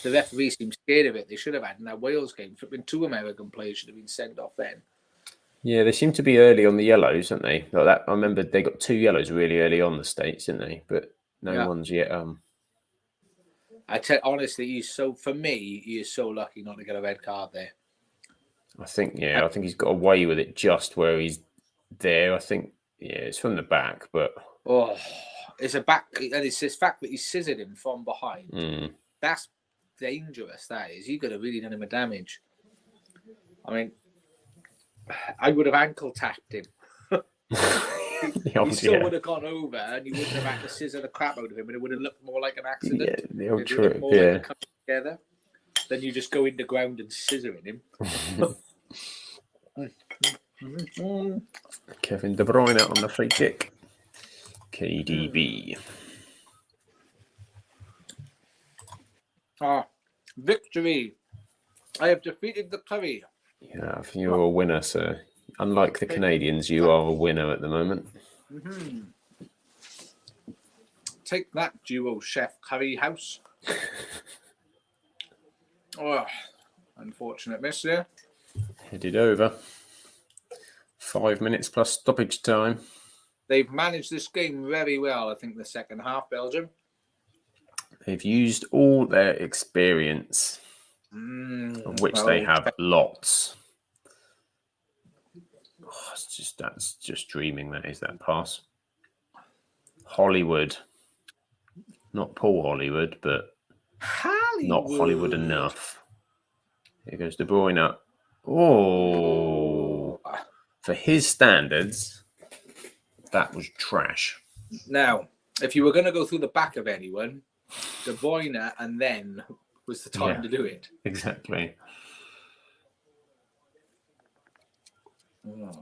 The referee seems scared of it. They should have had in that Wales game. Flipping 2 American players should have been sent off then. Yeah, they seem to be early on the yellows, don't they? Like that. I remember they got 2 yellows really early on the States, didn't they? But no one's yet. I tell honestly, he is so lucky not to get a red card there. I think he's got away with it just where he's there. I think it's from the back, but it's a back, and it's this fact that he scissored him from behind. That's dangerous. That is. He could have really done him a damage. I mean, I would have ankle tapped him. He still would have gone over, and you wouldn't have had to scissor the crap out of him, and it would have looked more like an accident. Yeah, the old trick. Like coming together. Then you just go in the ground and scissoring him. Kevin De Bruyne on the free kick. KDB. Victory. I have defeated the curry. Yeah, you're a winner, sir. Unlike the Canadians, you are a winner at the moment. Take that, duo chef curry house. Unfortunate miss there. Headed over. 5 minutes plus stoppage time. they've managed this game very well. I think the second half, Belgium. They've used all their experience, of which they have lots. Oh, that's just dreaming. That is that pass. Hollywood, not Paul Hollywood, but not Hollywood enough. Here goes De Bruyne up. Oh, for his standards, that was trash. Now, if you were going to go through the back of anyone, De Bruyne and then was the time to do it. Exactly. Oh.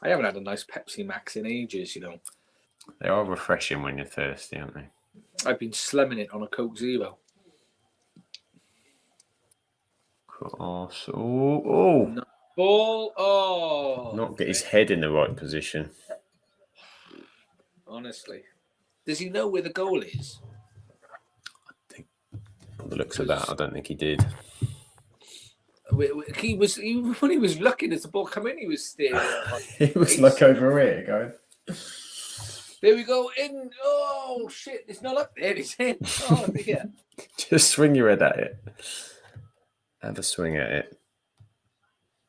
I haven't had a nice Pepsi Max in ages, you know. They are refreshing when you're thirsty, aren't they? I've been slumming it on a Coke Zero. Cross. Oh. No. Ball. Oh. Not get his head in the right position. Honestly. Does he know where the goal is? I think, by the looks of that, I don't think he did. When he was looking as the ball come in, he was staring at like, he was like over here going. There we go, in. Oh shit, it's not up there, it's in. Oh dear. Just swing your head at it. Have a swing at it.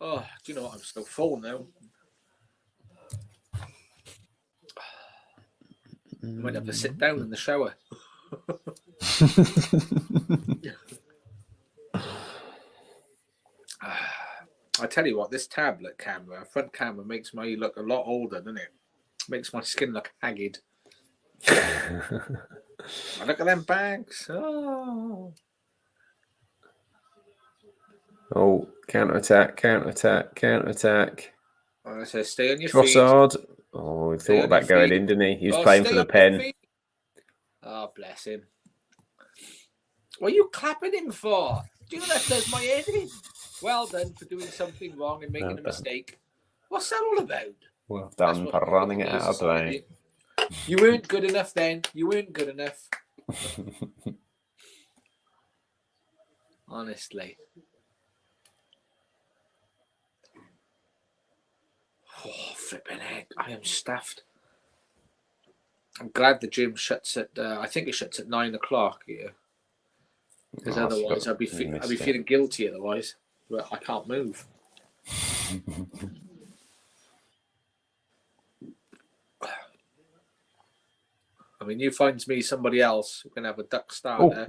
Oh, do you know what? I'm so full now. I might have to sit down in the shower. I tell you what, this tablet camera, front camera, makes me look a lot older, doesn't it? Makes my skin look haggard. Look at them bags. Oh, counter attack. I say, stay on your Trossard. feet. Oh, he thought about going in, didn't he? He was playing for the pen. Oh, bless him. What are you clapping him for? Do you know that does my head in? Well done for doing something wrong and making a mistake. What's that all about? Well done for running it out of play. You weren't good enough then. You weren't good enough. Honestly. Oh, flipping heck. I am stuffed. I'm glad the gym shuts at, I think it shuts at 9 o'clock here. Because otherwise I'd be feeling guilty otherwise. But I can't move. I mean, you find me somebody else who can have a duck starter.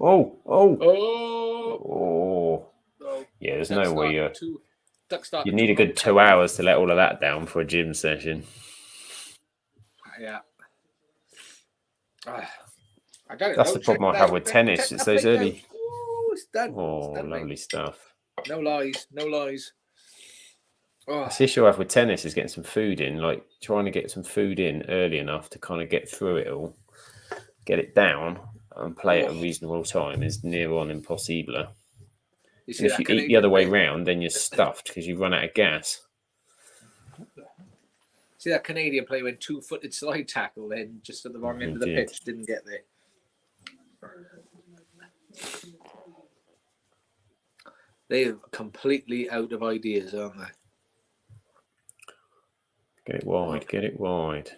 Yeah, there's no way you starter. You need a good 2 hours to let all of that down for a gym session. Yeah. I don't know. That's the problem I have with tennis. It's those early. Oh, it's done. Oh, it's done, lovely mate. stuff. No lies. No lies. Oh. That's the issue I have with tennis is getting some food in, like trying to get some food in early enough to kind of get through it all, get it down and play at a reasonable time is near on impossible. If you eat the other way round, then you're stuffed because you run out of gas. See that Canadian player went 2-footed slide tackle then just at the wrong end of the pitch, didn't get there. They're completely out of ideas, aren't they? Get it wide.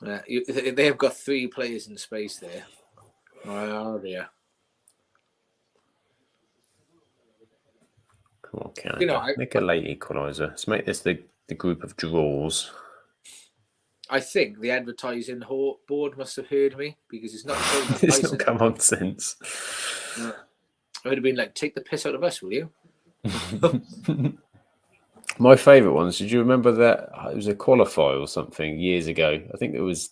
They have got 3 players in space there. Oh dear. Come on, Canada. Make a late equaliser. Let's make this the group of draws. I think the advertising board must have heard me because it's not showing the It's not come on since. I would have been like, take the piss out of us, will you? My favourite ones, did you remember that it was a qualifier or something years ago? I think it was,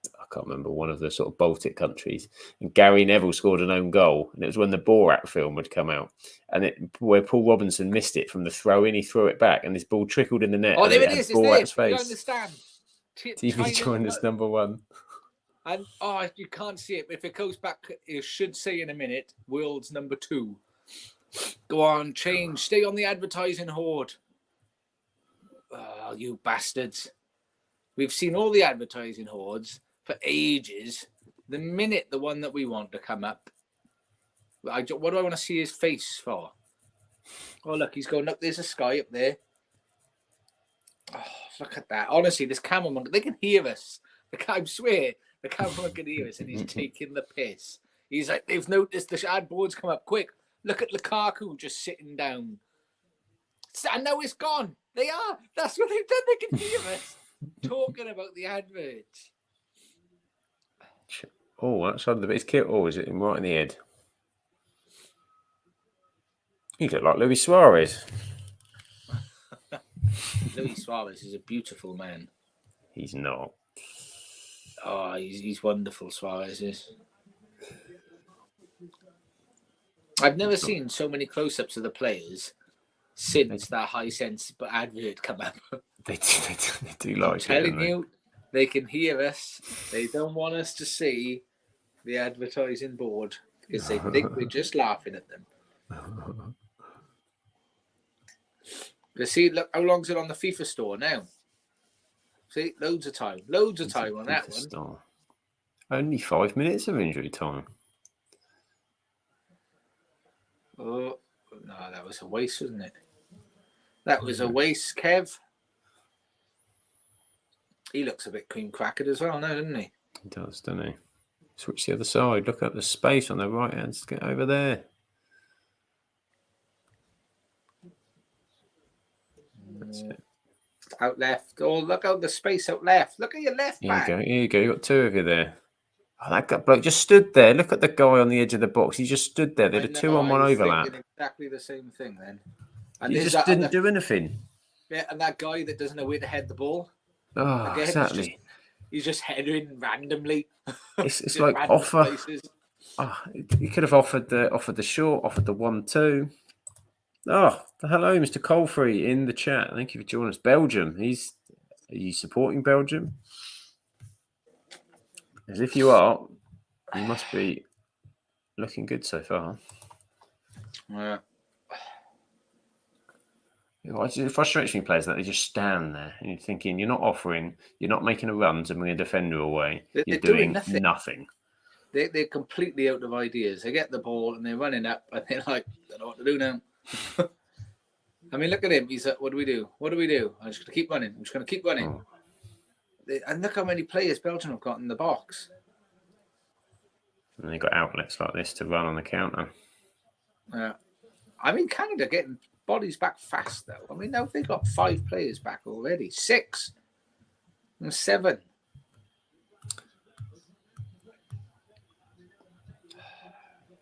I can't remember, one of the sort of Baltic countries. And Gary Neville scored an own goal. And it was when the Borat film had come out. And where Paul Robinson missed it from the throw-in, he threw it back. And this ball trickled in the net. Oh, there it is. It's there. Face. You understand. TV joiners number 1. And you can't see it. If it goes back, it should say in a minute, world's number 2. Go on, change. Stay on the advertising horde. Oh, you bastards. We've seen all the advertising hordes for ages. The minute the one that we want to come up, what do I want to see his face for? Oh, look, he's going up. There's a sky up there. Oh, look at that. Honestly, this cameraman, they can hear us. I swear, the cameraman can hear us, and he's taking the piss. He's like, they've noticed the ad boards come up quick. Look at Lukaku just sitting down. And now it's gone. They are. That's what they've done. They can hear us talking about the adverts. Oh, outside the bit. His kit. Oh, is it him right in the head? He looked like Luis Suarez. Luis Suarez is a beautiful man. He's not. Oh, he's wonderful, Suarez is. I've never seen so many close-ups of the players since that high sense but advert come up. They do like I'm telling you, they can hear us. They don't want us to see the advertising board because they think we're just laughing at them. But see, look, how long's it on the FIFA store now? See, loads of time on that one. Store. Only 5 minutes of injury time. Oh, no, that was a waste, wasn't it? That was a waste, Kev. He looks a bit cream crackered as well now, doesn't he? He does, doesn't he? Switch the other side. Look at the space on the right hand to get over there. That's it. Out left. Oh, look out the space out left. Look at your left back. Here you go. You got two of you there. Oh, that bloke just stood there. Look at the guy on the edge of the box. He just stood there. They had a 2-on-1 overlap. Exactly the same thing then. And he just didn't do anything. Yeah, and that guy that doesn't know where to head the ball. Oh, again, exactly. He's just heading randomly. It's like offer. Oh, he could have offered the short, offered the 1-2. Oh, hello, Mr. Colfrey in the chat. Thank you for joining us. Belgium. Are you supporting Belgium? As if you are, you must be looking good so far. Yeah. It frustrates me, players, that they just stand there and you're thinking, you're not offering, you're not making a run to bring a defender away. You're doing nothing. They're completely out of ideas. They get the ball and they're running up and they're like, I don't know what to do now. I mean, look at him. He's like, what do we do? What do we do? I'm just going to keep running. I'm just going to keep running. Oh. And look how many players Belgium have got in the box. And they've got outlets like this to run on the counter. Yeah. I mean, Canada getting bodies back fast, though. I mean, now they've got 5 players back already. 6 and 7.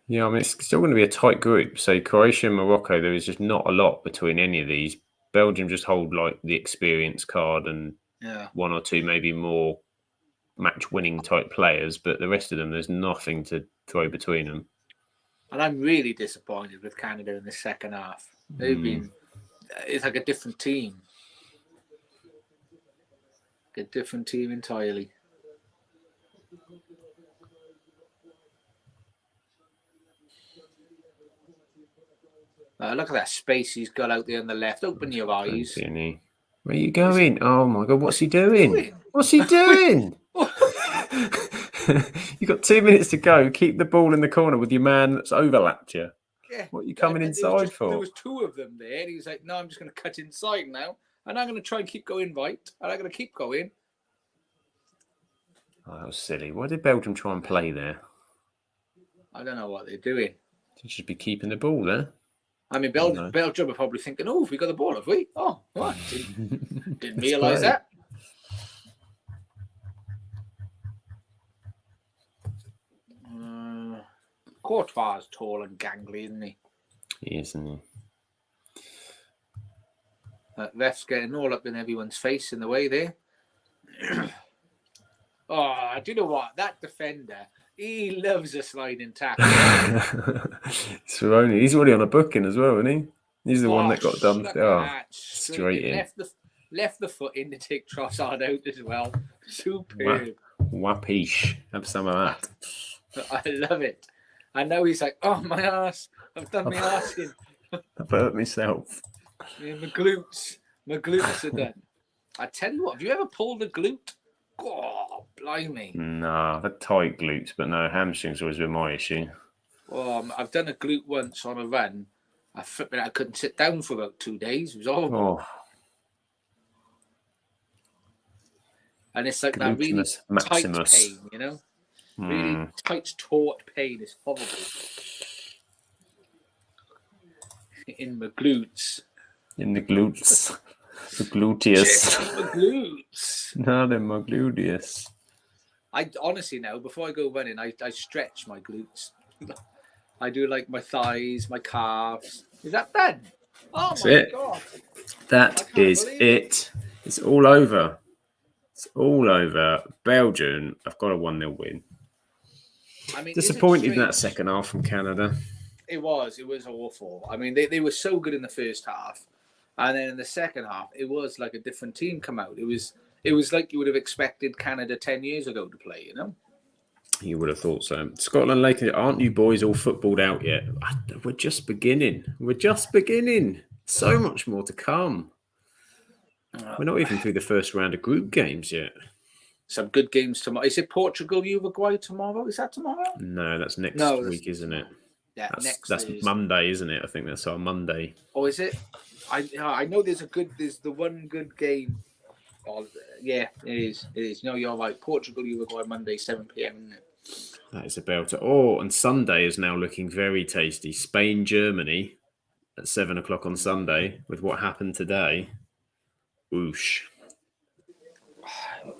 Yeah, I mean, it's still going to be a tight group. So Croatia and Morocco, there is just not a lot between any of these. Belgium just hold like the experience card and 1 or 2 maybe more match-winning type players, but the rest of them, there's nothing to throw between them. And I'm really disappointed with Canada in the second half. They've been, it's like a different team. A different team entirely. Look at that space he's got out there on the left. Open your eyes. Where are you going? Oh my God, what's he doing? What's he doing? You've got 2 minutes to go. Keep the ball in the corner with your man that's overlapped you. Yeah. What are you coming inside for? There was 2 of them there. And he was like, no, I'm just going to cut inside now. And I'm going to try and keep going right. And I'm going to keep going. Oh, that was silly. Why did Belgium try and play there? I don't know what they're doing. They should be keeping the ball there. I mean, Belgium are probably thinking, oh, have we got the ball, have we? Oh, what? Didn't realise that. Courtois tall and gangly, isn't he? He is, isn't he? Ref's getting all up in everyone's face in the way there. Oh, do you know what? That defender, he loves a sliding tackle. Cerrone, he's already on a booking as well, isn't he? He's the one that got done. Straight in. Left the foot in to take Trossard out as well. Superb. Wapish. Have some of that. I love it. I know he's like, oh, my ass. I've done my ass in. I've hurt myself. Yeah, my glutes are done. I tell you what, have you ever pulled a glute? Oh, blimey. No, I've had tight glutes, but no, hamstrings always been my issue. Well, I've done a glute once on a run. I couldn't sit down for about 2 days. It was horrible. And it's like that really Glutinous tight Maximus. pain, you know? Really tight, taut pain is horrible. In my glutes. In the glutes. The gluteus. Check my glutes. Not in my gluteus. I honestly now, before I go running, I stretch my glutes. I do like my thighs, my calves. Is that done? Oh That's my it. God. That is it. It's all over. It's all over. Belgium have got a 1-0 win. I mean, Disappointed in that second half from Canada. It was awful. I mean, they were so good in the first half. And then in the second half, it was like a different team come out. It was like you would have expected Canada 10 years ago to play, you know? You would have thought so. Scotland, like, aren't you boys all footballed out yet? We're just beginning. We're just beginning. So much more to come. We're not even through the first round of group games yet. Some good games tomorrow. Is it Portugal, Uruguay tomorrow? Is that tomorrow? No, that's next week, isn't it? Yeah, that's Monday, isn't it? I think that's our Monday. Oh, is it? I know there's the one good game. Oh, yeah, it is. It is. No, you're right. Portugal, Uruguay, Monday, 7 p.m. Isn't it? That is a belter. Oh, and Sunday is now looking very tasty. Spain, Germany at 7 o'clock on Sunday with what happened today. Whoosh.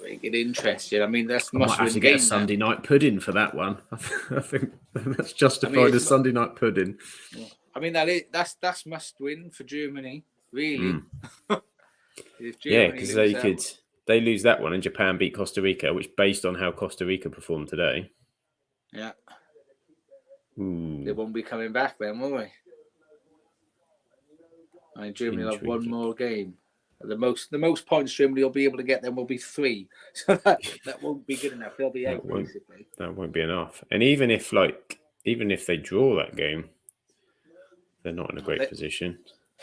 Make it interesting. I mean, that's I might have to get a Sunday night pudding for that one. I think that's justified as Sunday night pudding. I mean, that's must win for Germany, really. Yeah, because they lose that one and Japan beat Costa Rica, which based on how Costa Rica performed today. Yeah. Ooh. They won't be coming back then, will they? I mean, Germany will have one more game. The most points Germany will be able to get then will be 3. So that won't be good enough. They'll be out basically. That won't be enough. And even if they draw that game, they're not in a great position.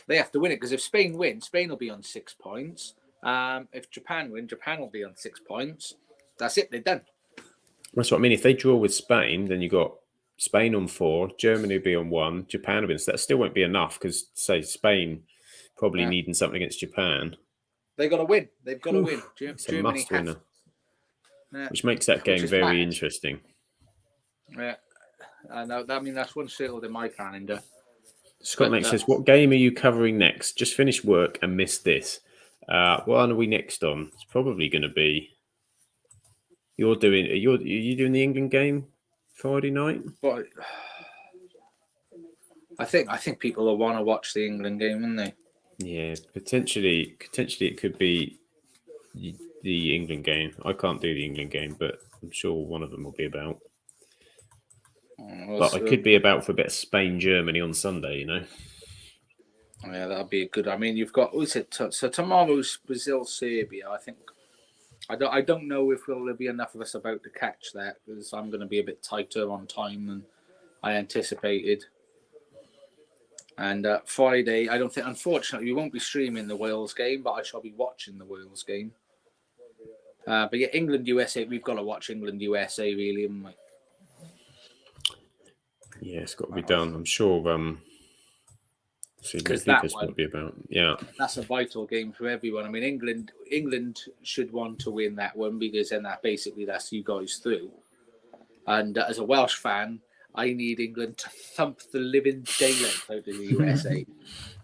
They have to win it because if Spain win, Spain will be on 6 points. If Japan win, Japan will be on 6 points. That's it. They're done. That's what I mean. If they draw with Spain, then you got Spain on 4, Germany will be on 1, Japan will be on. So that still won't be enough because say Spain probably needing something against Japan. They got to win. They've got to win. It's a must winner, which makes that game very interesting. Yeah, I know. I mean, that's one settled in my calendar. Scott next says, "What game are you covering next? Just finished work and missed this. What are we next on? It's probably going to be you're doing. Are you doing the England game Friday night? But I think people will want to watch the England game, won't they? Yeah, potentially it could be the England game. I can't do the England game, but I'm sure one of them will be about. But I could be about for a bit of Spain, Germany on Sunday, you know. Yeah, that'll be good. I mean, you've got so tomorrow's Brazil, Serbia. I think I don't know if there'll be enough of us about to catch that because I'm going to be a bit tighter on time than I anticipated. And Friday, I don't think. Unfortunately, we won't be streaming the Wales game, but I shall be watching the Wales game. But yeah, England USA. We've got to watch England USA, really, haven't we? Yeah, it's got to be done. I'm sure. Because that one be about. Yeah, that's a vital game for everyone. I mean, England should want to win that one because then that's you guys through. And as a Welsh fan, I need England to thump the living daylight out of the USA.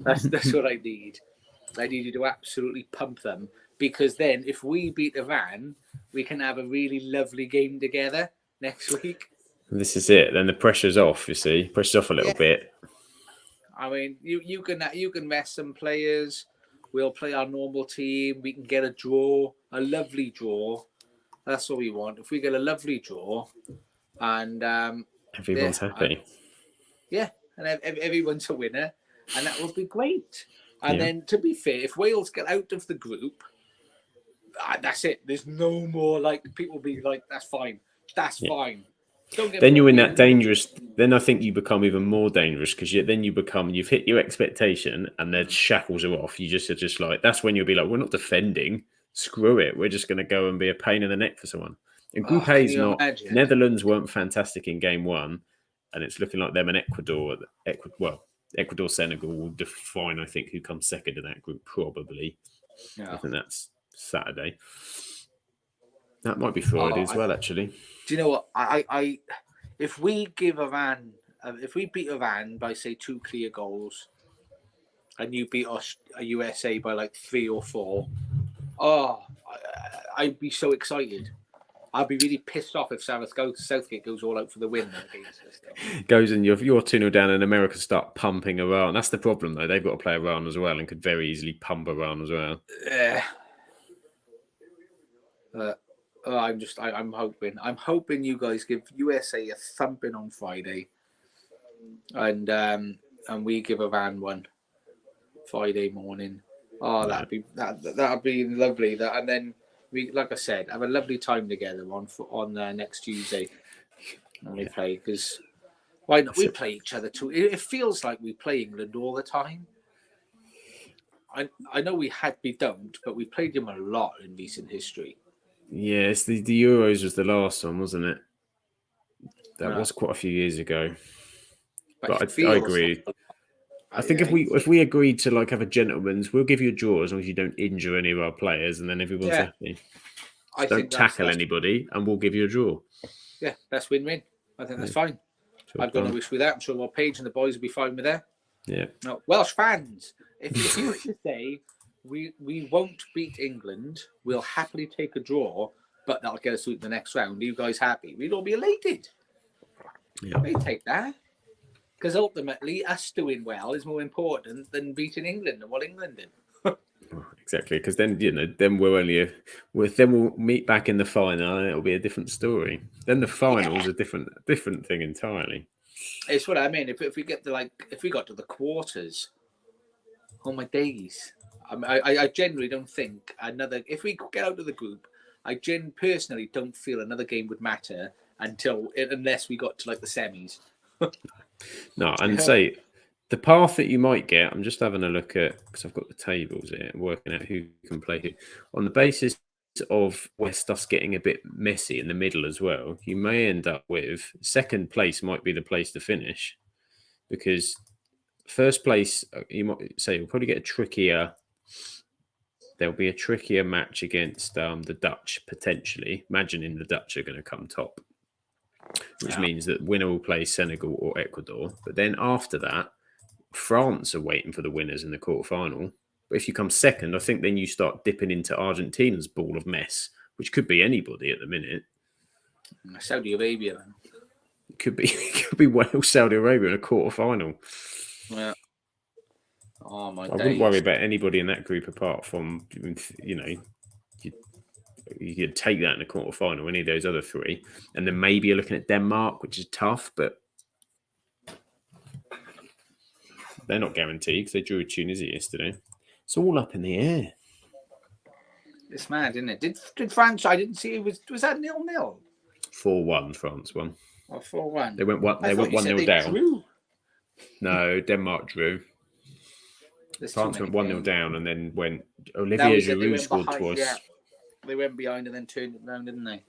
That's what I need. I need you to absolutely pump them because then if we beat Iran, we can have a really lovely game together next week. This is it. Then the pressure's off. You see, pressure's off a little bit. I mean, you can rest some players. We'll play our normal team. We can get a draw, a lovely draw. That's what we want. If we get a lovely draw, and everyone's happy. And everyone's a winner, and that would be great. And then, to be fair, if Wales get out of the group, that's it. There's no more people be like, that's fine. That's fine. Then you're in that dangerous. Then I think you become even more dangerous because you've hit your expectation and then shackles are off. You just are just like, that's when you'll be like, we're not defending. Screw it. We're just going to go and be a pain in the neck for someone. And Group A is not. Imagine? Netherlands weren't fantastic in game 1, and it's looking like them and Ecuador. Ecuador, Senegal will define, I think, who comes second in that group probably. Yeah. I think that's Saturday. That might be Friday Oh, as well, actually. do you know what? If we give Iran, if we beat Iran by say 2 clear goals, and you beat us, USA by like 3 or 4, I'd be so excited. I'd be really pissed off if Southgate goes all out for the win against us. Goes and you're 2-0 down, and America start pumping Iran. That's the problem, though. They've got to play Iran as well and could very easily pump Iran as well. Yeah. I'm hoping. I'm hoping you guys give USA a thumping on Friday, and we give Iran one Friday morning. Oh, that'd be lovely. That, and then we, like I said, have a lovely time together on next Tuesday, and we play, because why not? We play each other too. It feels like we play England all the time. I know we don't, but we played them a lot in recent history. Yes, the Euros was the last one, wasn't it? That was quite a few years ago. But I agree. I think if we agreed to like have a gentleman's, we'll give you a draw as long as you don't injure any of our players, and then everyone's happy. Don't tackle anybody, and we'll give you a draw. Yeah, that's win-win. I think that's fine. I've got no issue with that. I'm sure our Paige and the boys will be fine with that. Yeah. No, Welsh fans, if you were to say we won't beat England, we'll happily take a draw, but that'll get us through to the next round. Are you guys happy? We'd all be elated. Yeah. They take that. Because ultimately, us doing well is more important than beating England and what England did. Exactly, because then then we'll meet back in the final, and it'll be a different story. Then the final's a different thing entirely. It's what I mean. If we get to if we got to the quarters, oh my days! I generally don't think if we get out of the group, I personally don't feel another game would matter unless we got to like the semis. No, and say the path that you might get, I'm just having a look at, because I've got the tables here, working out who can play who. On the basis of West us getting a bit messy in the middle as well, you may end up with second place might be the place to finish, because first place, you might say you'll probably get a trickier. There'll be a trickier match against the Dutch, potentially, imagining the Dutch are going to come top. Which means that winner will play Senegal or Ecuador. But then after that, France are waiting for the winners in the quarterfinal. But if you come second, I think then you start dipping into Argentina's ball of mess, which could be anybody at the minute. Saudi Arabia. It could be Wales, Saudi Arabia in a quarterfinal. Yeah. Oh my! I wouldn't worry about anybody in that group apart from you could take that in the quarterfinal, any of those other three, and then maybe you're looking at Denmark, which is tough, but they're not guaranteed because they drew Tunisia yesterday. It's all up in the air. It's mad, isn't it? Did France? I didn't see. Was that 0-0? 4-1 France won. Oh, 4-1. They went 1-0 down. Drew. No, Denmark drew. France went 1-0 down and then went. Olivier Giroud scored twice. Yeah. They went behind and then turned it around, didn't they?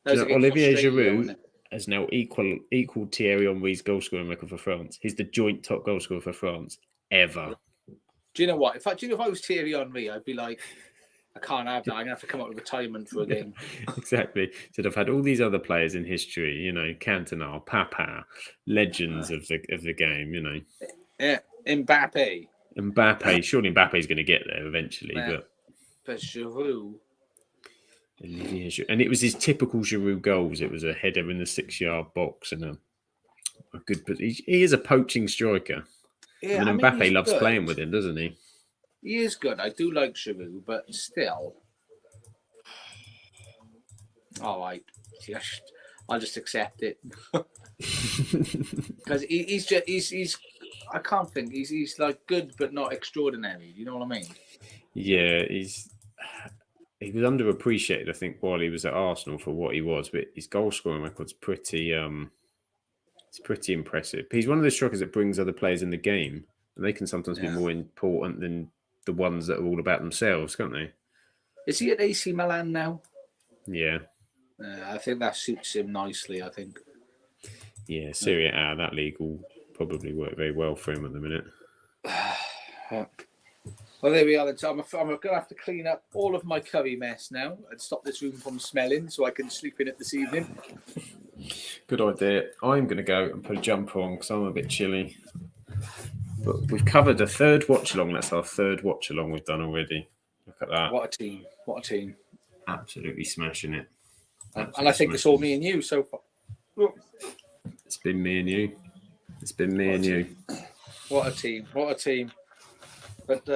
Olivier Giroud has now equaled Thierry Henry's goal scoring record for France. He's the joint top goal scorer for France ever. Do you know what? If I was Thierry Henry, I'd be like, I can't have that. I'm gonna have to come up with retirement for a game. Exactly. So I've had all these other players in history, Cantona, Papa, legends of the game, Yeah, Mbappe. Surely Mbappe's going to get there eventually, but Giroud. And it was his typical Giroud goals. It was a header in the 6-yard box and a good. He is a poaching striker. Yeah, Mbappe loves playing with him, doesn't he? He is good. I do like Giroud, but still, all right. I'll just accept it because he's. I can't think. He's like good, but not extraordinary. You know what I mean? Yeah, he was underappreciated, I think, while he was at Arsenal for what he was, but his goal scoring record's pretty it's pretty impressive. He's one of those strikers that brings other players in the game, and they can sometimes be more important than the ones that are all about themselves, can't they? Is he at AC Milan now? Yeah. I think that suits him nicely, I think. Yeah, Serie A, that league will probably work very well for him at the minute. Well, there we are. Then. So I'm going to have to clean up all of my curry mess now and stop this room from smelling so I can sleep in it this evening. Good idea. I'm going to go and put a jumper on because I'm a bit chilly. But we've covered a third watch along. That's our third watch along we've done already. Look at that. What a team. What a team. Absolutely smashing it. And I think it's all me and you so far. It's been me and you. It's been me and you. What a team. What a team. But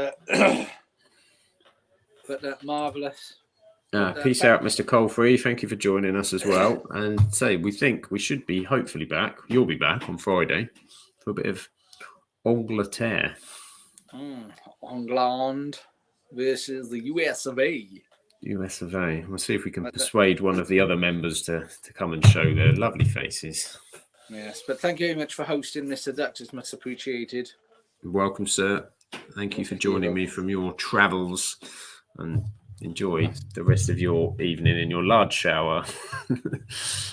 marvellous. Peace out, Mr. Colefree. Thank you for joining us as well. And we think we should be hopefully back. You'll be back on Friday for a bit of Angleterre. England versus the US of A. US of A. We'll see if we can persuade one of the other members to come and show their lovely faces. Yes, but thank you very much for hosting, Mr. Dux. It's much appreciated. You're welcome, sir. Thank you for joining me from your travels, and enjoy the rest of your evening in your large shower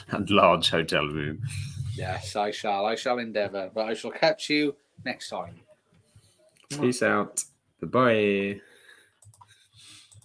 and large hotel room. Yes, I shall. I shall endeavour, but I shall catch you next time. Peace out. Bye-bye.